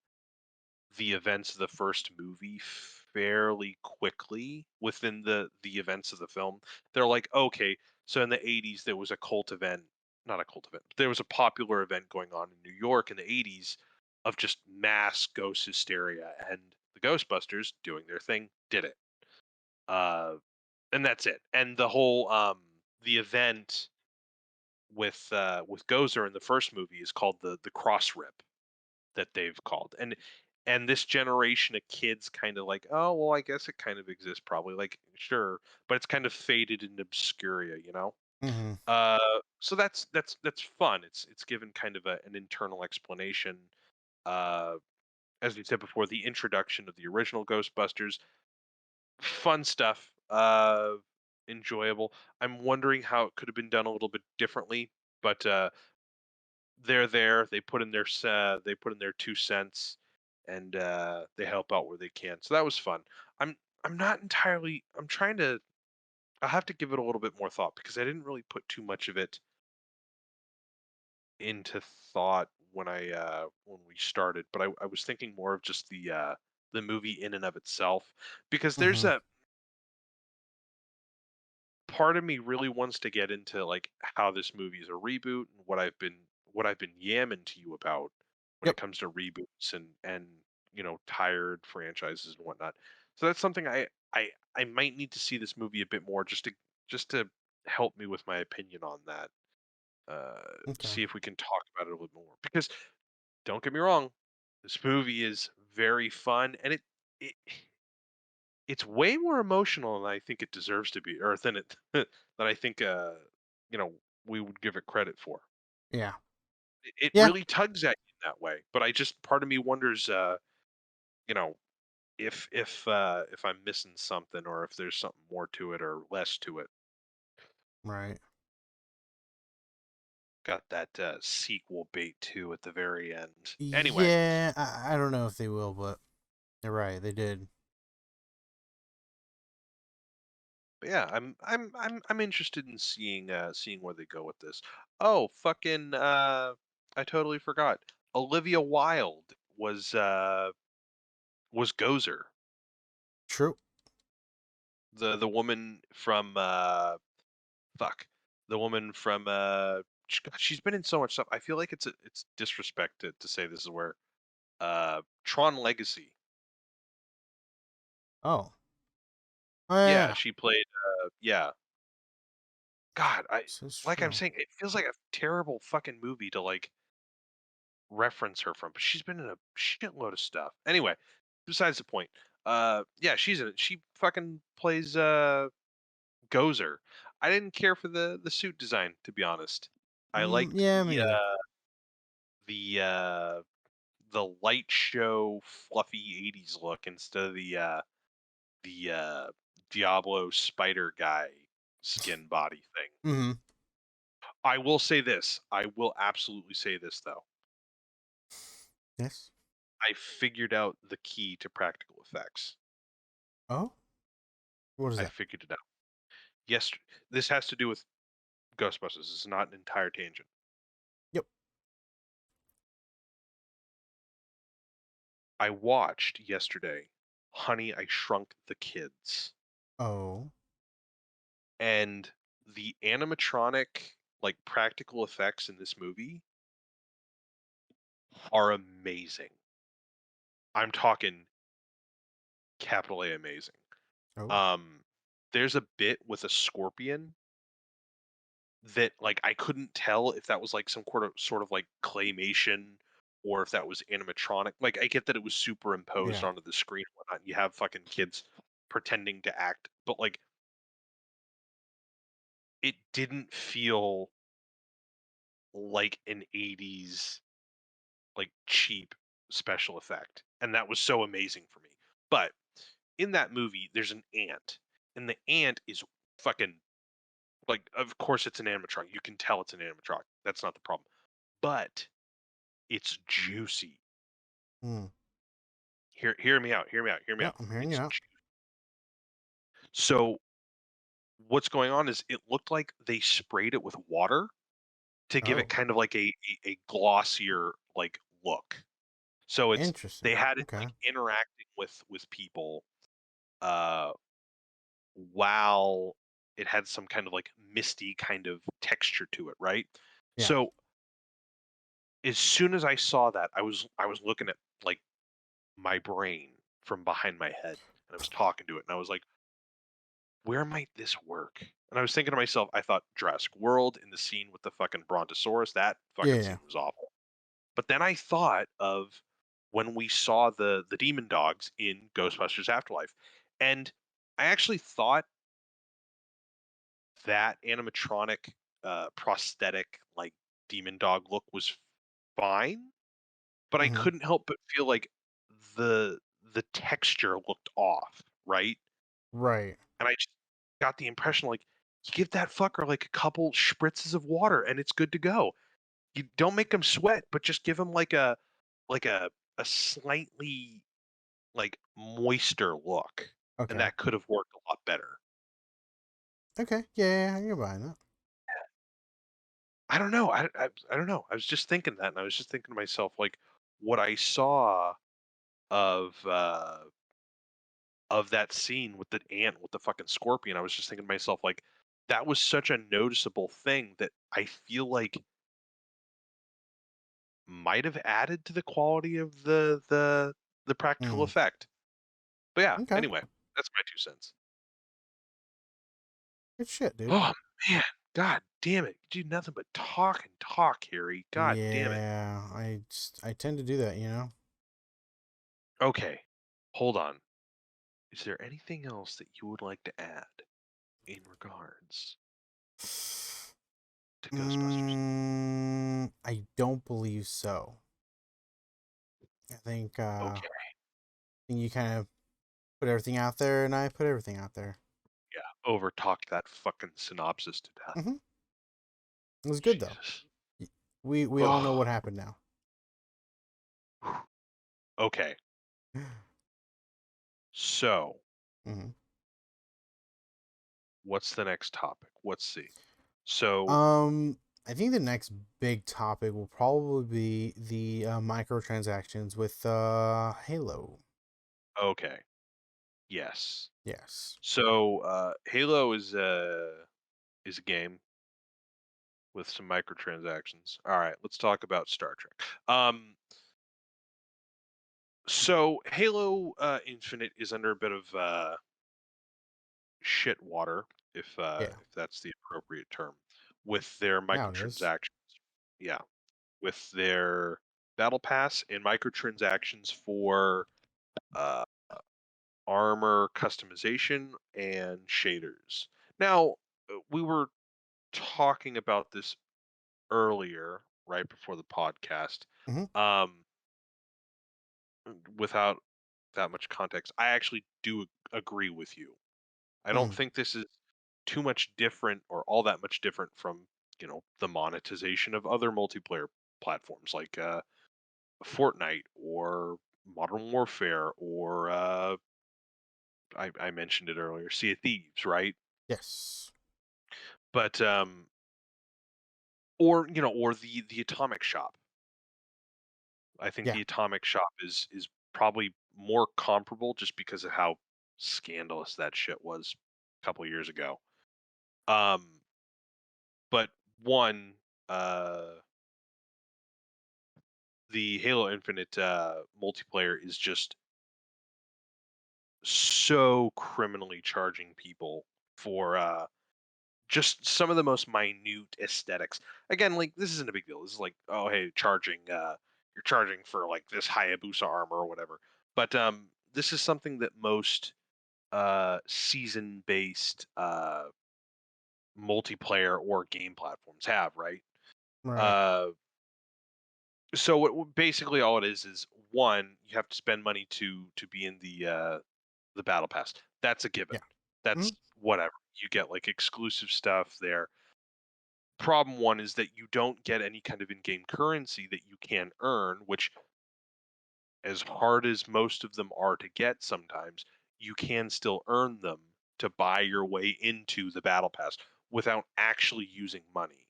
the events of the first movie fairly quickly within the events of the film. They're like, okay, so in the 80s there was a cult event, not a cult event. There was a popular event going on in New York in the 80s of just mass ghost hysteria, and the Ghostbusters doing their thing did it. Uh and that's it. And the event with Gozer in the first movie is called the cross rip that they've called. And and this generation of kids kind of like, oh well, I guess it kind of exists, probably, like, sure, but it's kind of faded in obscuria, you know. Hmm. uh so that's fun. It's given kind of an internal explanation. uh as we said before, the introduction of the original Ghostbusters, fun stuff, enjoyable. I'm wondering how it could have been done a little bit differently, but they're there. They put in their 2 cents, and they help out where they can. So that was fun. I'm I'm not entirely. I'm trying to. I'll have to give it a little bit more thought because I didn't really put too much of it into thought when we started. But I was thinking more of just the movie in and of itself, because there's Hmm. a part of me really wants to get into like how this movie is a reboot and what I've been yamming to you about when it Yep. comes to reboots and tired franchises and whatnot. So that's something I might need to see this movie a bit more, just to help me with my opinion on that. Uh, Okay. See if we can talk about it a little more, because don't get me wrong, this movie is very fun, and it it's way more emotional than I think it deserves to be, or than it than I think you know we would give it credit for. Yeah. It Yeah. really tugs at you in that way, but I just part of me wonders, you know, if I'm missing something, or if there's something more to it or less to it. Right. Got that sequel bait too at the very end. Anyway, Yeah. I don't know if they will, but you're right. They did. but yeah, I'm interested in seeing where they go with this. Oh, fucking I totally forgot. Olivia Wilde was Gozer, True. the woman from fuck, the woman from God, she's been in so much stuff. I feel like it's disrespect to say this is where Tron Legacy. Oh. Oh yeah. Yeah, Yeah. she played yeah. God, This is like I'm true. saying, it feels like a terrible fucking movie to like reference her from, but she's been in a shitload of stuff. Anyway, besides the point. Yeah, she's in it. She fucking plays Gozer. I didn't care for the suit design, to be honest. I liked Yeah. Me neither. the the light show fluffy 80s look instead of the Diablo spider guy skin body thing. Hmm. I will say this. I will absolutely say this though. Yes. I figured out the key to practical effects. Oh. What is I that? figured it out. Yes, this has to do with Ghostbusters. It's not an entire tangent. Yep. I watched yesterday Honey, I Shrunk the Kids, Oh. and the animatronic, like practical effects in this movie are amazing. I'm talking capital A amazing. Oh. Um, there's a bit with a scorpion that like I couldn't tell if that was like some sort of like claymation, or if that was animatronic. Like I get that it was superimposed Yeah. onto the screen and whatnot. You have fucking kids pretending to act, but like it didn't feel like an 80s like cheap special effect. And that was so amazing for me. But in that movie, there's an ant, and the ant is fucking like, of course it's an animatronic. You can tell it's an animatronic. That's not the problem. But it's juicy. Mm. Hear me out. Hear me out. Hear me Yeah. out. I'm hearing you It's out. so what's going on is it looked like they sprayed it with water to give it Oh. kind of like a glossier like look. So they Interesting. had it Okay. like interacting with people uh while it had some kind of like misty kind of texture to it, right? Yeah. So as soon as I saw that, I was looking at like my brain from behind my head, and I was talking to it, and I was like, where might this work? And I was thinking to myself, I thought Jurassic World in the scene with the fucking Brontosaurus, that Yeah. fucking Yeah. scene was awful. But then I thought of when we saw the demon dogs in Ghostbusters Afterlife. And I actually thought that animatronic prosthetic like demon dog look was fine, but I Hmm. couldn't help but feel like the texture looked off, right? Right. And I just got the impression like you give that fucker like a couple spritzes of water and it's good to go. You don't make him sweat, but just give him like a slightly like moister look, and Okay. that could have worked a lot better. Okay. Yeah, you're buying that. I don't know. I don't know. I was just thinking that, and I was just thinking to myself like what I saw of of that scene with the ant with the fucking scorpion. I was just thinking to myself like that was such a noticeable thing that I feel like might have added to the quality of the practical Mm. effect. But yeah, Okay. anyway, that's my 2 cents. Good shit, dude. Oh man, god damn it. You do nothing but talk and talk, Harry. God damn it. Yeah, I tend to do that, you know. Okay. Hold on. Is there anything else that you would like to add in regards to Ghostbusters? I don't believe so. I Okay. think you kind of put everything out there, and I put everything out there. Yeah. Over talked that fucking synopsis to death. Hmm. It was good though. Jesus. Y- we all know Oh. what happened now. Okay. So, Hmm. what's the next topic? Let's see. So, Um, I think the next big topic will probably be the microtransactions with Halo. okay. Yes. Yes. So, Halo is a game with some microtransactions. All right, let's talk about Star Trek. So Halo Infinite is under a bit of shit water, Yeah. if that's the appropriate term, with their Now it is. microtransactions. Yeah, with their battle pass and microtransactions for uh, armor customization and shaders. Now, we were talking about this earlier, right before the podcast. Hmm. Um, without that much context, I actually do agree with you. I don't Hmm. think this is too much different or all that much different from, the monetization of other multiplayer platforms like Fortnite or Modern Warfare or I mentioned it earlier, Sea of Thieves, right? Yes. But or the Atomic Shop. I think Yeah. the Atomic Shop is probably more comparable just because of how scandalous that shit was a couple years ago. Um, but one, uh, the Halo Infinite multiplayer is just so criminally charging people for just some of the most minute aesthetics. Again, like this isn't a big deal. This is like, oh hey, charging you're charging for like this Hayabusa armor or whatever. But this is something that most season based multiplayer or game platforms have, right? Right. Uh so basically all it is one, you have to spend money to be in the battle pass. That's a given. Yeah. That's Hmm. whatever. You get like exclusive stuff there. Problem one is that you don't get any kind of in-game currency that you can earn, which as hard as most of them are to get sometimes, you can still earn them to buy your way into the battle pass without actually using money.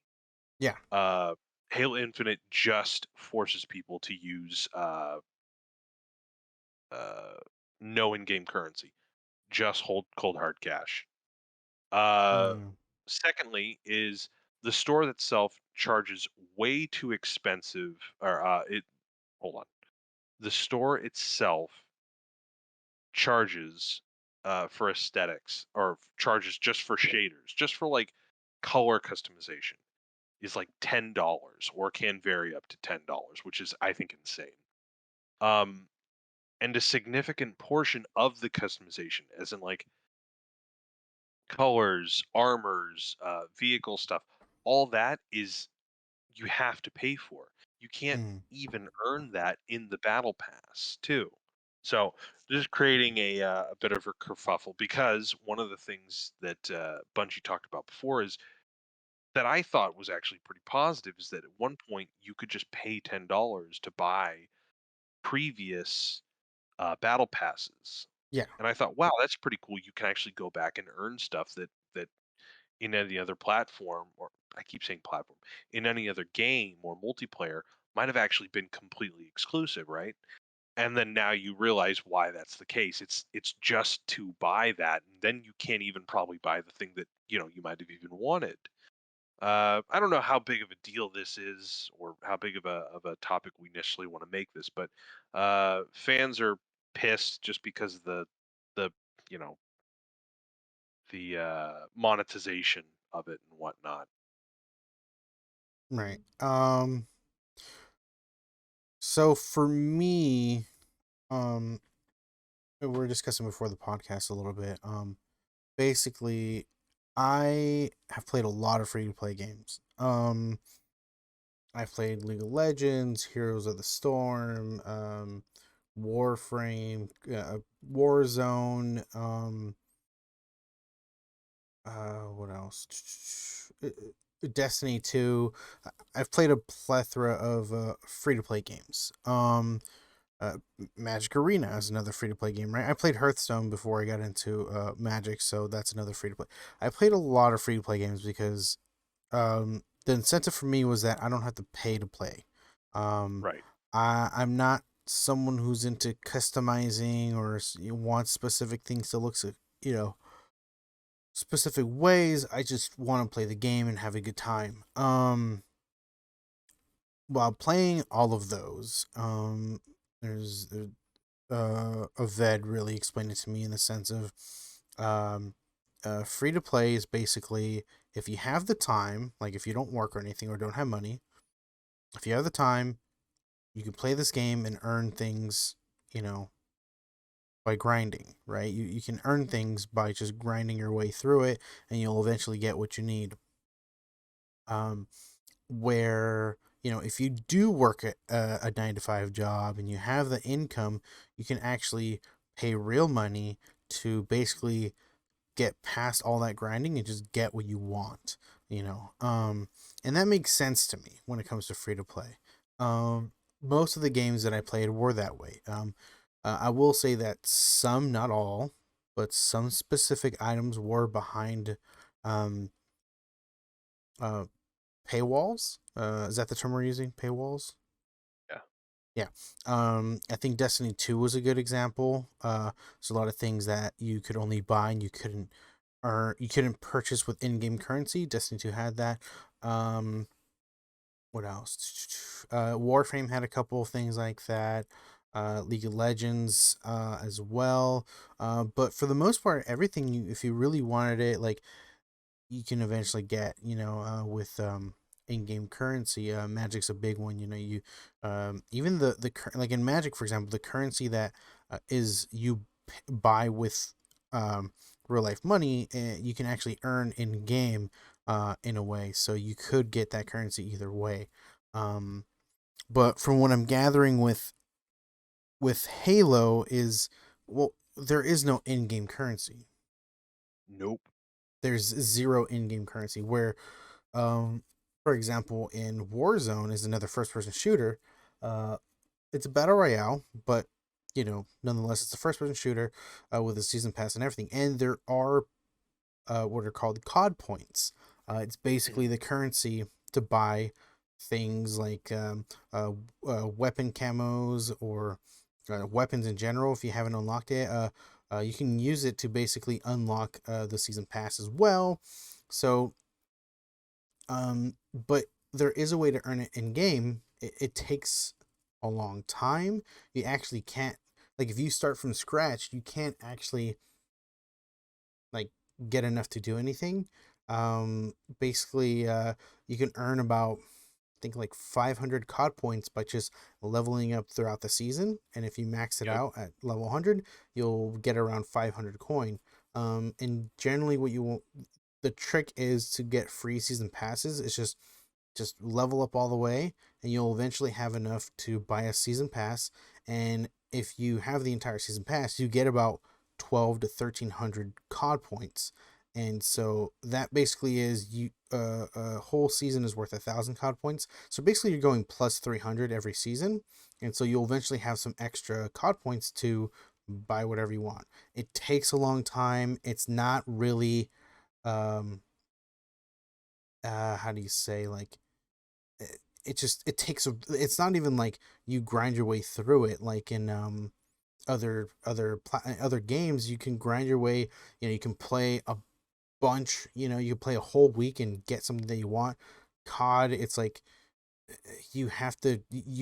Yeah. Uh Halo Infinite just forces people to use uh no in-game currency. Just hold cold hard cash. Uh Mm. Secondly is the store itself charges way too expensive or it hold on. The store itself charges for aesthetics or charges just for shaders, just for like color customization is like $10 or can vary up to $10, which is I think insane. Um, and a significant portion of the customization, as in like colors, armors, vehicle stuff, all that is you have to pay for. You can't Mm, even earn that in the battle pass, too. So just creating a bit of a kerfuffle because one of the things that Bungie talked about before is that I thought was actually pretty positive is that at one point you could just pay $10 to buy previous battle passes, yeah, and I thought, wow, that's pretty cool. You can actually go back and earn stuff that in any other platform, or I keep saying platform, in any other game or multiplayer might have actually been completely exclusive, right? And then now you realize why that's the case. It's just to buy that, and then you can't even probably buy the thing that you might have even wanted. I don't know how big of a deal this is, or how big of a topic we initially want to make this, but fans are pissed just because of the you know the monetization of it and whatnot. right. So for me, um, we were discussing before the podcast a little bit. Basically, I have played a lot of free to play games. I played League of Legends, Heroes of the Storm, Warframe, Warzone. What else? Destiny 2. I've played a plethora of free to play games. Magic Arena is another free to play game, right? I played Hearthstone before I got into Magic, so that's another free to play. I played a lot of free to play games because the incentive for me was that I don't have to pay to play. Um, Right. I'm not someone who's into customizing or wants specific things to look, you know, specific ways. I just want to play the game and have a good time. While playing all of those, there's Aved really explained it to me in the sense of, um, free to play is basically if you have the time, like if you don't work or anything or don't have money, if you have the time, you can play this game and earn things, you know, by grinding, right? You can earn things by just grinding your way through it, and you'll eventually get what you need. Um, where if you do work at a 9 to 5 job and you have the income, you can actually pay real money to basically get past all that grinding and just get what you want. And that makes sense to me when it comes to free to play. Most of the games that I played were that way. I will say that some, not all, but some specific items were behind um, uh, paywalls. Is that the term we're using? Paywalls? Yeah. Yeah. I think Destiny 2 was a good example. There's a lot of things that you could only buy and you couldn't purchase with in-game currency. Destiny 2 had that. Um, what else? Warframe had a couple of things like that. League of Legends as well. But for the most part, everything if you really wanted it, like you can eventually get, with in-game currency. Magic's a big one. You even like in Magic, for example, the currency that is you buy with um, real life money, you can actually earn in game in a way. So you could get that currency either way. Um, but from what I'm gathering with Halo is, well, there is no in-game currency. Nope. There's zero in-game currency where, um for example, in Warzone is another first person shooter. uh it's a battle royale, but nonetheless it's a first person shooter with a season pass and everything, and there are what are called COD points. It's Mhm. basically the currency to buy things like weapon camos or weapons in general. If you haven't unlocked it, you can use it to basically unlock the season pass as well. So, but there is a way to earn it in game. It takes a long time. You actually can't, like, if you start from scratch, you can't actually like get enough to do anything. Basically, you can earn about think like 500 COD points by just leveling up throughout the season. And if you max it Yep. out at level 100, you'll get around 500 coin. And generally, what you want, the trick is to get free season passes. It's just level up all the way, and you'll eventually have enough to buy a season pass. And if you have the entire season pass, you get about 12 to 1300 COD points. And so that basically is you a whole season is worth 1,000 COD points. So basically you're going plus 300 every season, and so you'll eventually have some extra COD points to buy whatever you want. It takes a long time. It's not really um how do you say, like, it just it takes a, it's not even like you grind your way through it like in other games. You can grind your way, you can play a bunch, you can play a whole week and get something that you want. COD, it's like you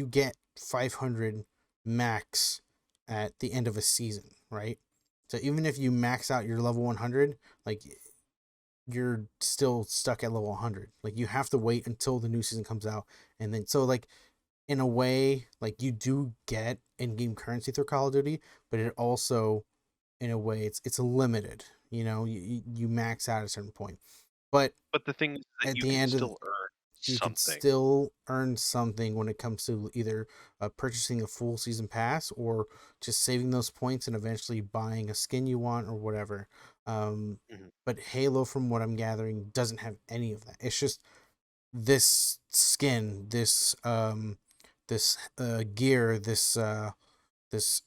get 500 max at the end of a season, right? So even if you max out your level 100, like, you're still stuck at level 100. Like, you have to wait until the new season comes out. And then, so, like, in a way, like, you do get in-game currency through Call of Duty, but it also, in a way, it's limited. You max out at a certain point, but But the thing is that at you the can end of, still earn you can something. still earn something when it comes to either purchasing a full season pass or just saving those points and eventually buying a skin you want or whatever. Um, Mhm. but Halo, from what I'm gathering, doesn't have any of that. It's just this skin, this gear, this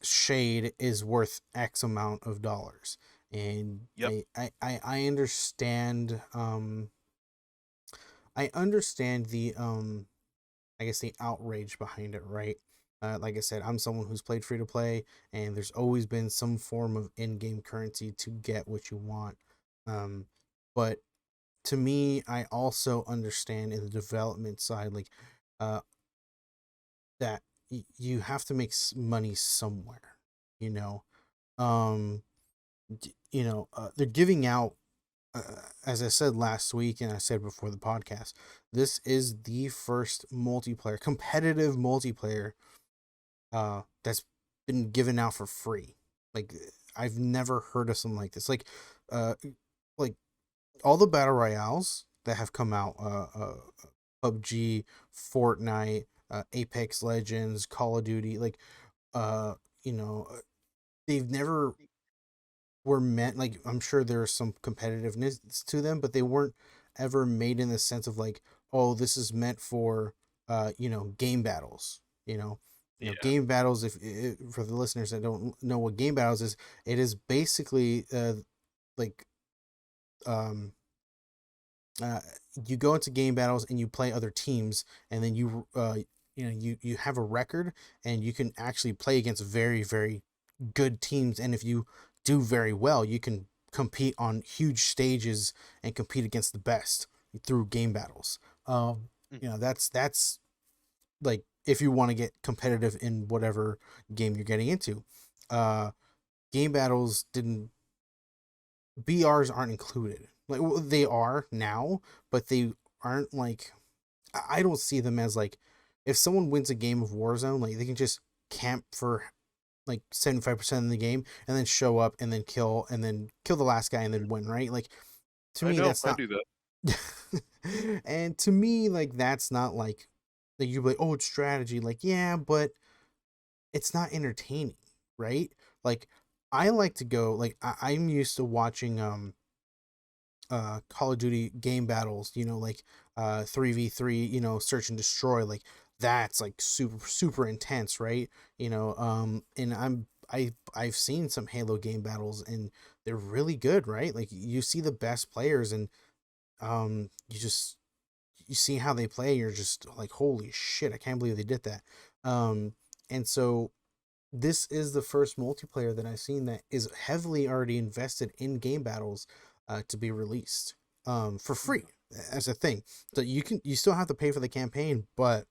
shade is worth X amount of dollars. And Yep. I understand, I understand the I guess the outrage behind it, right? Like I said, I'm someone who's played free to play, and there's always been some form of in-game currency to get what you want. Um, but to me, I also understand in the development side, like, uh, that you have to make money somewhere. You know, um, they're giving out. As I said last week, and I said before the podcast, this is the first competitive multiplayer, that's been given out for free. Like, I've never heard of something like this. Uh, like all the battle royales that have come out, PUBG, Fortnite, Apex Legends, Call of Duty, like, uh, you know, they've never were meant, like, I'm sure there's some competitiveness to them, but they weren't ever made in the sense of like, oh, this is meant for game battles. Yeah. Game battles, if for the listeners that don't know what game battles is, it is basically like um uh you go into game battles and you play other teams, and then you have a record, and you can actually play against very, very good teams. And if you do very well, you can compete on huge stages and compete against the best through game battles. Mm. That's like, if you want to get competitive in whatever game you're getting into. uh Game battles didn't BRs aren't included. Like, well, they are now, but they aren't like, I don't see them as like, if someone wins a game of Warzone, like, they can just camp for like 75% of the game and then show up and then kill the last guy and then win, right? Like, to I me, know. that's I not. do that. And to me, like, that's not like you're like, oh, it's strategy. Like, yeah, but it's not entertaining, right? Like, I like to go, like, I'm used to watching Call of Duty game battles, like 3v3, search and destroy, like, that's like super super intense, right? And I've seen some Halo game battles, and they're really good, right? Like, you see the best players, and you see how they play, you're just like, holy shit, I can't believe they did that. And so this is the first multiplayer that I've seen that is heavily already invested in game battles, to be released for free as a thing. So you still have to pay for the campaign, but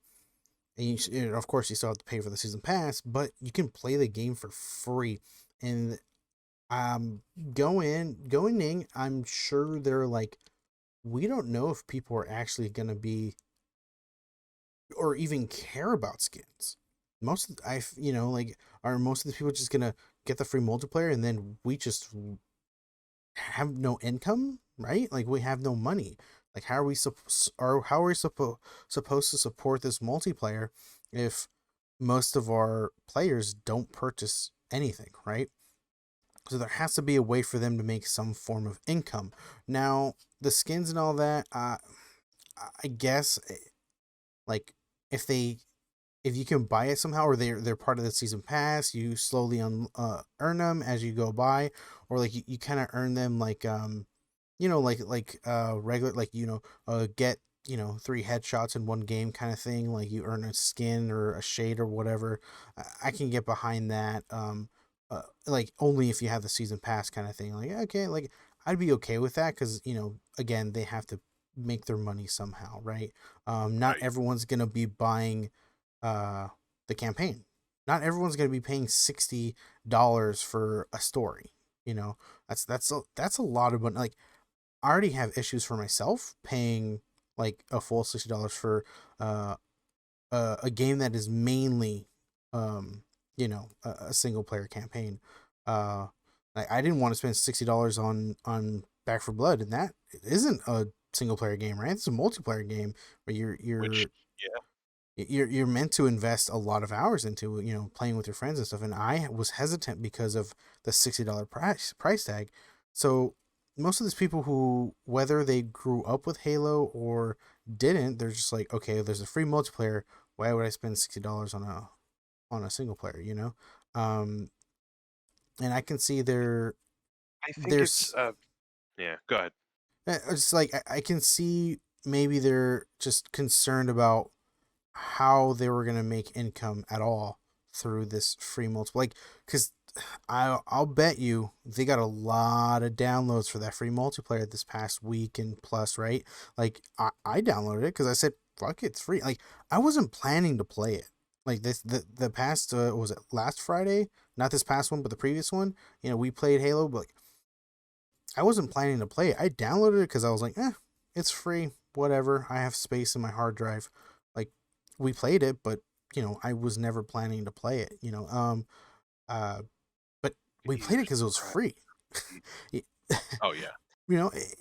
and of course you still have to pay for the season pass, but you can play the game for free. And going in, I'm sure they're like, we don't know if people are actually going to be or even care about skins. Like, are most of the people just gonna get the free multiplayer and then we just have no income, right? Like we have no money. Like how are we supposed to support this multiplayer if most of our players don't purchase anything, right? So there has to be a way for them to make some form of income. Now, the skins and all that, I guess, like if they if you can buy it somehow, or they're part of the season pass, you slowly earn them as you go by, or like you kind of earn them like regular, like get three headshots in one game kind of thing, like you earn a skin or a shade or whatever. I can get behind that. Like only if you have the season pass kind of thing. Like okay, like I'd be okay with that because again they have to make their money somehow, right? Not Right. everyone's gonna be buying uh the campaign. Not everyone's gonna be paying $60 for a story. That's a lot of money. Like I already have issues for myself paying like a full $60 for uh, a game that is mainly, a single player campaign. Uh, I didn't want to spend $60 on Back for Blood, and that isn't a single player game, right? It's a multiplayer game where Which, yeah, you're meant to invest a lot of hours into playing with your friends and stuff. And I was hesitant because of the $60 price tag. So most of these people who, whether they grew up with Halo or didn't, they're just like, okay, there's a free multiplayer, why would I spend $60 on a single player, and I can see I think it's there's yeah. Go ahead. it's like I can see maybe they're just concerned about how they were gonna make income at all through this free multiple. Like, because I'll bet you they got a lot of downloads for that free multiplayer this past week and plus, right? Like, I downloaded it because I said, "Fuck it, it's free." Like, I wasn't planning to play it. Like the past was it last Friday? Not this past one, but the previous one. We played Halo, but like, I wasn't planning to play it. I downloaded it because I was like, it's free, whatever. I have space in my hard drive. Like, we played it, but I was never planning to play it. Uh, but we played it Jesus because it was Christ. free. It- Oh yeah.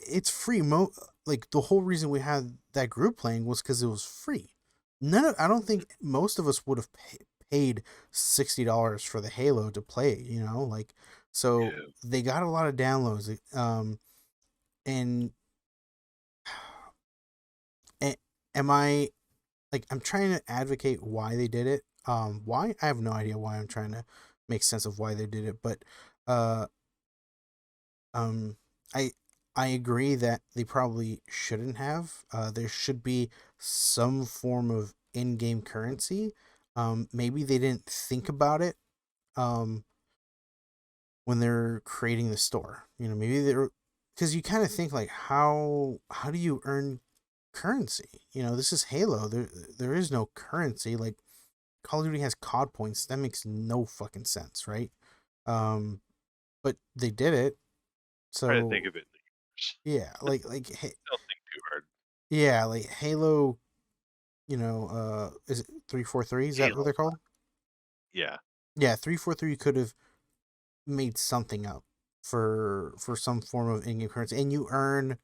it's free. Like the whole reason we had that group playing was because it was free. I don't think most of us would have paid $60 for the Halo to play it. Like so Yeah. they got a lot of downloads. And am I like I'm trying to advocate why they did it. Why I have no idea why. I'm trying to make sense of why they did it, but uh, um, I I agree that they probably shouldn't have. There should be some form of in-game currency. Maybe they didn't think about it. Um, when they're creating the store, maybe they're because you kind of think like how do you earn currency? This is Halo. There is no currency. Like Call of Duty has COD points. That makes no fucking sense, right? Um, but they did it. Try to think So of it in the universe. yeah, Don't think too hard. yeah, like Halo. Is it 343? Is that what Halo. they're called? Yeah. Yeah, 343 could have made something up for some form of in-game currency, and you earn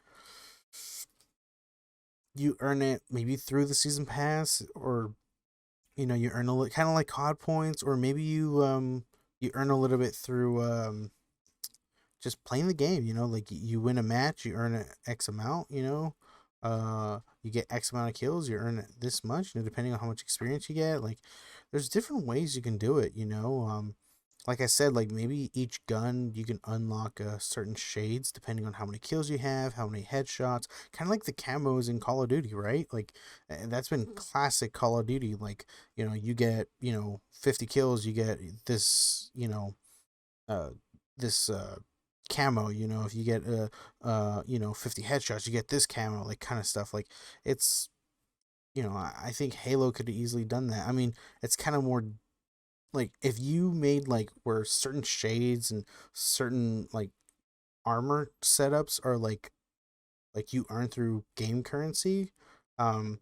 it maybe through the season pass, or you earn a little kind of like COD points, or maybe you earn a little bit through just playing the game. Like you win a match, you earn a X amount. You get X amount of kills, you earn this much. Depending on how much experience you get, like there's different ways you can do it. Like I said, like maybe each gun you can unlock certain shades depending on how many kills you have, how many headshots, kind of like the camos in Call of Duty, right? Like that's been classic Call of Duty. Like you get 50 kills, you get this uh this camo. If you get 50 headshots, you get this camo, like kind of stuff. Like it's I think Halo could have easily done that. I mean, it's kind of more like if you made like where certain shades and certain like armor setups are like you earn through game currency. um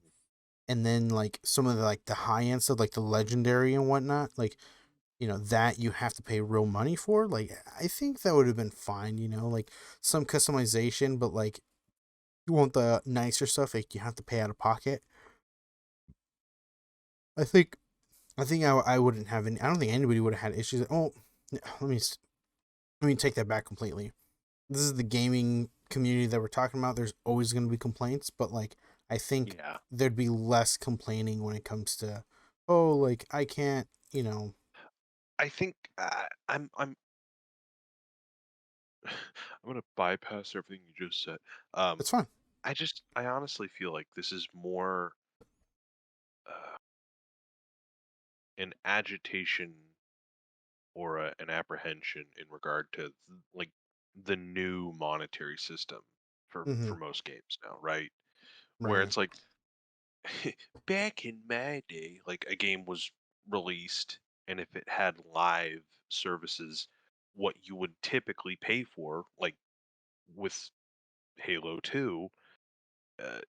and then like some of the like the high end stuff, like the legendary and whatnot, like that you have to pay real money for. Like I think that would have been fine. Like some customization, but like you want the nicer stuff, like you have to pay out of pocket. I think I wouldn't have any. I don't think anybody would have had issues. Oh, let me take that back completely. This is the gaming community that we're talking about. There's always going to be complaints, but like I think Yeah. there'd be less complaining when it comes to, oh, like I can't, I think I'm gonna bypass everything you just said. Um, it's fine. I honestly feel like this is more uh, an agitation or an apprehension in regard to like the new monetary system Mm-hmm. for most games now, right? Where Right. it's like back in my day, like a game was released, and if it had live services, what you would typically pay for, like with Halo 2, uh,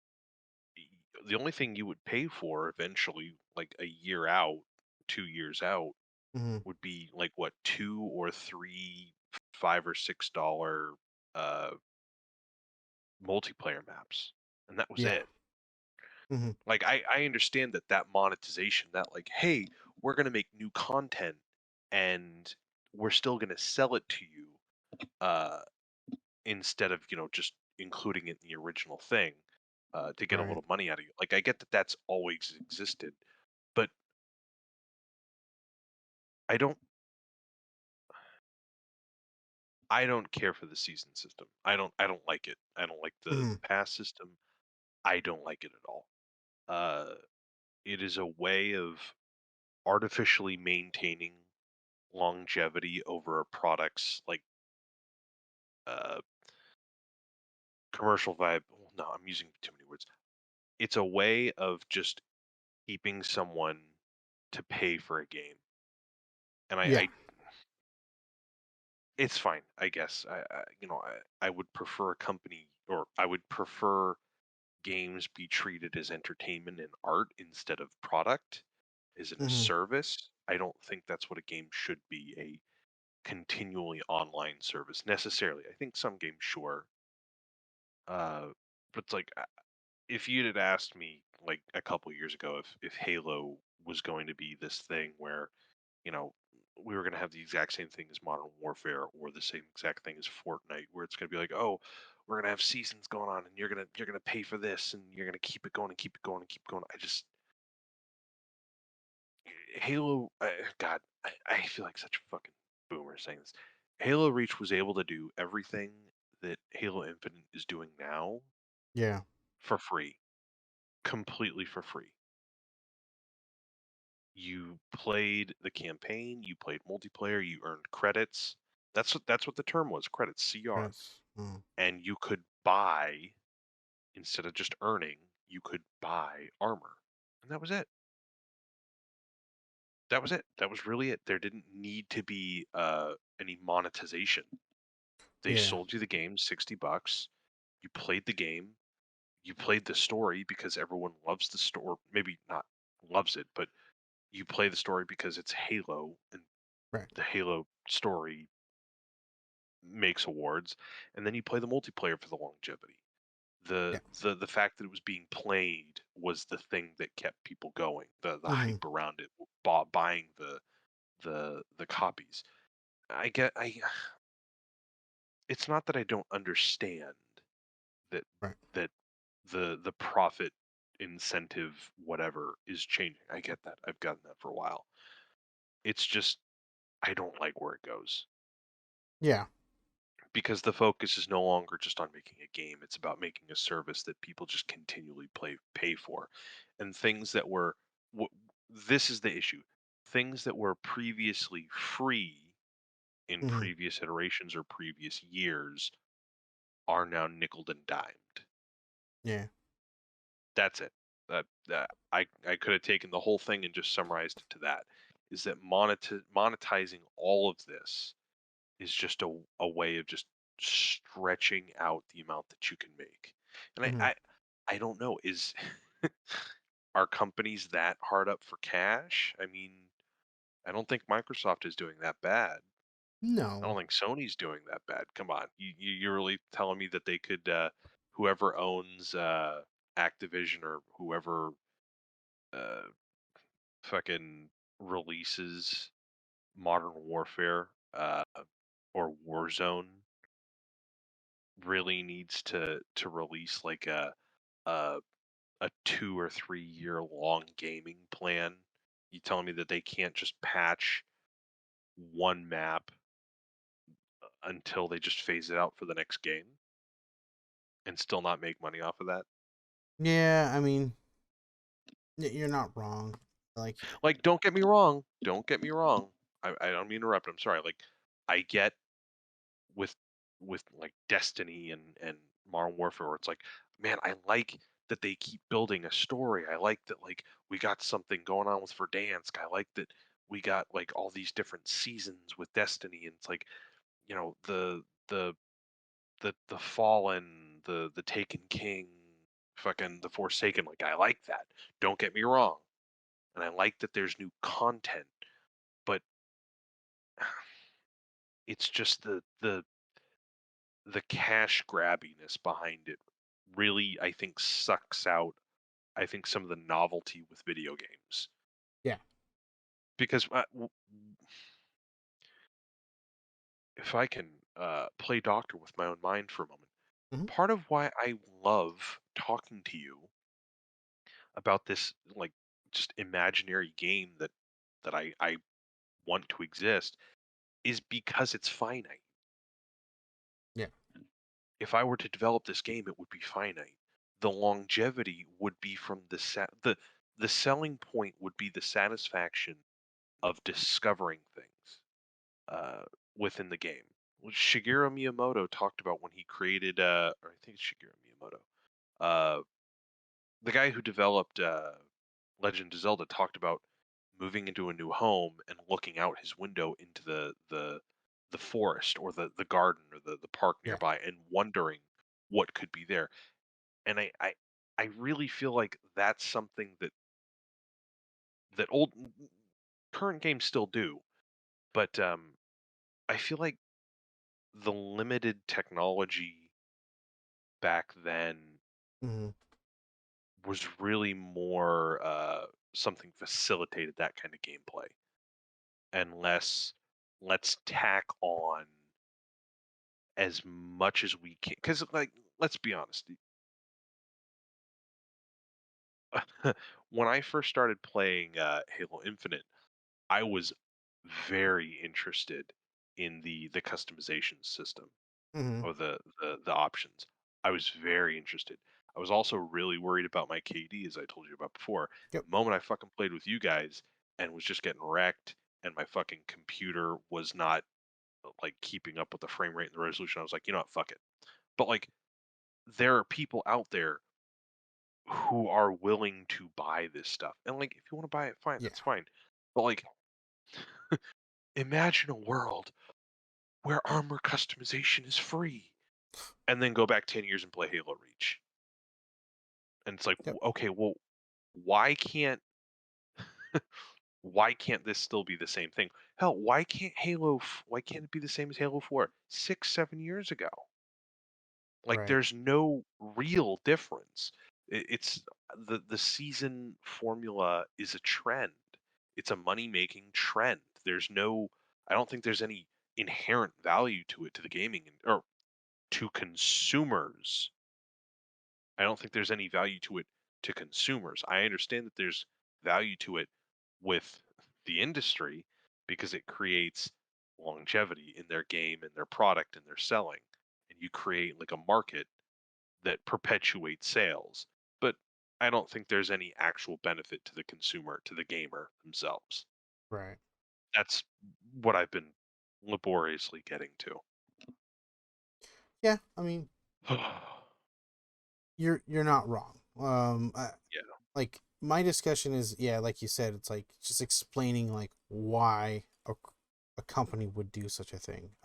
the only thing you would pay for eventually, like a year out, 2 years out, Mm-hmm. would be like what, two or three, $5 or $6 uh, multiplayer maps, and that was Yeah. it. Mm-hmm. Like I understand that monetization, that like, hey, we're gonna make new content and we're still gonna sell it to you, uh, instead of just including it in the original thing, to get a Right. little money out of you. Like I get that that's always existed, but I don't I don't care for the season system. I don't like it. I don't like Mm-hmm. the pass system. I don't like it at all. Uh, it is a way of artificially maintaining longevity over a product's like uh, commercial vibe. Well, no, I'm using too many words. It's a way of just keeping someone to pay for a game, and Yeah. it's fine, I guess. I would prefer a company, or I would prefer games be treated as entertainment and art instead of product, is it a Mm-hmm. service? I don't think that's what a game should be, a continually online service necessarily. I think some games, sure. Uh, but it's like, if you'd had asked me like a couple years ago if Halo was going to be this thing where, you know, we were going to have the exact same thing as Modern Warfare or the same exact thing as Fortnite, where it's going to be like, oh, we're going to have seasons going on, and you're gonna pay for this, and you're going to keep it going and keep it going and keep going. I just Halo, God, I feel like such a fucking boomer saying this. Halo Reach was able to do everything that Halo Infinite is doing now Yeah. for free, completely for free. You played the campaign, you played multiplayer, you earned credits. That's what the term was, credits, CR. Yes. Mm. And you could buy, instead of just earning, you could buy armor. And that was it. That was it. That was really it. There didn't need to be any monetization. They Yeah. sold you the game, $60. You played the game. You played the story because everyone loves the story. Maybe not loves it, but you play the story because it's Halo, and Right. the Halo story makes awards. And then you play the multiplayer for the longevity. The Yeah. the fact that it was being played was the thing that kept people going. The Mm-hmm. hype around it, buying the copies. I it's not that I don't understand that Right. that the profit incentive whatever is changing. I get that. I've gotten that for a while. It's just I don't like where it goes, Yeah. because the focus is no longer just on making a game. It's about making a service that people just continually pay for. And things that were w- this is the issue. Things that were previously free in Mm-hmm. previous iterations or previous years are now nickel and dimed. Yeah. That's it. I could have taken the whole thing and just summarized it to that. Is that monetizing all of this is just a way of just stretching out the amount that you can make. And Mm-hmm. I don't know, is are companies that hard up for cash? I mean, I don't think Microsoft is doing that bad. I don't No. think Sony's doing that bad. Come on, you're really telling me that they could, whoever owns Activision or whoever uh, fucking releases Modern Warfare or Warzone really needs to release like a a 2 or 3 year long gaming plan. You telling me that they can't just patch one map until they just phase it out for the next game and still not make money off of that? Yeah, I mean, you're not wrong. Like, Like, don't get me wrong. Don't get me wrong. I don't mean to interrupt. I'm sorry. Like, I get with like Destiny and Modern Warfare, where it's like, man, I like that they keep building a story. I like that like we got something going on with Verdansk. I like that we got like all these different seasons with Destiny, and it's like, the the Fallen, the Taken King, fucking the Forsaken. Like, I like that. Don't get me wrong, and I like that there's new content, but it's just the cash grabbiness behind it really, I think, sucks out, I think, some of the novelty with video games. yeah. Because if I can play doctor with my own mind for a moment, Hmm. part of why I love talking to you about this, like, just imaginary game that I want to exist, is because it's finite. Yeah. If I were to develop this game, it would be finite. The longevity would be from the selling point would be the satisfaction of discovering things uh, within the game. Which Shigeru Miyamoto talked about when he created, or I think it's Shigeru Miyamoto, uh, the guy who developed Legend of Zelda, talked about moving into a new home and looking out his window into the forest or the garden or the park Yeah. nearby and wondering what could be there. And I really feel like that's something that current games still do, but I feel like the limited technology back then Hmm. was really more something facilitated that kind of gameplay, and less let's tack on as much as we can. Because, like, let's be honest, when I first started playing Halo Infinite, I was very interested in the customization system Hmm. or the options. I was very interested. I was also really worried about my KD, as I told you about before. Yep. The moment I fucking played with you guys and was just getting wrecked, and my fucking computer was not like keeping up with the frame rate and the resolution, I was like, you know what, fuck it. But like, there are people out there who are willing to buy this stuff, and like, if you want to buy it, fine, Yeah. that's fine. But like, imagine a world where armor customization is free, and then go back 10 years and play Halo Reach. And it's like, Yep. okay, well, why can't why can't this still be the same thing? Hell, why can't it be the same as Halo 4 6, 7 years ago? Like, Right. there's no real difference. It's the season formula is a trend. It's a money-making trend. I don't think there's any inherent value to it, to the gaming or to consumers. I don't think there's any value to it to consumers. I understand that there's value to it with the industry because it creates longevity in their game and their product and their selling. And you create like a market that perpetuates sales. But I don't think there's any actual benefit to the consumer, to the gamer themselves. Right. That's what I've been laboriously getting to. Yeah. I mean, Yeah. you're not wrong. Like my discussion is, yeah, like you said, it's like just explaining like why a company would do such a thing.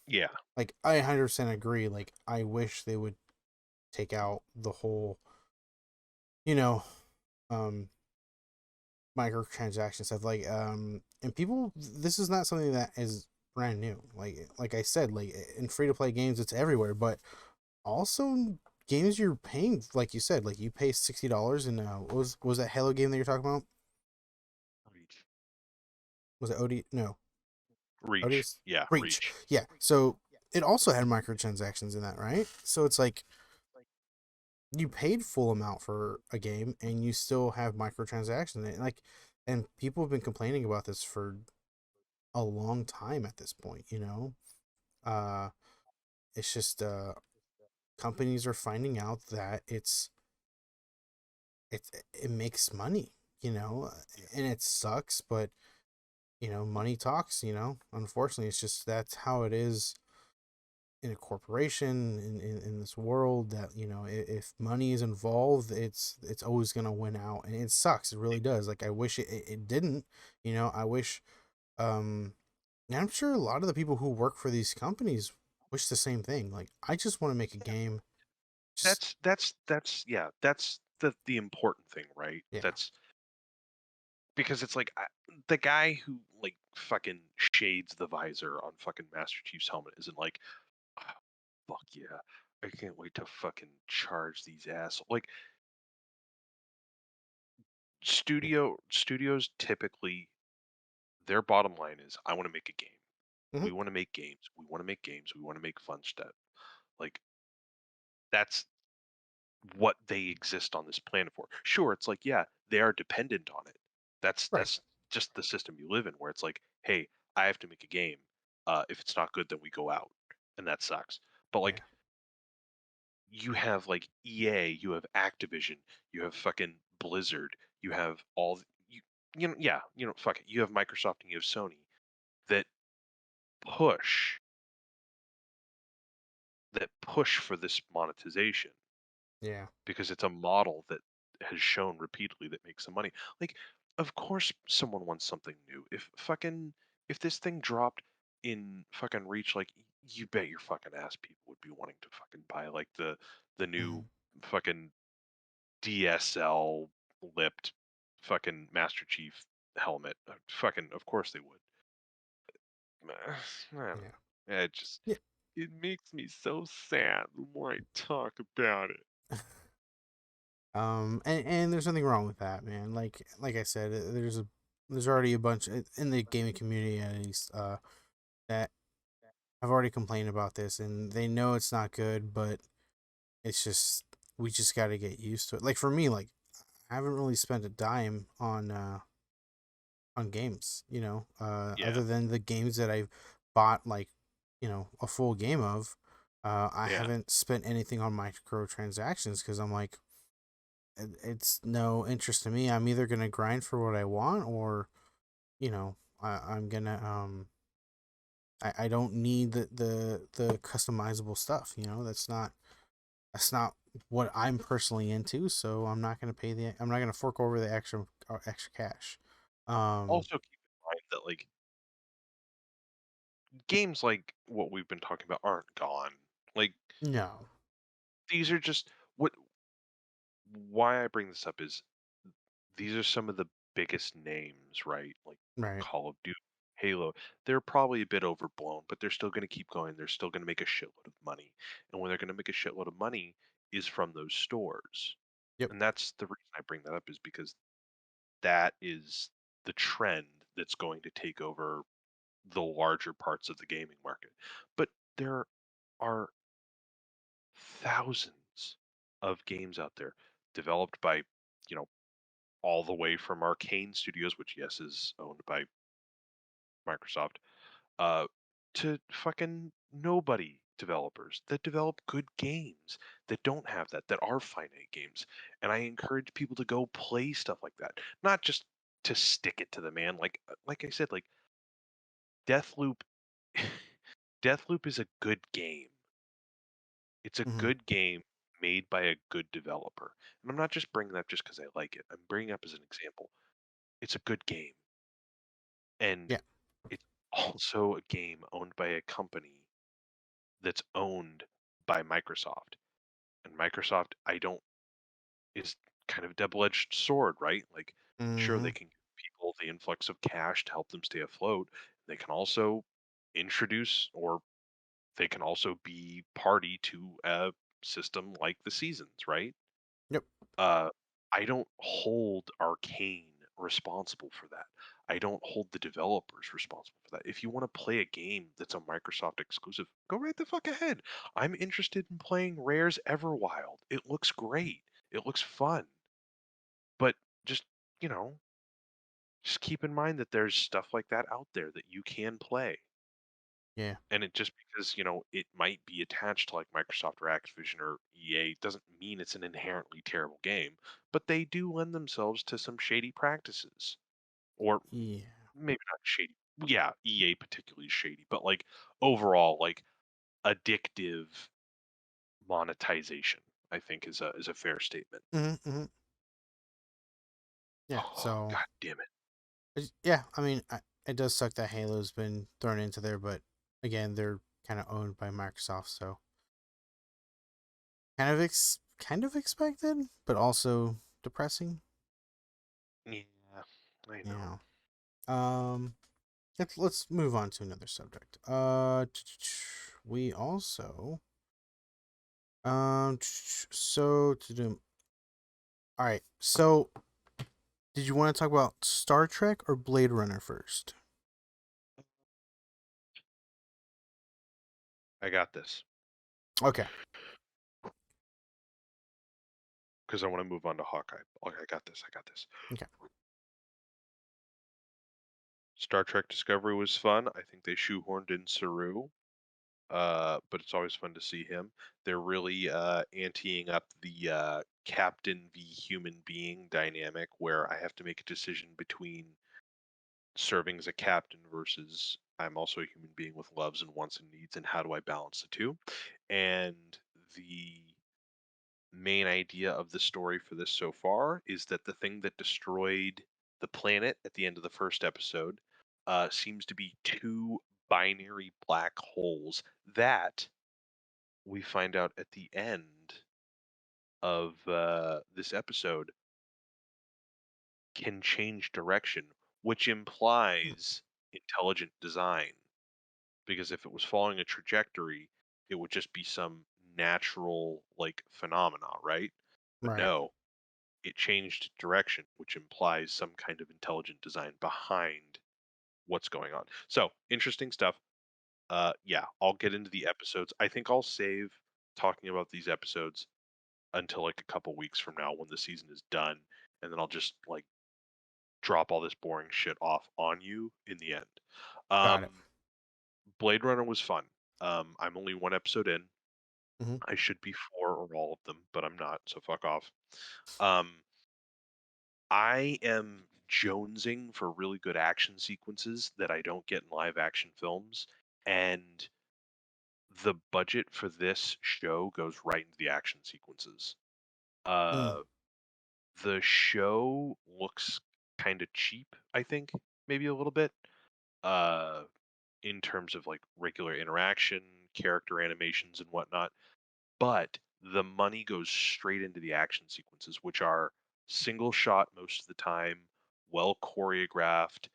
Yeah. Like I 100% agree. Like I wish they would take out the whole, you know, um microtransaction stuff, like and people, this is not something that is brand new. Like I said, like in free to play games it's everywhere, but also games you're paying, like you said, like you pay $60 in what was that Halo game that you're talking about? Reach. Was it OD? No, Reach. ODS? Yeah, Reach. Reach. Yeah. So it also had microtransactions in that, right? So it's like you paid full amount for a game and you still have microtransactions in it. Like, and people have been complaining about this for a long time at this point, you know? Uh it's just companies are finding out that it makes money, you know, Yeah. and it sucks, but money talks, unfortunately. It's just that's how it is in a corporation, in this world, that if money is involved, it's always going to win out, and it sucks. It really does. Like, I wish it didn't. I wish, um and I'm sure a lot of the people who work for these companies wish the same thing. Like, I just want to make a game. Just, That's yeah, that's the important thing, right? yeah. That's because it's like the guy who like fucking shades the visor on fucking Master Chief's helmet isn't like, "Ah, fuck yeah, I can't wait to fucking charge these assholes." Like Yeah. studios typically their bottom line is, I want to make a game. Hmm. We want to make games. We want to make games. We want to make fun stuff. Like that's what they exist on this planet for. Sure, it's like, yeah, they are dependent on it. Right. That's just the system you live in, where it's like, hey, I have to make a game. If it's not good, then we go out, and that sucks. But Yeah. like, you have like EA, you have Activision, you have fucking Blizzard, you have yeah, fuck it, you have Microsoft and you have Sony that push push for this monetization Yeah. because it's a model that has shown repeatedly that makes some money. Like, of course, someone wants something new. If this thing dropped in fucking Reach, like you bet your fucking ass people would be wanting to fucking buy like the new Hmm. fucking DSL lipped fucking Master Chief helmet. Fucking, of course they would. I don't know. Yeah. It just Yeah. it makes me so sad the more I talk about it. And there's nothing wrong with that, man. Like I said, there's already a bunch in the gaming community, at least, that have already complained about this, and they know it's not good, but it's just, we just got to get used to it. Like, for me, like, I haven't really spent a dime on games, Yeah, other than the games that I've bought, like, a full game of. I yeah. haven't spent anything on microtransactions because I'm like, it's no interest to me. I'm either gonna grind for what I want, or I'm gonna I don't need the customizable stuff. That's not what I'm personally into. So I'm not gonna fork over the extra cash. Um, Also keep in mind that like games like what we've been talking about aren't gone. Like no, these are just what why I bring this up is these are some of the biggest names, right? Like right? Call of Duty, Halo. They're probably a bit overblown, but they're still going to keep going. They're still going to make a shitload of money. And when they're going to make a shitload of money is from those stores. Yep. And that's the reason I bring that up is because that is the trend that's going to take over the larger parts of the gaming market. But there are thousands of games out there developed by, you know, all the way from Arcane Studios, which yes is owned by Microsoft, uh, to fucking nobody developers that develop good games that don't have that are finite games. And I encourage people to go play stuff like that, not just to stick it to the man. Like I said, like Deathloop. Deathloop is a good game. It's a Hmm. good game made by a good developer. And I'm not just bringing that up just because I like it. I'm bringing it up as an example. It's a good game. And Yeah. it's also a game owned by a company that's owned by Microsoft. And Microsoft, I don't is kind of double-edged sword, right? Like, sure, Mm-hmm. they can give people the influx of cash to help them stay afloat. They can also introduce, or they can also be party to a system like the seasons, right? Yep. Uh, I don't hold Arcane responsible for that. I don't hold the developers responsible for that. If you want to play a game that's a Microsoft exclusive, go right the fuck ahead. I'm interested in playing Rare's Everwild. It looks great. It looks fun. But just, you know, just keep in mind that there's stuff like that out there that you can play. Yeah. And it just because, it might be attached to like Microsoft or Activision or EA doesn't mean it's an inherently terrible game, but they do lend themselves to some shady practices. Or Yeah. maybe not shady. Yeah, EA particularly shady, but like overall, like addictive monetization, I think is a fair statement. Mm-hmm. Mm-hmm. Yeah. Oh, So god damn it. yeah, I mean, it does suck that Halo's been thrown into there, but again, they're kind of owned by Microsoft, so kind of expected, but also depressing. Yeah, I know. Yeah. Um. Let's move on to another subject. We also so to do. All right. So, did you want to talk about Star Trek or Blade Runner first? I got this. Okay. Because I want to move on to Hawkeye. Okay, I got this. I got this. Okay. Star Trek Discovery was fun. I think they shoehorned in Saru, but it's always fun to see him. They're really anteing up the captain v human being dynamic, where I have to make a decision between serving as a captain versus I'm also a human being with loves and wants and needs, and how do I balance the two? And the main idea of the story for this so far is that the thing that destroyed the planet at the end of the first episode seems to be two binary black holes that we find out at the end of this episode can change direction, which Hmm. implies intelligent design. Because if it was following a trajectory, it would just be some natural like phenomena, right? But Right. no, it changed direction, which implies some kind of intelligent design behind what's going on. So interesting stuff. Yeah, I'll get into the episodes. I think I'll save talking about these episodes until like a couple weeks from now when the season is done, and then I'll just like drop all this boring shit off on you in the end. Got it. Um, Blade Runner was fun. I'm only one episode in. Hmm. I should be four or all of them, but I'm not, so fuck off. Um, I am jonesing for really good action sequences that I don't get in live action films, and the budget for this show goes right into the action sequences. Mm. Uh, the show looks kind of cheap, I think, maybe a little bit, uh, in terms of like regular interaction, character animations, and whatnot. But the money goes straight into the action sequences, which are single shot most of the time, well choreographed,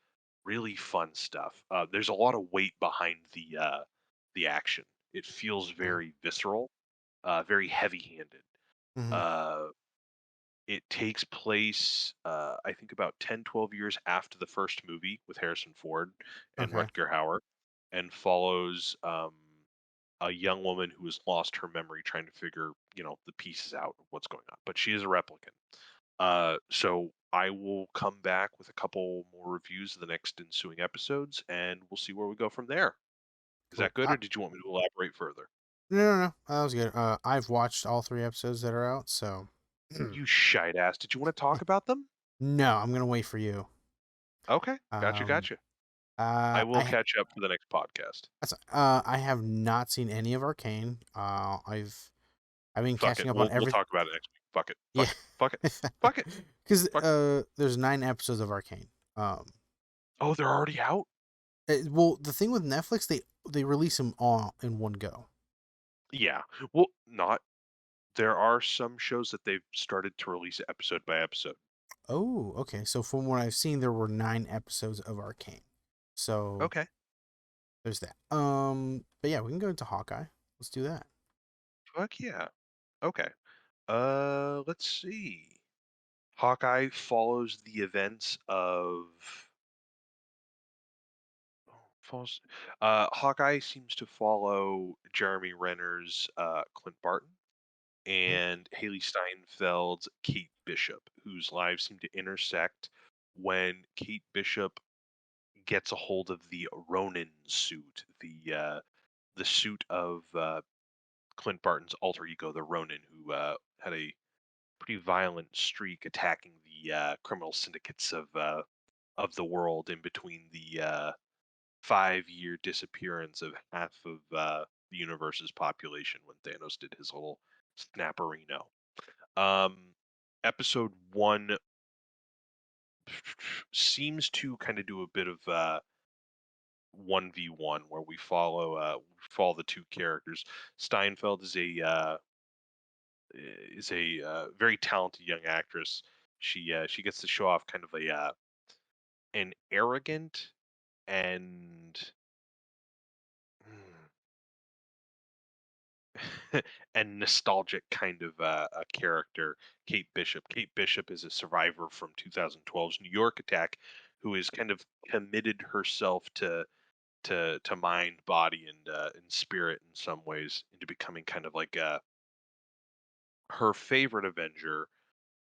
really fun stuff. There's a lot of weight behind the action. It feels Yeah. very visceral, very heavy-handed. Hmm. Uh, it takes place, I think, about 10, 12 years after the first movie with Harrison Ford and Okay. Rutger Hauer, and follows a young woman who has lost her memory trying to figure, the pieces out of what's going on. But she is a replicant. So I will come back with a couple more reviews of the next ensuing episodes, and we'll see where we go from there. Is Cool. that good, or did you want me to elaborate further? No, no, no. That was good. I've watched all three episodes that are out, so You shite ass. Did you want to talk about them? no, I'm gonna wait for you. Okay, gotcha, Um, gotcha. I will I catch up for the next podcast. I have not seen any of Arcane. I've been Fuck catching it. up on We'll everything. talk about it next week. Fuck it. Yeah, Fuck it. Fuck it. Fuck it. because Fuck. there's 9 episodes of Arcane. Oh, they're already out. Well, the thing with Netflix, they release them all in one go. Yeah. Well, not. There are some shows that they've started to release episode by episode. Oh, okay. So from what I've seen, there were 9 episodes of Arcane. So Okay. there's that. But yeah, we can go into Hawkeye. Let's do that. Fuck yeah. Okay. Let's see. Hawkeye follows the events of falls. Hawkeye seems to follow Jeremy Renner's Clint Barton Mhm. and Haley Steinfeld's Kate Bishop, whose lives seem to intersect when Kate Bishop gets a hold of the Ronin suit, the suit of Clint Barton's alter ego, the Ronin, who had a pretty violent streak attacking the criminal syndicates of the world in between the 5-year disappearance of half of the universe's population when Thanos did his little snapperino. Um, Episode one seems to kind of do a bit of 1v1 where we follow the two characters. Steinfeld is a very talented young actress. She gets to show off kind of an arrogant and and nostalgic kind of a character, Kate Bishop. Kate Bishop is a survivor from 2012's New York attack, who has kind of committed herself to mind, body, and spirit in some ways into becoming kind of like her favorite Avenger,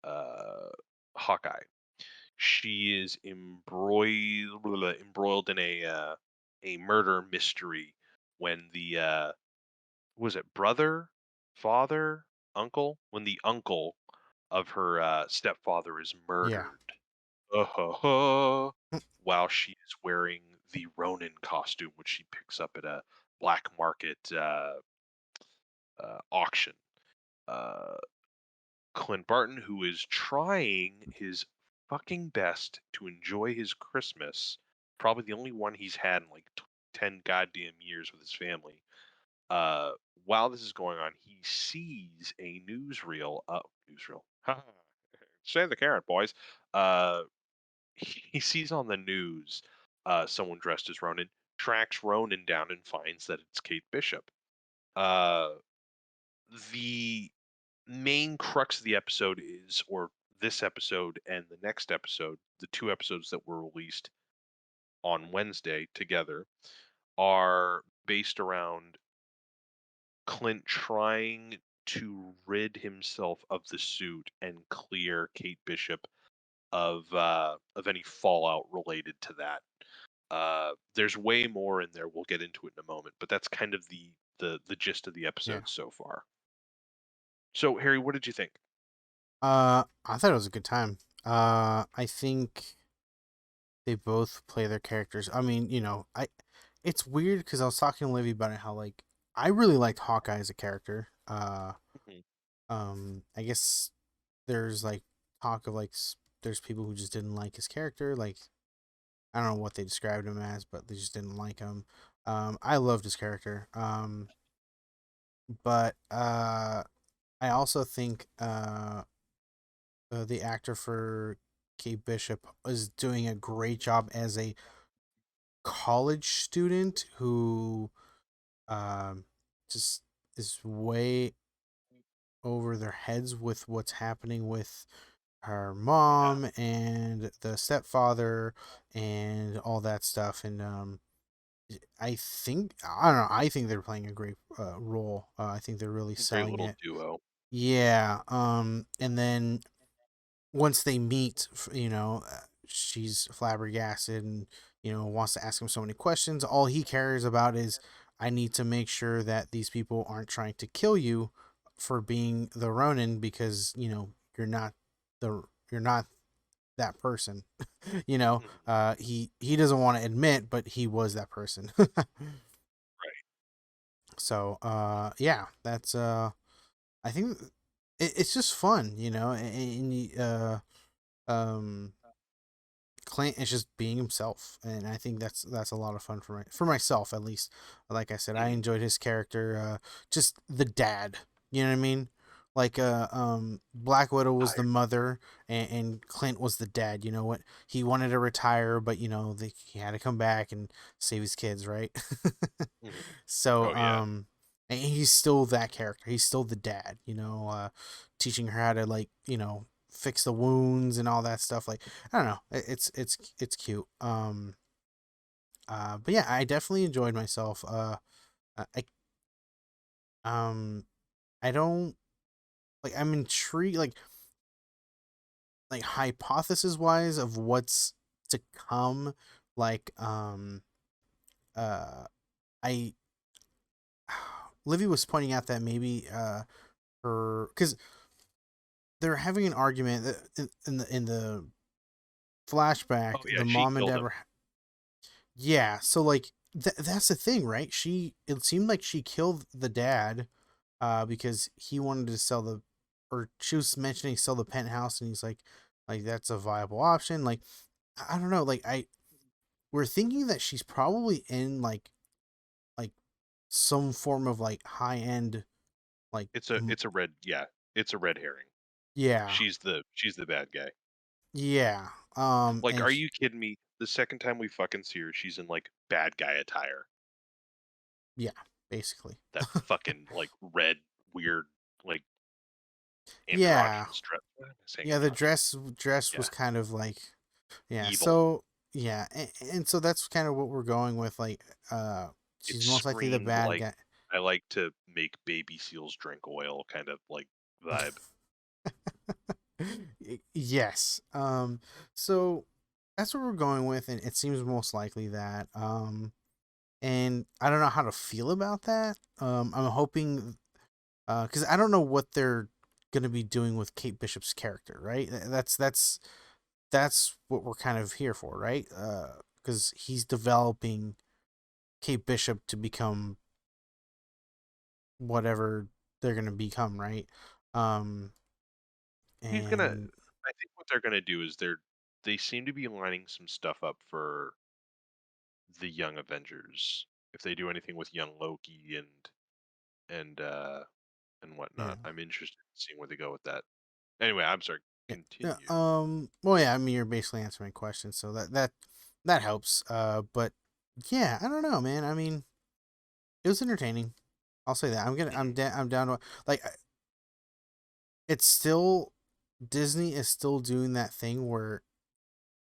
uh, Hawkeye. She is embroiled in a murder mystery when the was it brother, father, uncle? When the uncle of her stepfather is Yeah. murdered, uh-huh, while she is wearing the Ronin costume, which she picks up at a black market auction. Uh, Clint Barton, who is trying his fucking best to enjoy his Christmas, probably the only one he's had in like 10 goddamn years with his family. Uh, while this is going on, he sees a newsreel. Newsreel. Say the carrot, boys. Uh, he sees on the news someone dressed as Ronin, tracks Ronin down and finds that it's Kate Bishop. Uh, the main crux of the episode is, or this episode and the next episode, the two episodes that were released on Wednesday together, are based around Clint trying to rid himself of the suit and clear Kate Bishop of any fallout related to that. There's way more in there. We'll get into it in a moment, but that's kind of the gist of the Yeah. episode so far. So, Harry, what did you think? I thought it was a good time. I think they both play their characters. I mean, it's weird because I was talking to Livy about it, how like I really liked Hawkeye as a character. Mhm. I guess there's like talk of like there's people who just didn't like his character. Like I don't know what they described him as, but they just didn't like him. I loved his character. But I also think the actor for Kate Bishop is doing a great job as a college student who um, just is way over their heads with what's happening with her Yeah. mom and the stepfather and all that stuff. And I don't know. I think they're playing a great role. I think they're really Great selling little it. duo. Yeah. And then once they meet, she's flabbergasted and wants to ask him so many questions. All he cares about is I need to make sure that these people aren't trying to kill you for being the Ronin because you're not the you're not that person. Mhm. He doesn't want to admit, but he was that person. Right. So yeah, that's I think it's just fun, um Clint is just being himself, and I think that's a lot of fun for myself at least. Like I said, I Mhm. enjoyed his character, just the dad. You know what I mean? Like Black Widow was I, the mother, and Clint was the dad. You know what? He wanted to retire, but he had to come back and save his kids, right? mhm. So Oh yeah. and he's still that character. He's still the dad. Teaching her how to fix the wounds and all that stuff. Like, I don't know. It's cute. But yeah, I definitely enjoyed myself. I um I don't like. I'm intrigued. Like hypothesis wise of what's to come. Like uh I Livy was pointing out that maybe her, because they're having an argument that in the flashback, Oh yeah. the She mom and killed dad him. were, yeah, so like that's the thing, right? It seemed like she killed the dad because he wanted to sell the, or she was mentioning sell the penthouse, and he's like that's a viable option. Like, I don't know, like I we're thinking that she's probably in like some form of like high end, like It's a red. Yeah. It's a red herring. yeah, She's the bad guy. yeah, Like, are you kidding me? The second time we fucking see her, she's in like bad guy attire. yeah, basically. That fucking like red, weird, like Yeah, androgynous dress. Why am I saying yeah, the androgynous? dress was Yeah. kind of like, yeah, Evil. so yeah, and so that's kind of what we're going with, like It she's most likely the screamed bad like guy. I like to make baby seals drink oil kind of like vibe. Yes. So that's what we're going with, and it seems most likely that. And I don't know how to feel about that. I'm hoping, because I don't know what they're gonna be doing with Kate Bishop's character, right? That's what we're kind of here for, right? Because he's developing Kate Bishop to become whatever they're gonna become, right? Um, He's gonna and I think what they're gonna do is they seem to be lining some stuff up for the young Avengers. If they do anything with young Loki and and yeah. whatnot. I'm interested in seeing where they go with that. Anyway, I'm sorry. Yeah. Yeah. Continue. Well, yeah. I mean, you're basically answering my question, so that helps. But yeah, I don't know, man. I mean, it was entertaining. I'll say that. Mhm. I'm down to, like, it's still, Disney is still doing that thing where,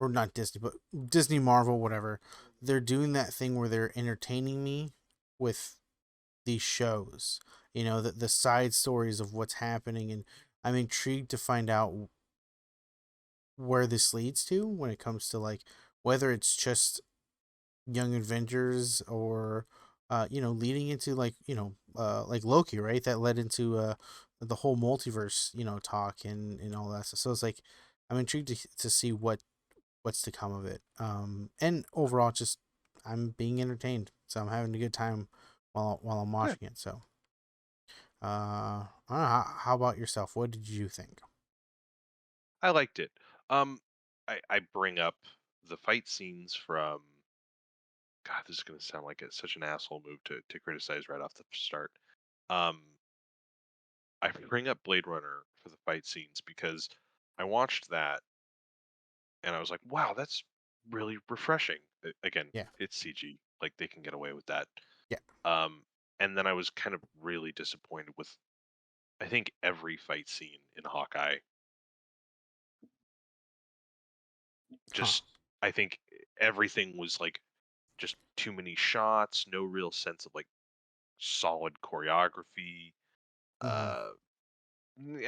or not Disney, but Disney, Marvel, whatever. They're doing that thing where they're entertaining me with these shows. The side stories of what's happening, and I'm intrigued to find out where this leads to when it comes to, like, whether it's just Young Avengers, or leading into, like, like Loki, right? That led into the whole multiverse, talk, and all that stuff. So it's like I'm intrigued to see what's to come of it. And overall, just I'm being entertained, so I'm having a good time while I'm Yeah, watching it. So I don't know, how about yourself? What did you think? I liked it. Um, I bring up the fight scenes from. God, this is gonna sound like it's such an asshole move to criticize right off the start. Um, I bring up Blade Runner for the fight scenes because I watched that and I was like, wow, that's really refreshing. Again, Yeah, it's CG, like they can get away with that. yeah, Um, and then I was kind of really disappointed with I think every fight scene in Hawkeye. huh? Just I think everything was like just too many shots, no real sense of like solid choreography. Mm-hmm. Uh,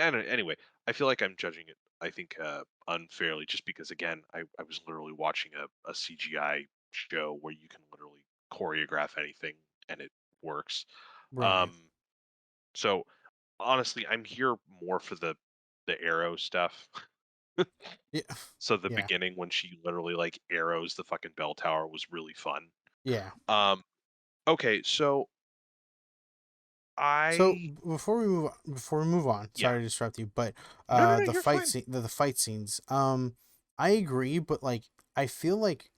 I don't, anyway, I feel like I'm judging it. I think unfairly, just because again, I was literally watching a CGI show where you can literally choreograph anything and it works. Right. Um, so honestly, I'm here more for the arrow stuff. Yeah, So the yeah, beginning when she literally like arrows the fucking bell tower was really fun. yeah. Um, okay, so So I before we move on, yeah. sorry to disrupt you, but No, no, no, the you're fight fine. scene, the fight scenes, I agree, but like I feel like,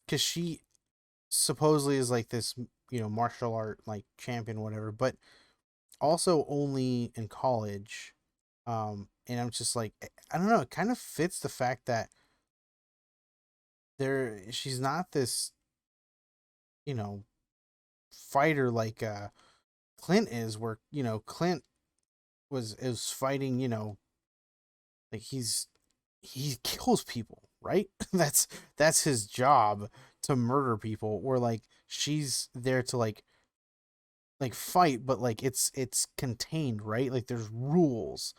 because she supposedly is like this, martial art like champion, whatever, but also only in college. And I'm just like, I don't know, it kind of fits the fact that she's not this, you know, fighter like Clint is, where, Clint is fighting, like he kills people, right? That's his job, to murder people. Or like she's there to like fight, but like it's contained, right? Like there's rules.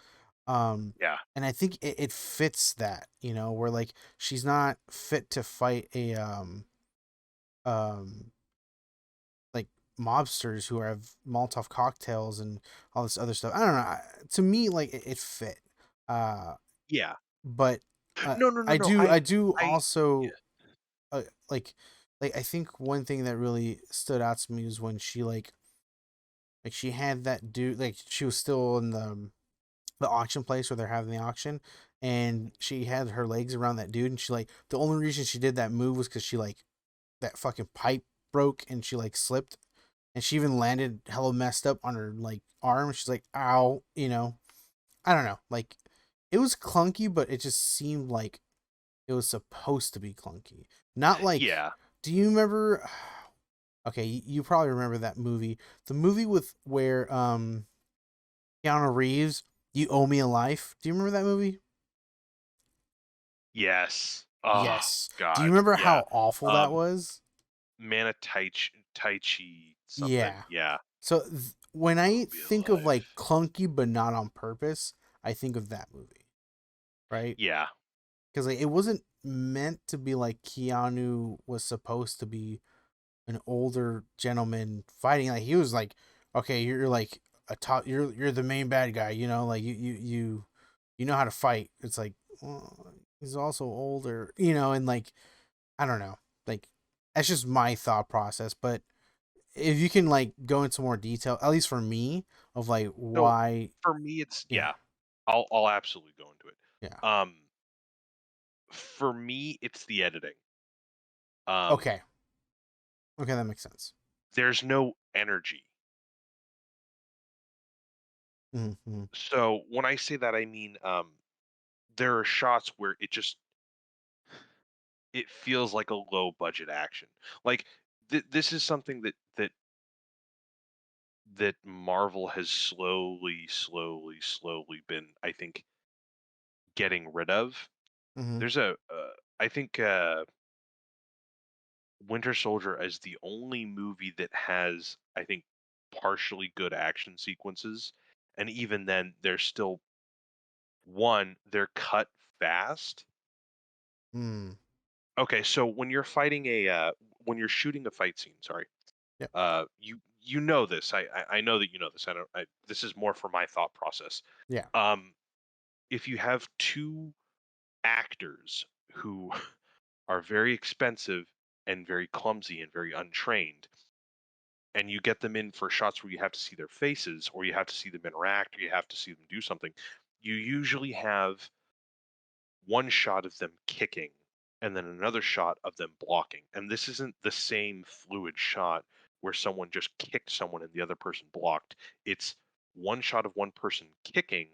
Um Yeah. and I think it fits that, where like she's not fit to fight a um like mobsters who have Molotov cocktails and all this other stuff. I don't know. To me, like it fit. Uh, Yeah. but No, no, no, I no. do I do I also yeah. uh, like I think one thing that really stood out to me was when she like she had that dude, like she was still in the auction place where they're having the auction, and she had her legs around that dude, and she like the only reason she did that move was because she like that fucking pipe broke and she like slipped, and she even landed hella messed up on her like arm. She's like, "Ow," you know. I don't know. Like, it was clunky, but it just seemed like it was supposed to be clunky. Not like, Yeah. do you remember? Okay, you probably remember that movie. The movie with where Keanu Reeves, "You Owe Me a Life." Do you remember that movie? Yes. Oh Yes. Do you God. remember Yeah. how awful that Um, was? Tai Chi something. Yeah. Yeah. So when I Oh, be think of like alive. clunky but not on purpose, I think of that movie, right? Yeah. Because like it wasn't meant to be like Keanu was supposed to be an older gentleman fighting. Like he was like, okay, you're like a top, you're the main bad guy, like you know how to fight. It's like, well, he's also older, and like I don't know, like that's just my thought process. But if you can like go into more detail, at least for me, of like So why, for me, it's yeah, yeah. I'll absolutely go into it. yeah, Um, for me, it's the editing. Um, okay, okay, that makes sense. there's no energy. Mm-hmm. So when I say that, I mean there are shots where it feels like a low budget action. Like this is something that Marvel has slowly been, I think, getting rid of. Mm-hmm. There's I think Winter Soldier is the only movie that has, I think, partially good action sequences, and even then, they're still they're cut fast. Mm. Okay, so when you're shooting a fight scene, sorry, Yep. you know this. I know that you know this. I don't. This is more for my thought process. Yeah. Um, if you have two actors who are very expensive and very clumsy and very untrained, and you get them in for shots where you have to see their faces, or you have to see them interact, or you have to see them do something, you usually have one shot of them kicking and then another shot of them blocking. And this isn't the same fluid shot where someone just kicked someone and the other person blocked. It's one shot of one person kicking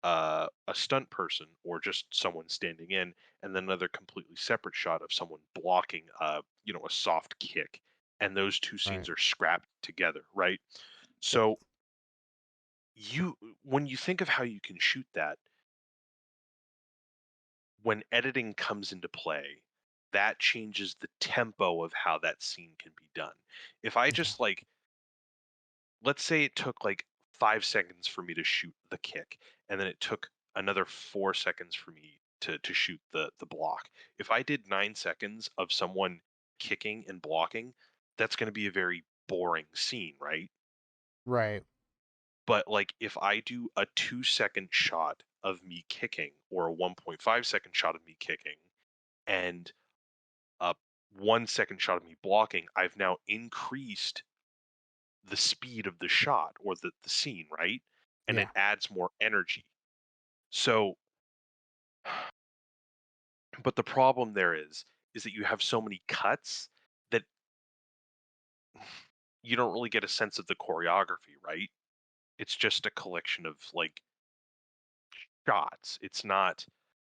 a stunt person or just someone standing in, and then another completely separate shot of someone blocking a soft kick. And those two Right. scenes are scrapped together, right? Yep. So you when you think of how you can shoot that, when editing comes into play, that changes the tempo of how that scene can be done. If I Okay. just like, let's say it took like 5 seconds for me to shoot the kick, and then it took another 4 seconds for me to shoot the block. If I did 9 seconds of someone kicking and blocking, that's going to be a very boring scene, right? Right. But like if I do a 2 second shot of me kicking or a 1.5 second shot of me kicking and a 1 second shot of me blocking, I've now increased the speed of the shot or the scene, right? And it Yeah. adds more energy. So, but the problem there is that you have so many cuts that you don't really get a sense of the choreography, right? It's just a collection of like shots. It's not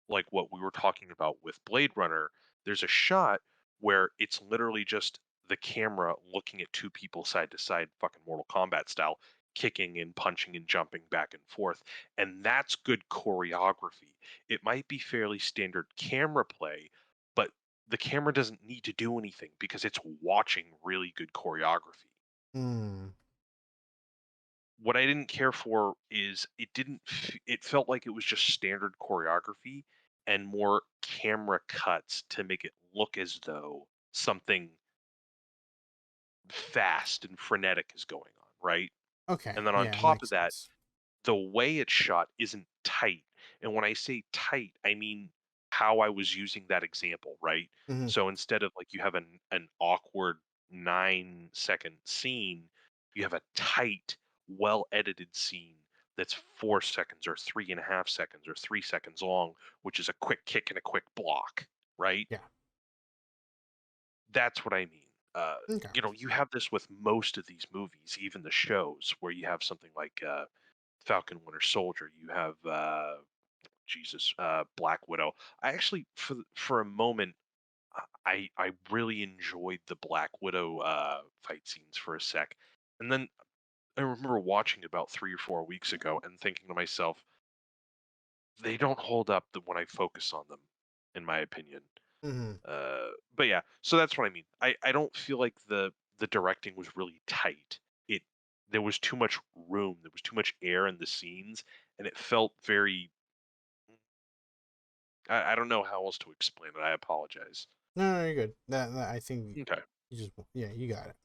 like what we were talking about with Blade Runner. There's a shot where it's literally just the camera looking at two people side to side, fucking Mortal Kombat style, kicking and punching and jumping back and forth. And that's good choreography. It might be fairly standard camera play, but the camera doesn't need to do anything because it's watching really good choreography. Mm. What I didn't care for is it felt like it was just standard choreography and more camera cuts to make it look as though something fast and frenetic is going on, right? Okay. And then on Yeah, top of makes that, sense. the way it's shot isn't tight. And when I say tight, I mean how I was using that example, right? Hmm. So instead of like you have an awkward 9-second scene, you have a tight, well edited scene that's 4 seconds or 3.5 seconds or 3 seconds long, which is a quick kick and a quick block, right? Yeah. That's what I mean. Okay. You have this with most of these movies, even the shows, where you have something like Falcon Winter Soldier. You have Black Widow. I actually, for a moment, I really enjoyed the Black Widow fight scenes for a sec, and then I remember watching it about 3 or 4 weeks ago and thinking to myself, they don't hold up when I focus on them, in my opinion. Hmm. But yeah, so that's what I mean. I don't feel like the directing was really tight. It There was too much room, there was too much air in the scenes, and it felt very. I don't know how else to explain it. I apologize. No, no, you're good. That I think Okay, you just yeah, you got it.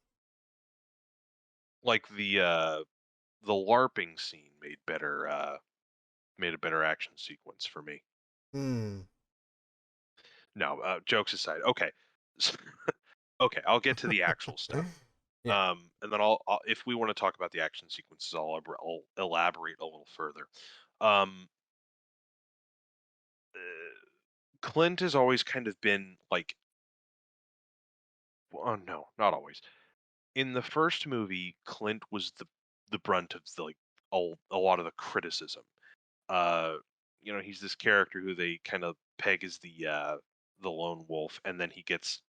like the LARPing scene made a better action sequence for me. Mm. No, jokes aside. Okay, okay, I'll get to the actual stuff. Yeah. And then if we want to talk about the action sequences, I'll elaborate a little further. Um, Clint has always kind of been like, oh no, not always. In the first movie, Clint was the brunt of the like a lot of the criticism. Uh, he's this character who they kind of peg as the lone wolf, and then he gets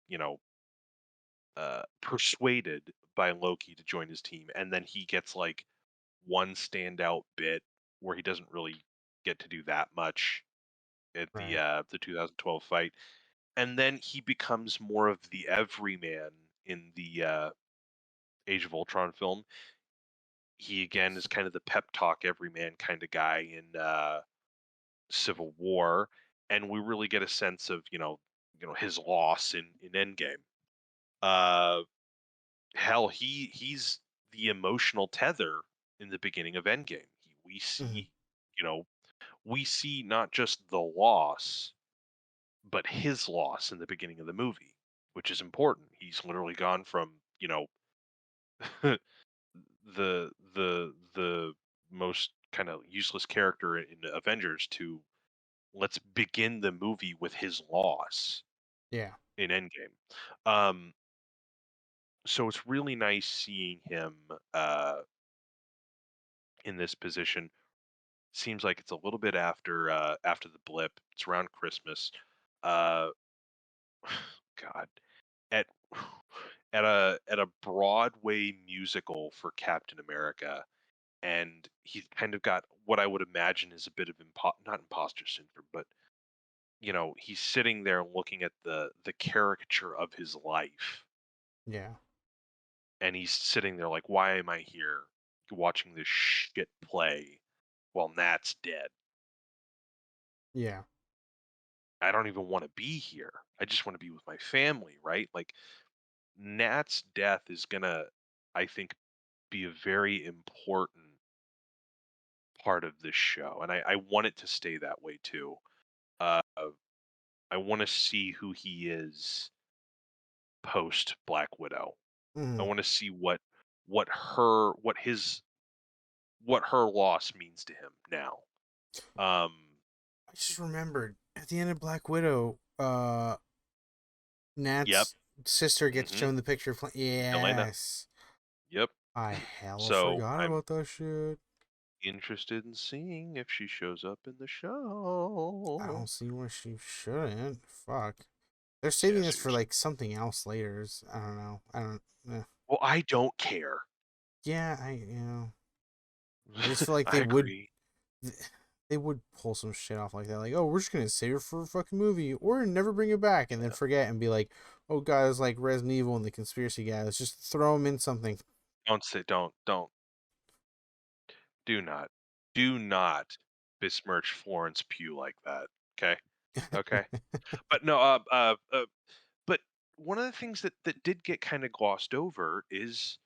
persuaded by Loki to join his team, and then he gets like one standout bit where he doesn't really get to do that much at Right. the 2012 fight, and then he becomes more of the everyman in the Age of Ultron film. He again is kind of the pep talk everyman kind of guy in Civil War, and we really get a sense of his loss in Endgame. Uh, Hell, he's the emotional tether in the beginning of Endgame. Hmm. You know, we see not just the loss, but his loss in the beginning of the movie, which is important. He's literally gone from, the most kind of useless character in Avengers to let's begin the movie with his loss Yeah. in Endgame. Um, so it's really nice seeing him in this position. Seems like it's a little bit after the blip. It's around Christmas. Uh, God, at at a Broadway musical for Captain America, and he's kind of got what I would imagine is a bit of not imposter syndrome, but he's sitting there looking at the caricature of his life, Yeah. and he's sitting there like, why am I here watching this shit play while Nat's dead? Yeah. I don't even want to be here. I just want to be with my family, right? Like Nat's death is gonna, I think, be a very important part of this show, and I want it to stay that way too. Uh, I want to see who he is post Black Widow. I Hmm. want to see what her what her loss means to him now. Um, I just remembered at the end of Black Widow, yep. Nat's sister gets Mm-hmm. shown the picture of Elena. yes. Yep. I hella So forgot I'm about that shit. interested in seeing if she shows up in the I show. don't see why she shouldn't. Fuck. They're Yeah, saving this for seriously. like something else later. I don't know. I don't. Eh. Well, I don't care. Yeah, I just feel like I agree. they would pull some shit off like that. Like, oh, we're just gonna save it for a fucking movie, or never bring it back, and then forget and be like, oh, guys, like Resident Evil and the conspiracy guys, just throw them in something. Don't, do not, do not besmirch Florence Pugh like that. Okay, okay. But no, but one of the things that did get kind of glossed over is,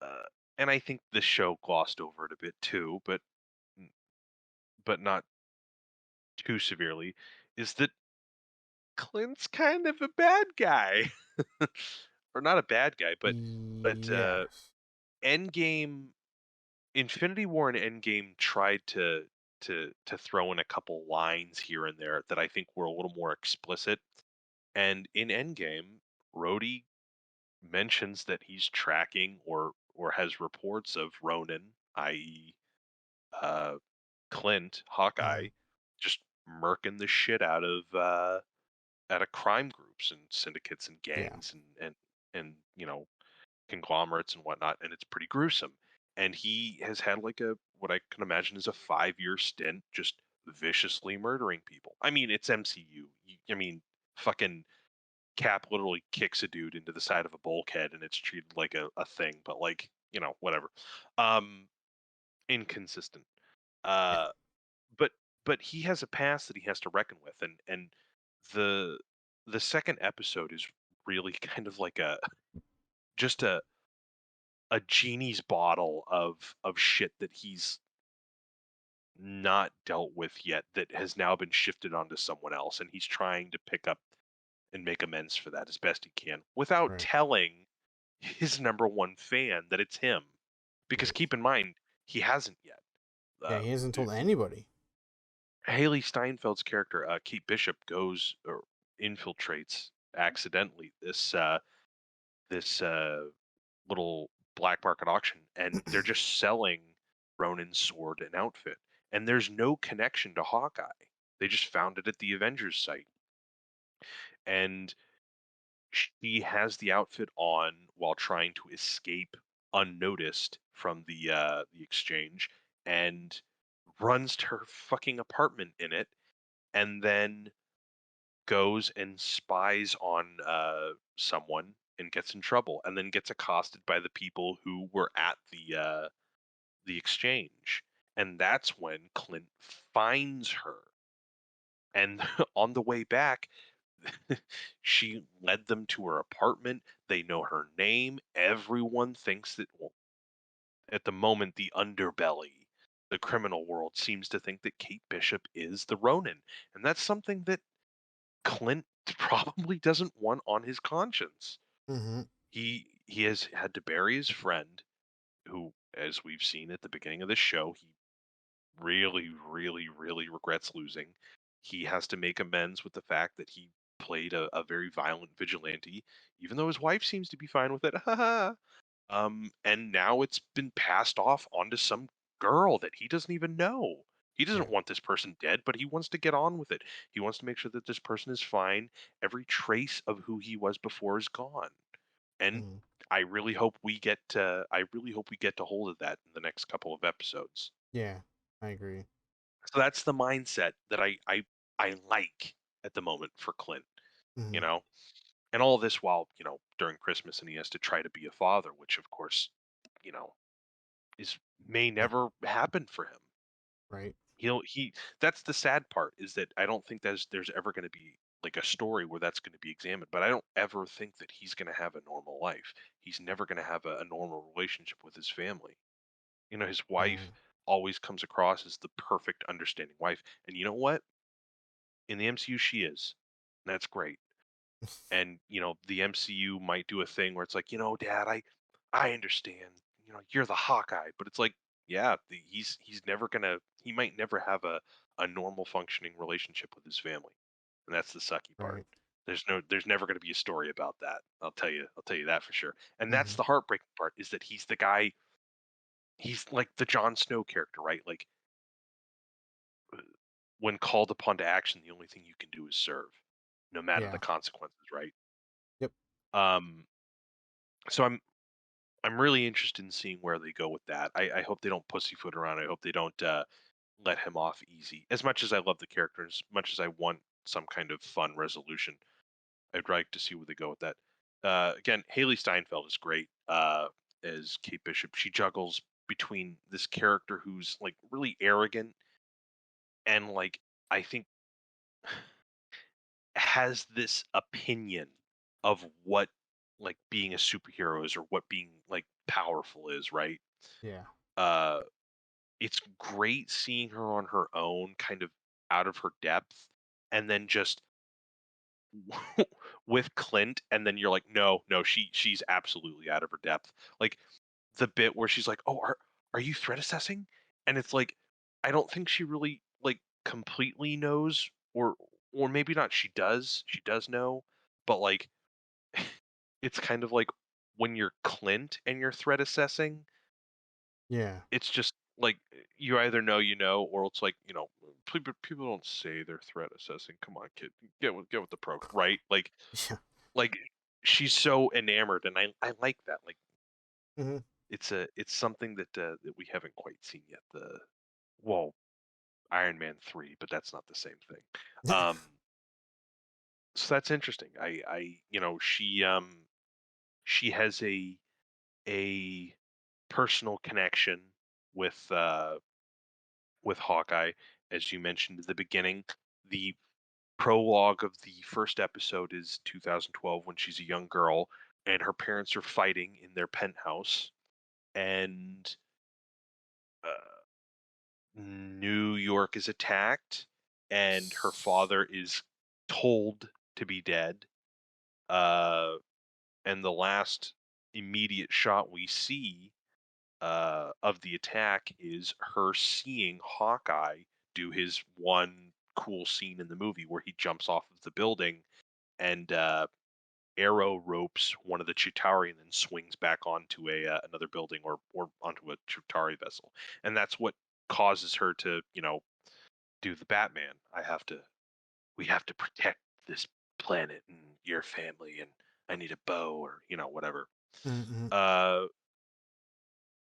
uh, and I think the show glossed over it a bit too, but not too severely, is that Clint's kind of a bad guy, or not a bad guy, but Yes. Endgame, Infinity War, and Endgame tried to throw in a couple lines here and there that I think were a little more explicit. And in Endgame, Rhodey mentions that he's tracking or has reports of Ronan, i.e., uh, Clint, Mm-hmm. Hawkeye, just murking the shit out of crime groups and syndicates and Yeah. gangs and conglomerates and whatnot, and it's pretty gruesome. And he has had like a what I can imagine is a 5-year stint just viciously murdering people. I mean, it's MCU. I mean, fucking Cap literally kicks a dude into the side of a bulkhead and it's treated like a thing, but like, whatever. Um, Inconsistent. Yeah. Uh, but but he has a past that he has to reckon with, and the the second episode is really kind of like just a genie's bottle of shit that he's not dealt with yet that has now been shifted onto someone else, and he's trying to pick up and make amends for that as best he can without Right. telling his number one fan that it's him. Because Right. keep in mind, he hasn't yet. Yeah. Uh, He hasn't told anybody. Haley Steinfeld's character, Kate Bishop, goes or infiltrates accidentally this little black market auction, and they're just selling Ronin's sword and outfit. And there's no connection to Hawkeye. They just found it at the Avengers site, and she has the outfit on while trying to escape unnoticed from the exchange, and runs to her fucking apartment in it, and then goes and spies on someone and gets in trouble, and then gets accosted by the people who were at the exchange, and that's when Clint finds her. And on the way back, she led them to her apartment. They know her name. Everyone thinks that, well, at the moment, the underbelly, the criminal world, seems to think that Kate Bishop is the Ronin, and that's something that Clint probably doesn't want on his conscience. Mm-hmm. He has had to bury his friend, who, as we've seen at the beginning of this show, he really, really, really regrets losing. He has to make amends with the fact that he played a very violent vigilante, even though his wife seems to be fine with it. And now it's been passed off onto some girl that he doesn't even know. He doesn't Right. want this person dead, but he wants to get on with it. He wants to make sure that this person is fine. Every trace of who he was before is gone. And Mm-hmm. I really hope we get to hold of that in the next couple of episodes. Yeah. I agree. So that's the mindset that I like at the moment for Clint, you Mm-hmm. know? And all this while, during Christmas, and he has to try to be a father, which of course, you know, is may Yeah. never happen for him. Right. He That's the sad part, is that I don't think there's ever going to be like a story where that's going to be examined, but I don't ever think that he's going to have a normal life. He's never going to have a normal relationship with his family. His wife Mm. always comes across as the perfect understanding wife, and you know what? In the MCU she is. And that's great. And the MCU might do a thing where it's like, Dad, I understand. You're the Hawkeye, but it's like, yeah, he's never gonna. He might never have a normal functioning relationship with his family, and that's the sucky part. Right. There's never going to be a story about that. I'll tell you that for sure. And Mm-hmm. that's the heartbreaking part, is that he's the guy he's like the Jon Snow character, right? Like when called upon to action, the only thing you can do is serve, no matter the Yeah. consequences, right? Yep. Um, so I'm really interested in seeing where they go with that. I hope they don't pussyfoot around. I hope they don't let him off easy. As much as I love the character, as much as I want some kind of fun resolution, I'd like to see where they go with that. Again, Haley Steinfeld is great as Kate Bishop. She juggles between this character who's like really arrogant and like I think has this opinion of what like being a superhero is or what being like powerful is, right? Yeah. Uh it's great seeing her on her own, kind of out of her depth, and then just with Clint, and then you're like, no, no, she's absolutely out of her depth. Like the bit where she's like, "Oh, are you threat assessing?" And it's like, I don't think she really like completely knows, or maybe not. She does know, but like, it's kind of like when you're Clint and you're threat assessing, Yeah. it's just like you either know you know, or it's like people don't say they're threat assessing. Come on, kid, get with the program, right? Yeah. Like she's so enamored, and I like that. Like Hmm. it's something that we haven't quite seen yet. Well, Iron Man 3, but that's not the same thing. So that's interesting. She has a personal connection with Hawkeye, as you mentioned at the beginning. The prologue of the first episode is 2012 when she's a young girl and her parents are fighting in their penthouse, and uh, New York is attacked, and her father is told to be dead. Uh, and the last immediate shot we see of the attack is her seeing Hawkeye do his one cool scene in the movie where he jumps off of the building and arrow ropes one of the Chitauri and then swings back onto a another building or onto a Chitauri vessel, and that's what causes her to do the Batman. We have to protect this planet and your family, and I need a bow or whatever. Hmm. Uh,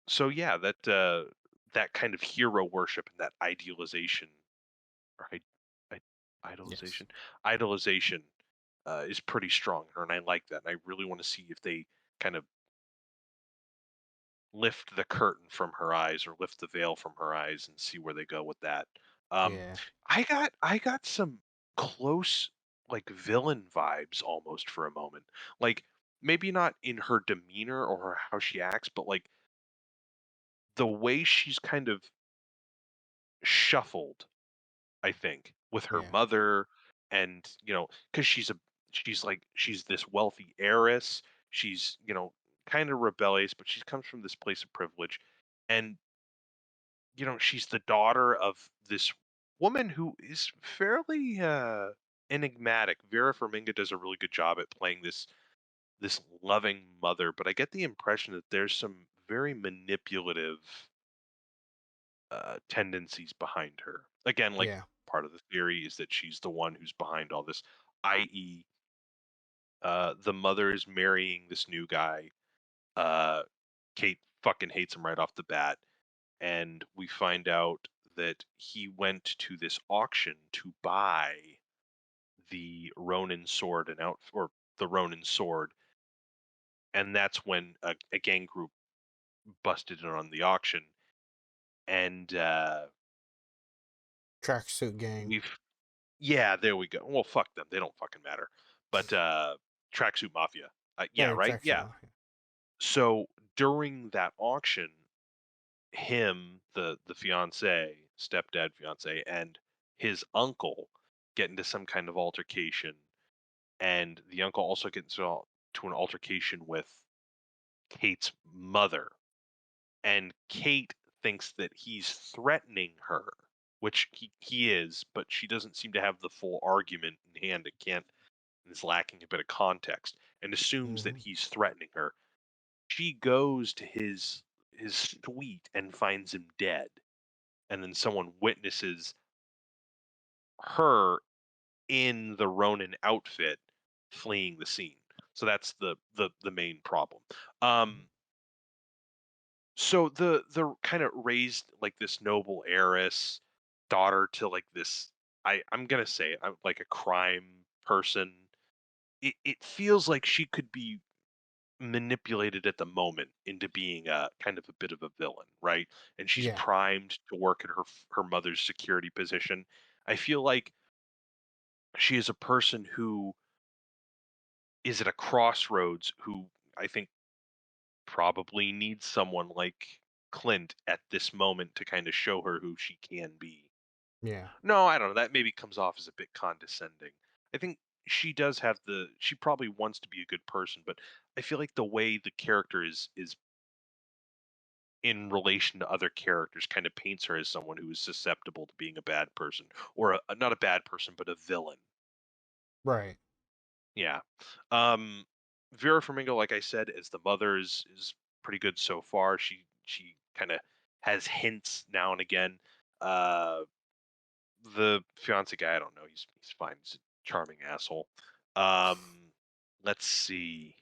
so yeah, that kind of hero worship and that idealization or I, Yes. idolization is pretty strong in her, and I like that. And I really want to see if they kind of lift the curtain from her eyes or lift the veil from her eyes and see where they go with that. Um, Yeah. I got some close like villain vibes almost for a moment. Like maybe not in her demeanor or how she acts, but like the way she's kind of shuffled, I think, with her Yeah. mother and, because she's this wealthy heiress. She's, kind of rebellious, but she comes from this place of privilege. And, she's the daughter of this woman who is fairly enigmatic. Vera Farmiga does a really good job at playing this loving mother, but I get the impression that there's some very manipulative tendencies behind her. Again, like Yeah. part of the theory is that she's the one who's behind all this, i.e., the mother is marrying this new guy. Uh, Kate fucking hates him right off the bat, and we find out that he went to this auction to buy the Ronin sword and out or the Ronin sword, and that's when a gang group busted in on the auction, and Tracksuit gang. we've yeah, there we go. Well, fuck them. They don't fucking matter. But Tracksuit Mafia. Yeah, Yeah, right? tracksuit. Yeah. So during that auction, him, the fiance, stepdad fiance, and his uncle get into some kind of altercation, and the uncle also gets to an altercation with Kate's mother, and Kate thinks that he's threatening her, which he is, but she doesn't seem to have the full argument in hand. It can't is lacking a bit of context and assumes that Hmm. he's threatening her. She goes to his suite and finds him dead, and then someone witnesses her in the Ronin outfit fleeing the scene. So that's the main problem. Um, so the kind of raised like this noble heiress daughter to like this, I'm gonna say it, like a crime person. It feels like she could be manipulated at the moment into being a kind of a bit of a villain, right? And she's Yeah. primed to work at her mother's security position. I feel like she is a person who is at a crossroads, who I think probably needs someone like Clint at this moment to kind of show her who she can be. Yeah. No, I don't know. That maybe comes off as a bit condescending. I think she probably wants to be a good person, but I feel like the way the character is in relation to other characters kind of paints her as someone who is susceptible to being a bad person, or not a bad person, but a villain. Right. Yeah. Um, Vera Farmiga, like I said, as the mother is pretty good so far. She kind of has hints now and again. Uh, the fiance guy, I don't know. He's fine. He's a charming asshole. Um, let's see.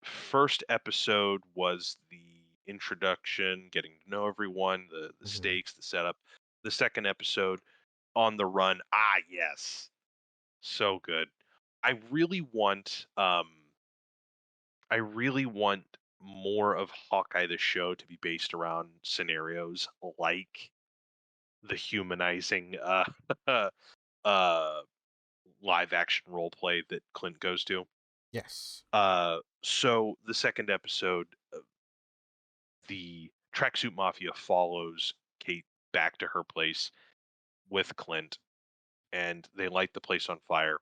First episode was the introduction, getting to know everyone, the Hmm. stakes, the setup. The second episode, on the run. Ah, yes, so good. I really want I really want more of Hawkeye the show to be based around scenarios like the humanizing uh live action role play that Clint goes to. Yes. So the second episode, the tracksuit mafia follows Kate back to her place with Clint, and they light the place on fire.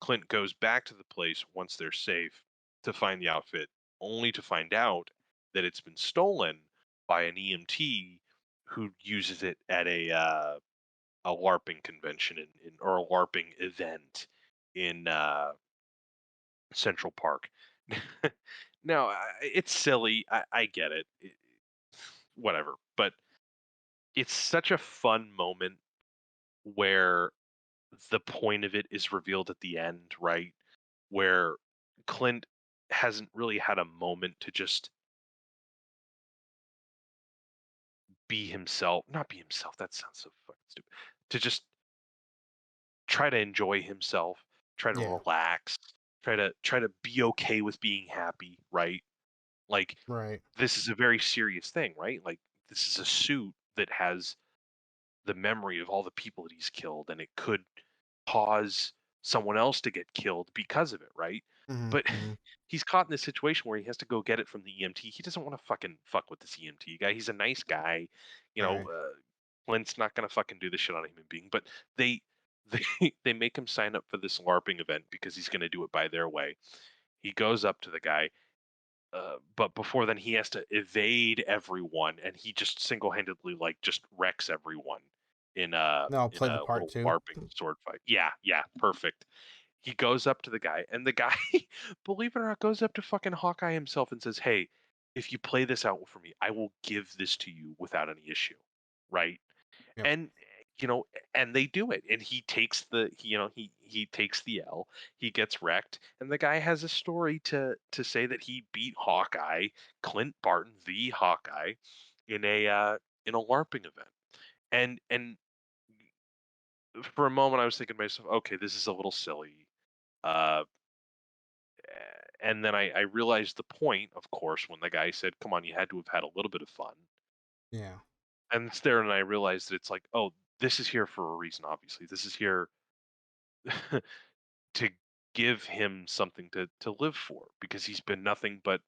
Clint goes back to the place once they're safe to find the outfit, only to find out that it's been stolen by an EMT who uses it at a LARPing convention or a LARPing event in Central Park. Now, it's silly. I get it. Whatever. But it's such a fun moment where the point of it is revealed at the end, right? Where Clint hasn't really had a moment to just be himself. Not be himself. That sounds so fucking stupid. To just try to enjoy himself, try to Yeah. relax, try to be okay with being happy, right? Like Right. this is a very serious thing, right? Like this is a suit that has the memory of all the people that he's killed, and it could cause someone else to get killed because of it, right? Hmm. But Hmm. he's caught in this situation where he has to go get it from the EMT. He doesn't want to fucking fuck with this EMT guy. He's a nice guy, you know. Right. Clint's not gonna fucking do this shit on a human being, but they they make him sign up for this LARPing event because he's gonna do it by their way. He goes up to the guy, but before then he has to evade everyone, and he just single-handedly like just wrecks everyone No, I'll in play the a part little too. LARPing sword fight. Yeah, yeah, perfect. He goes up to the guy, and the guy, believe it or not, goes up to fucking Hawkeye himself and says, "Hey, if you play this out for me, I will give this to you without any issue." Right? Yep. And you know, and they do it, and he takes the L. He gets wrecked, and the guy has a story to say that he beat Hawkeye, Clint Barton, the Hawkeye, in a LARPing event. And for a moment, I was thinking to myself, okay, this is a little silly. Uh, and then I realized the point, of course, when the guy said, "Come on, you had to have had a little bit of fun." Yeah. And it's there, and I realized that it's like, oh, this is here for a reason. Obviously, this is here to give him something to live for, because he's been nothing but,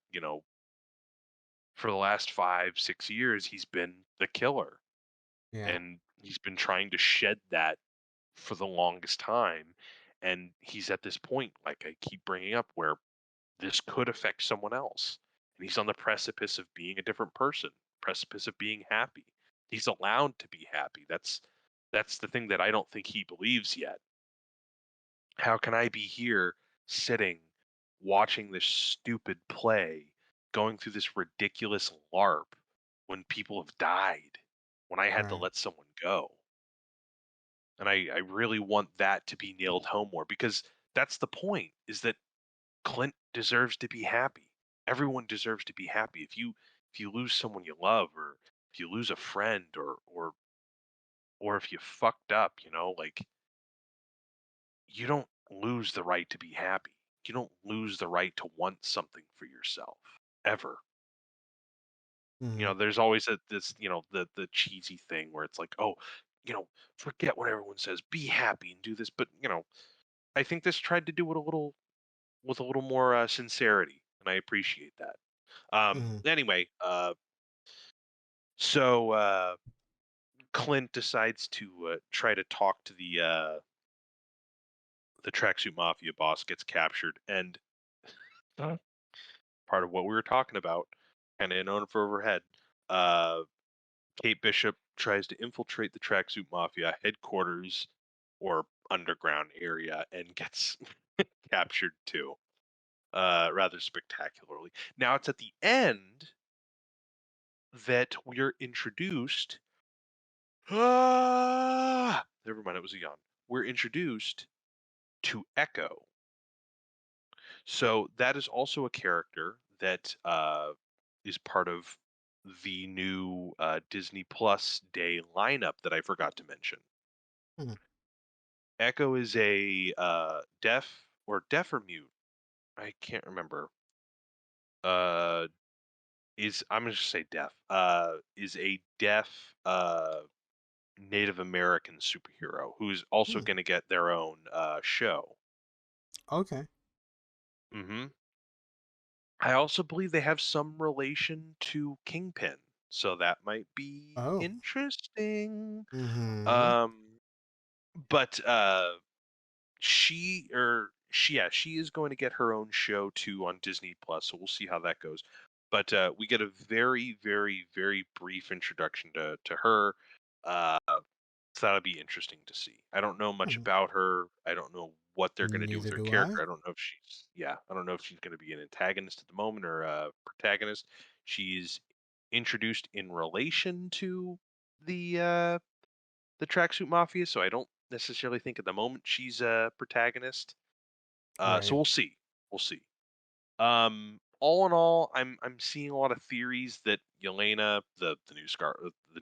for the last 5 6 years he's been the killer, Yeah. and he's been trying to shed that for the longest time. And he's at this point, like I keep bringing up, where this could affect someone else, and he's on the precipice of being a different person, precipice of being happy. He's allowed to be happy. That's the thing that I don't think he believes yet. How can I be here sitting watching this stupid play going through this ridiculous LARP when people have died, when I had to Right. let someone go. And I really want that to be nailed home more because that's the point is that Clint deserves to be happy. Everyone deserves to be happy. If you lose someone you love or if you lose a friend or if you fucked up, like you don't lose the right to be happy. You don't lose the right to want something for yourself ever. Mhm. There's always this, the cheesy thing where it's like, oh, forget what everyone says, be happy and do this. But I think this tried to do it with a little more sincerity, and I appreciate that. Mhm. Anyway, so Clint decides to try to talk to the tracksuit mafia boss, gets captured, and uh, part of what we were talking about, kind of in over overhead. Uh, Kate Bishop tries to infiltrate the tracksuit mafia headquarters or underground area and gets captured too, rather spectacularly. Now it's at the end that we're introduced. Never mind, it was a yawn. We're introduced to Echo. So that is also a character that is part of the new Disney Plus Day lineup that I forgot to mention. Mhm. Echo is a deaf or mute. I can't remember. Uh, is I'm gonna just say deaf. Is a deaf Native American superhero who's also Hmm. going to get their own show. Okay. hmm I also believe they have some relation to Kingpin, so that might be Oh. interesting. Mhm. Um, but she is going to get her own show too on Disney Plus, so we'll see how that goes. But we get a very, very, very brief introduction to her. Uh, So that'll be interesting to see. I don't know much Mhm. about her. I don't know what they're gonna do with Neither her do character. I. I don't know if I don't know if she's gonna be an antagonist at the moment or a protagonist. She's introduced in relation to the tracksuit mafia, so I don't necessarily think at the moment she's a protagonist. So Right. we'll see. We'll see. All in all, I'm seeing a lot of theories that Yelena, the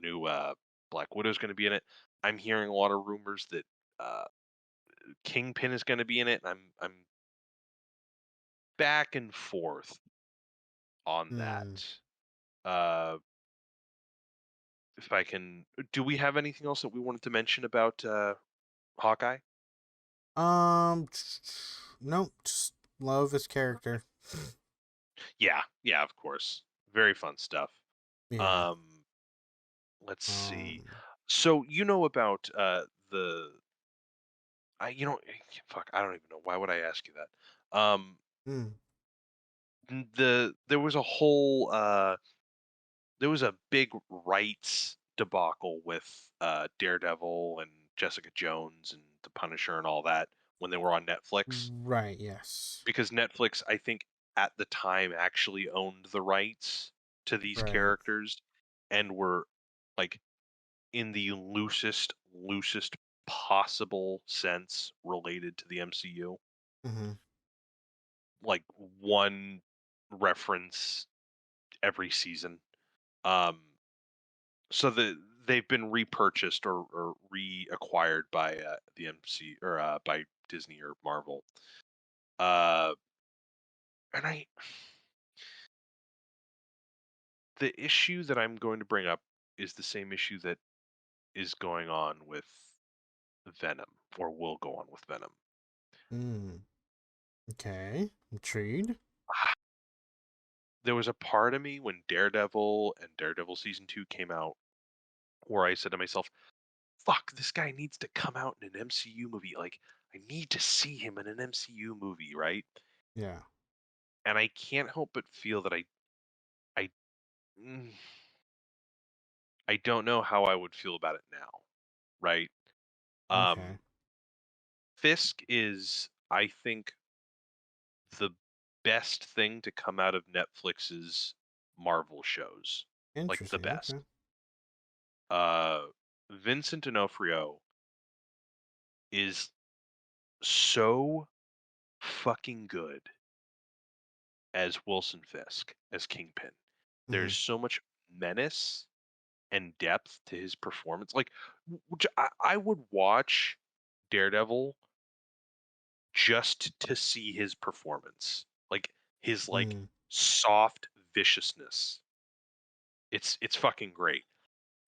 new Black Widow, is going to be in it. I'm hearing a lot of rumors that uh, Kingpin is going to be in it. And I'm back and forth on Mm. that. Uh, if I can, do we have anything else that we wanted to mention about Hawkeye? Um. Nope. Just love his character. Yeah, yeah, of course. Very fun stuff. Yeah. Um, let's see. Um. So you know about the fuck, I don't even know. Why would I ask you that? Mm. There was a whole there was a big rights debacle with Daredevil and Jessica Jones and The Punisher and all that when they were on Netflix Right. Yes. because Netflix, I think, at the time actually owned the rights to these Right. characters and were like in the loosest possible sense related to the MCU. Mhm. Like one reference every season. Um, so they've been repurchased or reacquired by the MC or by Disney or Marvel. Uh, and the issue that I'm going to bring up is the same issue that is going on with Venom or will go on with Venom. Mm. Okay. Intrigued. There was a part of me when Daredevil and Daredevil season 2 came out where I said to myself, fuck, this guy needs to come out in an MCU movie. Like, I need to see him in an MCU movie, right? Yeah. And I can't help but feel that I, mm, I don't know how I would feel about it now, right? Okay. Um, Fisk is, I think, the best thing to come out of Netflix's Marvel shows, like the Interesting. best. Okay. Uh, Vincent D'Onofrio is so fucking good as Wilson Fisk, as Kingpin. Mm-hmm. There's so much menace and depth to his performance. Like, which I would watch Daredevil just to see his performance, like his like Mm, soft viciousness. It's fucking great.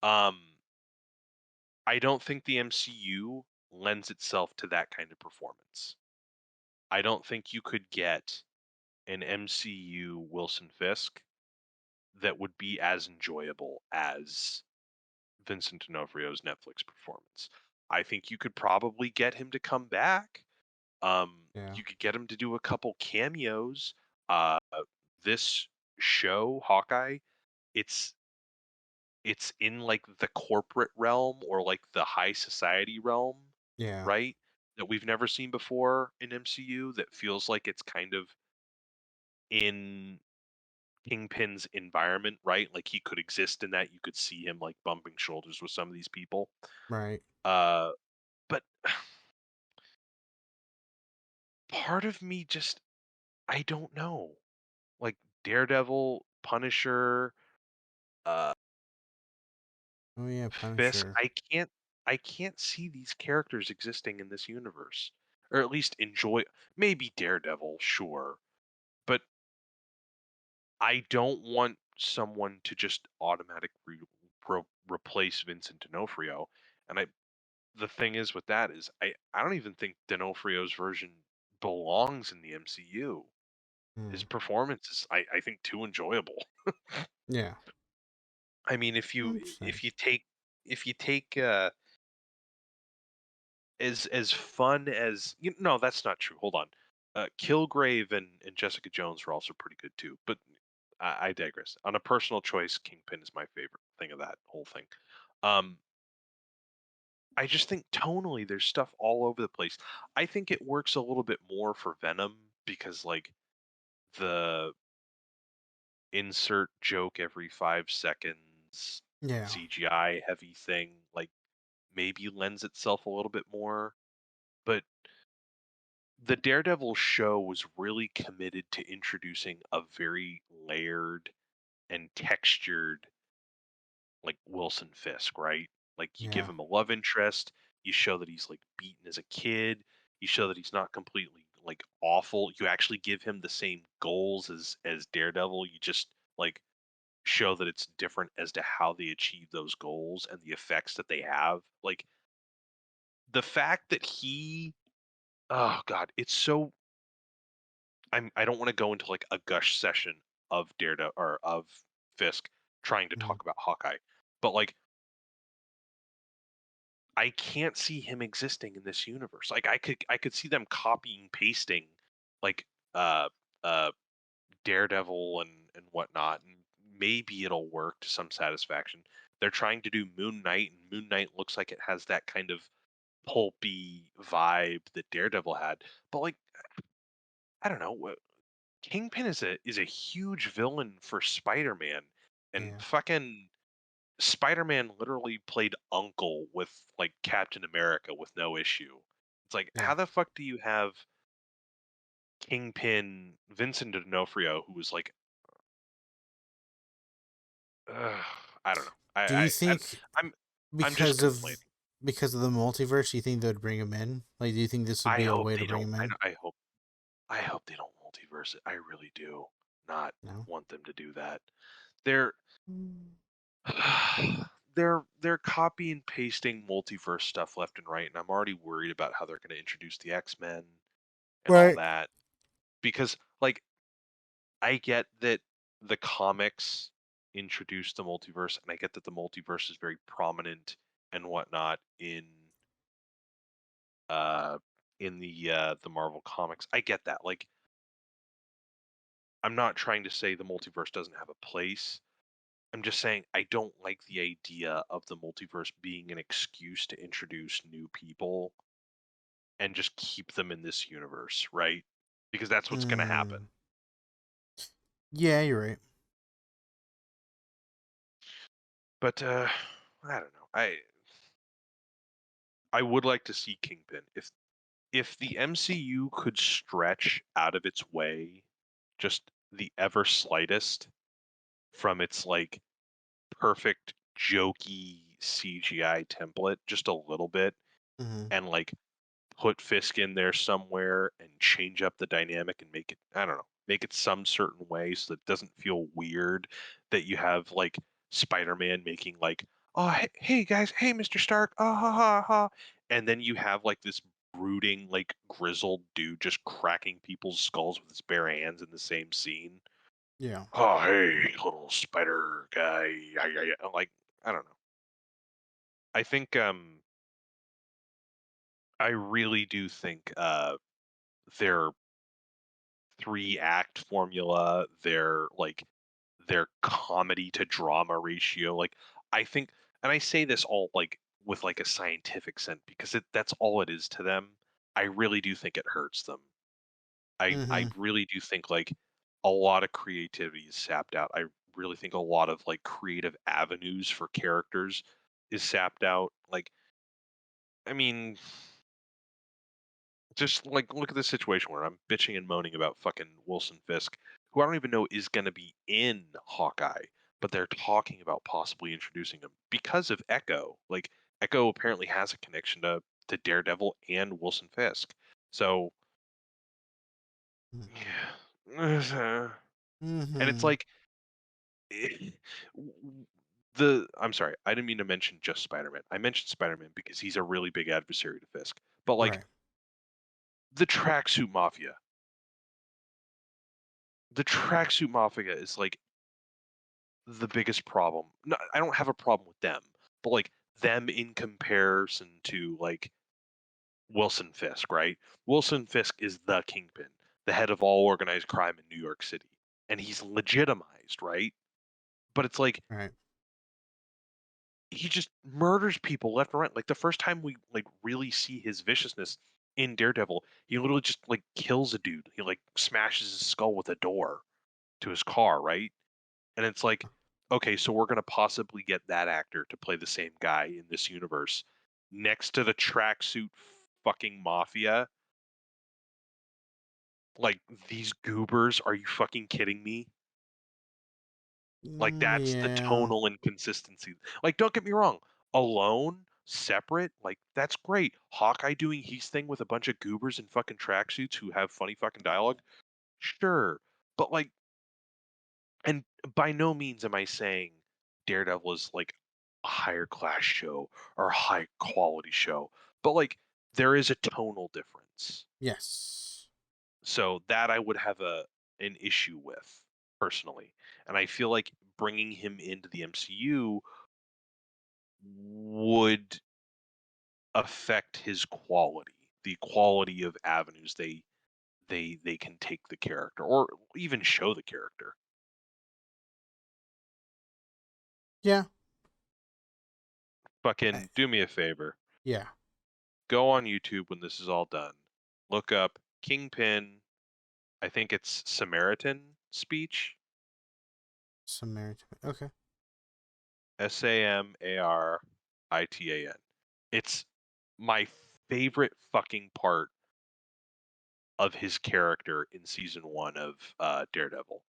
Um, I don't think the MCU lends itself to that kind of performance. I don't think you could get an MCU Wilson Fisk that would be as enjoyable as Vincent D'Onofrio's Netflix performance. I think you could probably get him to come back. yeah. You could get him to do a couple cameos. Uh, this show, Hawkeye, it's it's in like the corporate realm or like the high society realm, Yeah. right? That we've never seen before in MCU that feels like it's kind of in Kingpin's environment, right? Like he could exist in that. You could see him like bumping shoulders with some of these people. Right. Uh, but part of me just I don't know. Like Daredevil, Punisher, uh, Oh yeah, Fisk, Punisher. I can't see these characters existing in this universe. Or at least enjoy maybe Daredevil, sure. But I don't want someone to just automatically replace Vincent D'Onofrio. And the thing is with that is I don't even think D'Onofrio's version belongs in the MCU. His Mm, performance is I think too enjoyable. yeah. I mean, if you Interesting. if you take if you take as fun as no, that's not true. Hold on. Kilgrave and Jessica Jones were also pretty good too. But I digress. On a personal choice, Kingpin is my favorite thing of that whole thing. Um, I just think tonally there's stuff all over the place. I think it works a little bit more for Venom because like the insert joke every 5 seconds Yeah. CGI heavy thing like maybe lends itself a little bit more. But the Daredevil show was really committed to introducing a very layered and textured like Wilson Fisk, right? Like you give Yeah. him a love interest, you show that he's like beaten as a kid, you show that he's not completely like awful. You actually give him the same goals as Daredevil. You just like show that it's different as to how they achieve those goals and the effects that they have. Like the fact that he oh god, it's so I don't want to go into like a gush session of Daredevil or of Fisk trying to Mm, talk about Hawkeye. But like I can't see him existing in this universe. Like I could see them copying pasting like uh uh Daredevil and whatnot, and maybe it'll work to some satisfaction. They're trying to do Moon Knight, and Moon Knight looks like it has that kind of pulpy vibe that Daredevil had. But like I don't know, Kingpin is a huge villain for Spider-Man, and yeah. fucking Spider-Man literally played uncle with like Captain America with no issue. It's like, how Yeah. the fuck do you have Kingpin Vincent D'Onofrio, who was like, ugh, I don't know. Do you I'm think I'm I'm just because of complaining. because of the multiverse, you think they would bring him in? Like, do you think this would I be a hope way to they bring don't. him in? I hope they don't multiverse it. I really do not No. want them to do that. They're Mm, they're copy and pasting multiverse stuff left and right, and I'm already worried about how they're going to introduce the X-Men and all right. that. Because like I get that the comics introduced the multiverse, and I get that the multiverse is very prominent and whatnot uh in the Marvel comics. I get that. Like I'm not trying to say the multiverse doesn't have a place. I'm just saying I don't like the idea of the multiverse being an excuse to introduce new people and just keep them in this universe, right? Because that's what's going to happen. Mm, Yeah, you're right. But I don't know. I would like to see Kingpin. If the MCU could stretch out of its way just the ever slightest from its like perfect jokey CGI template just a little bit Hmm. and like put Fisk in there somewhere and change up the dynamic and make it, I don't know, make it some certain way so that it doesn't feel weird that you have like Spider-Man making like, oh hey guys, hey Mr. Stark, ah ha ha ha, and then you have like this brooding like grizzled dude just cracking people's skulls with his bare hands in the same scene. Yeah. Oh hey little spider guy, like I don't know. I think I really do think their 3-act formula, their comedy to drama ratio. Like I think, and I say this all like with like a scientific sense because that's all it is to them. I really do think it hurts them. I Hmm. really do think like a lot of creativity is sapped out. I really think a lot of like creative avenues for characters is sapped out. Like I mean, just like look at this situation where I'm bitching and moaning about fucking Wilson Fisk, who I don't even know is going to be in Hawkeye, but they're talking about possibly introducing him because of Echo. Like Echo apparently has a connection to Daredevil and Wilson Fisk. So yeah. And it's Hmm. like the I'm sorry, I didn't mean to mention just Spider-Man. I mentioned Spider-Man because he's a really big adversary to Fisk. But like Right. the tracksuit mafia. The tracksuit mafia is like the biggest problem. No, I don't have a problem with them, but like them in comparison to like Wilson Fisk, right? Wilson Fisk is the kingpin, the head of all organized crime in New York City, and he's legitimized, right? But it's like Right. he just murders people left and right. Like the first time we like really see his viciousness in Daredevil, he literally just like kills a dude. He like smashes his skull with a door to his car, right? And it's like, okay, so we're gonna possibly get that actor to play the same guy in this universe next to the tracksuit fucking mafia. Like these goobers, are you fucking kidding me? Like that's the Yeah. tonal inconsistency. Like, don't get me wrong, alone, separate, like that's great. Hawkeye doing his thing with a bunch of goobers in fucking tracksuits who have funny fucking dialogue, sure. But like, and by no means am I saying Daredevil is like a higher class show or a high quality show, but like there is a tonal difference. Yes. So that I would have an issue with personally. And I feel like bringing him into the MCU would affect his quality, the quality of avenues they can take the character or even show the character. Yeah. I- Fucking do me a favor. yeah. Go on YouTube when this is all done. Look up Kingpin. I think it's Samaritan speech. Samaritan. Okay. Samaritan. It's my favorite fucking part of his character in season 1 of Daredevil.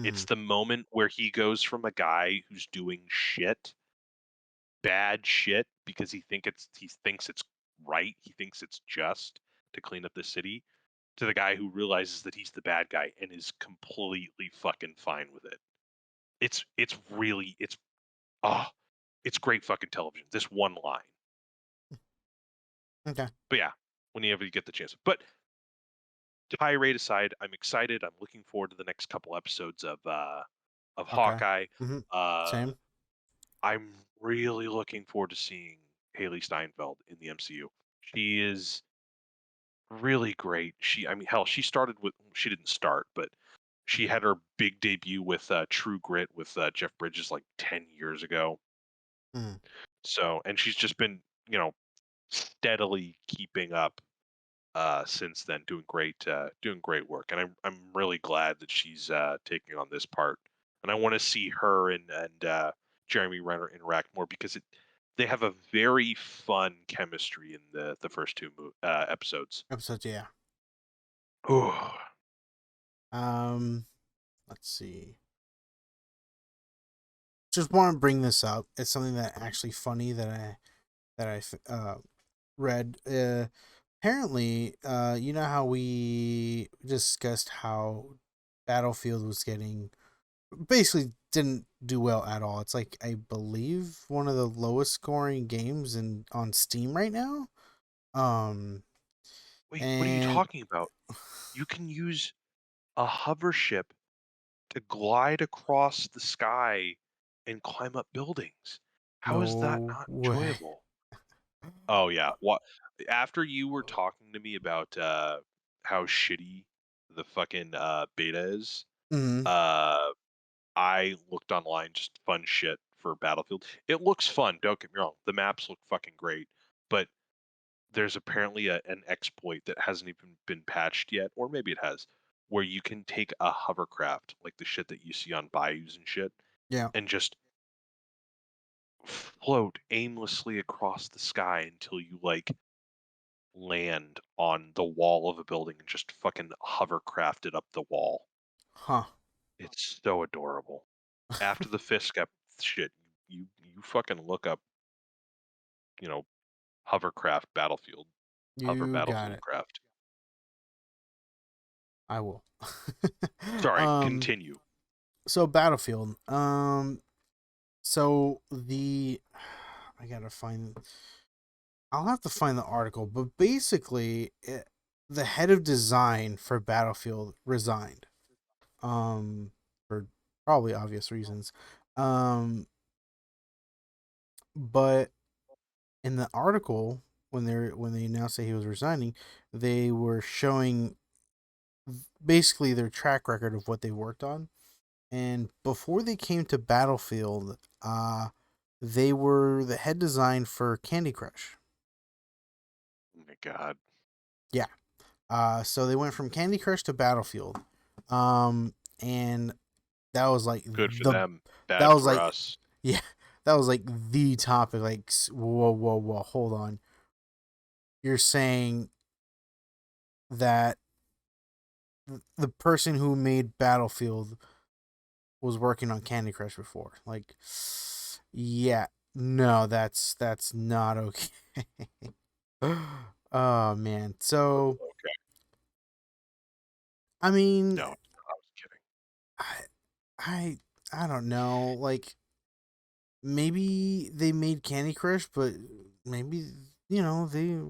It's Mm. the moment where he goes from a guy who's doing shit, bad shit, because he thinks it's right, he thinks it's just to clean up the city, to the guy who realizes that he's the bad guy and is completely fucking fine with it. It's really oh, it's great fucking television. This one line. Okay. But yeah, whenever you get the chance. But tirade aside, I'm excited. I'm looking forward to the next couple episodes of Okay. Hawkeye. Hmm. Uh Same. I'm really looking forward to seeing Haley Steinfeld in the MCU. She is really great. I mean, hell, she didn't start, but she had her big debut with True Grit with Jeff Bridges like 10 years ago. Mm. So, and she's just been, steadily keeping up. since then, doing great work, and I'm really glad that she's taking on this part, and I want to see her and Jeremy Renner interact more because they have a very fun chemistry in the first two episodes. Episodes, yeah. Ooh. Um, let's see. Just want to bring this up. It's something that actually funny that I read. Apparently, you know how we discussed how Battlefield was getting basically didn't do well at all. It's like I believe one of the lowest scoring games in on Steam right now. Um, Wait, what are you and talking about? You can use a hover ship to glide across the sky and climb up buildings. How is that no not way. enjoyable? Oh yeah. What after you were talking to me about how shitty the fucking beta is, Mm, uh I looked online just fun shit for Battlefield. It looks fun, don't get me wrong. The maps look fucking great, but there's apparently an exploit that hasn't even been patched yet, or maybe it has, where you can take a hovercraft, like the shit that you see on bayous and shit, yeah. and just float aimlessly across the sky until you like land on the wall of a building and just fucking hovercraft it up the wall. Huh. It's so adorable. After the Fisk shit, you fucking look up, you know, hovercraft battlefield, hover You got battlefield it. craft. I will. Sorry, um continue. so Battlefield. So the I gotta find. I'll have to find the article, but basically, the head of design for Battlefield resigned. For probably obvious reasons. Um, but in the article, when they announced that he was resigning, they were showing basically their track record of what they worked on. And before they came to Battlefield, they were the head design for Candy Crush. Oh my god. Yeah. So they went from Candy Crush to Battlefield. And that was like Good for the them. that Bad was for like us. yeah, that was like the topic. Like, whoa, whoa, whoa, hold on. You're saying that the person who made Battlefield was working on Candy Crush before? Like, yeah, no, that's not okay. Oh man. So Okay. I mean, No, I was kidding. I I I don't know. Like maybe they made Candy Crush, but maybe they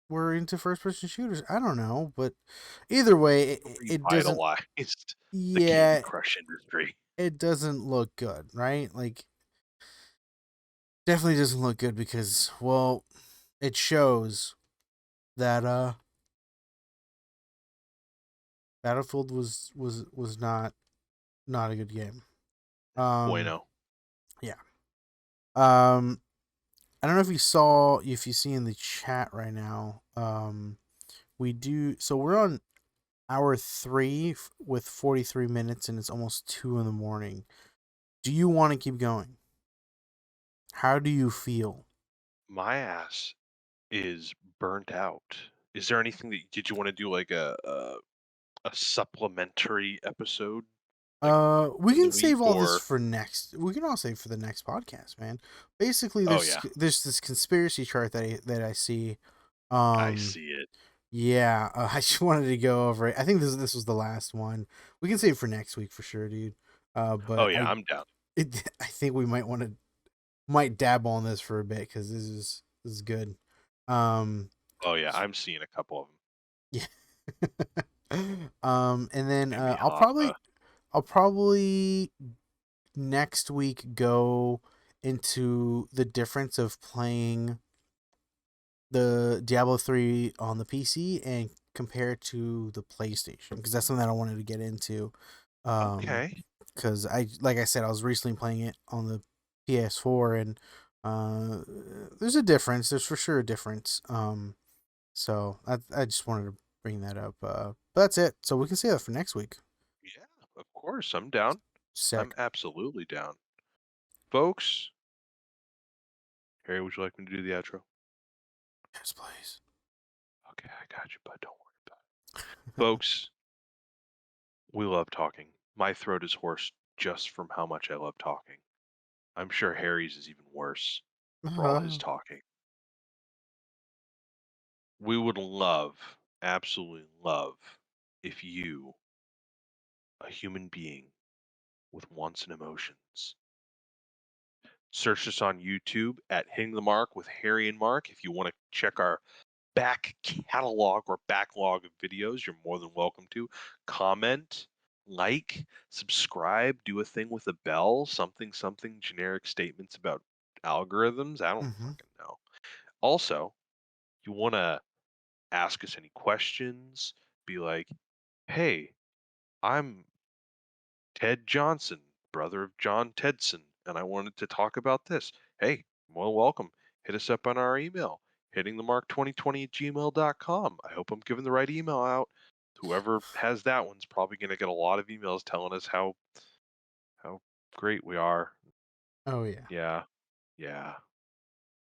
were into first person shooters. I don't know, but either way, it doesn't. Revitalized the Candy Yeah, Crush industry. it doesn't look good, right? Like definitely doesn't look good because well, it shows that Battlefield was not a good game. Um, Bueno. yeah. Um, I don't know if you see in the chat right now. We do so we're on hour three with 43 minutes, and it's almost 2 in the morning. Do you want to keep going? How do you feel? My ass is burnt out. Is there anything that did you want to do like a supplementary episode like We in the can save week all this or for next. We can all save for the next podcast, man. Basically, oh yeah, there's this conspiracy chart that I see. I Um, see it. yeah, I just wanted to go over it. I think this was the last one. We can save for next week for sure, dude. Oh But yeah, I'm down. I think we might dabble on this for a bit because this is good. Um, Oh yeah, I'm seeing a couple of them. yeah. And then Jimmy I'll Hoffa. probably next week go into the difference of playing the Diablo 3 on the PC and compare it to the PlayStation because that's something that I wanted to get into. Okay. Because like I said, I was recently playing it on the PS4 and there's a difference. There's for sure a difference. So I just wanted to bring that up. But that's it. So we can see that for next week. Yeah, of course. I'm down. I'm Sick. absolutely down. Folks, Harry, would you like me to do the outro? Yes, please. Okay, I got you, bud. Don't worry about it. Folks, we love talking. My throat is hoarse just from how much I love talking. I'm sure Harry's is even worse for all his talking. We would love, absolutely love, if you, a human being with wants and emotions, search us on YouTube at Hitting the Mark with Harry and Mark. If you want to check our back catalog or backlog of videos, you're more than welcome to. Comment, like, subscribe, do a thing with a bell, something generic statements about algorithms. I don't Mm-hmm. fucking know. Also, you want to ask us any questions, be like, hey, I'm Ted Johnson, brother of John Tedson, and I wanted to talk about this. Hey, well, welcome. Hit us up on our email, hittingthemark2020 at gmail.com. I hope I'm giving the right email out. Whoever has that one's probably going to get a lot of emails telling us how great we are. Oh yeah. Yeah, yeah.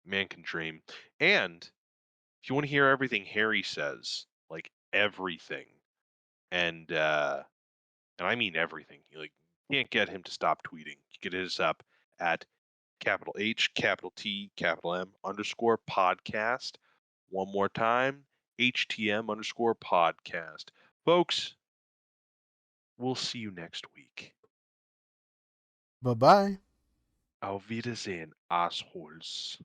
Man can dream. And if you want to hear everything Harry says, like everything, and and I mean everything. You like can't get him to stop tweeting. You can hit us up at capital H, capital T, capital M underscore podcast. One more time, HTM underscore podcast. Folks, we'll see you next week. Bye bye. Auf Wiedersehen, assholes.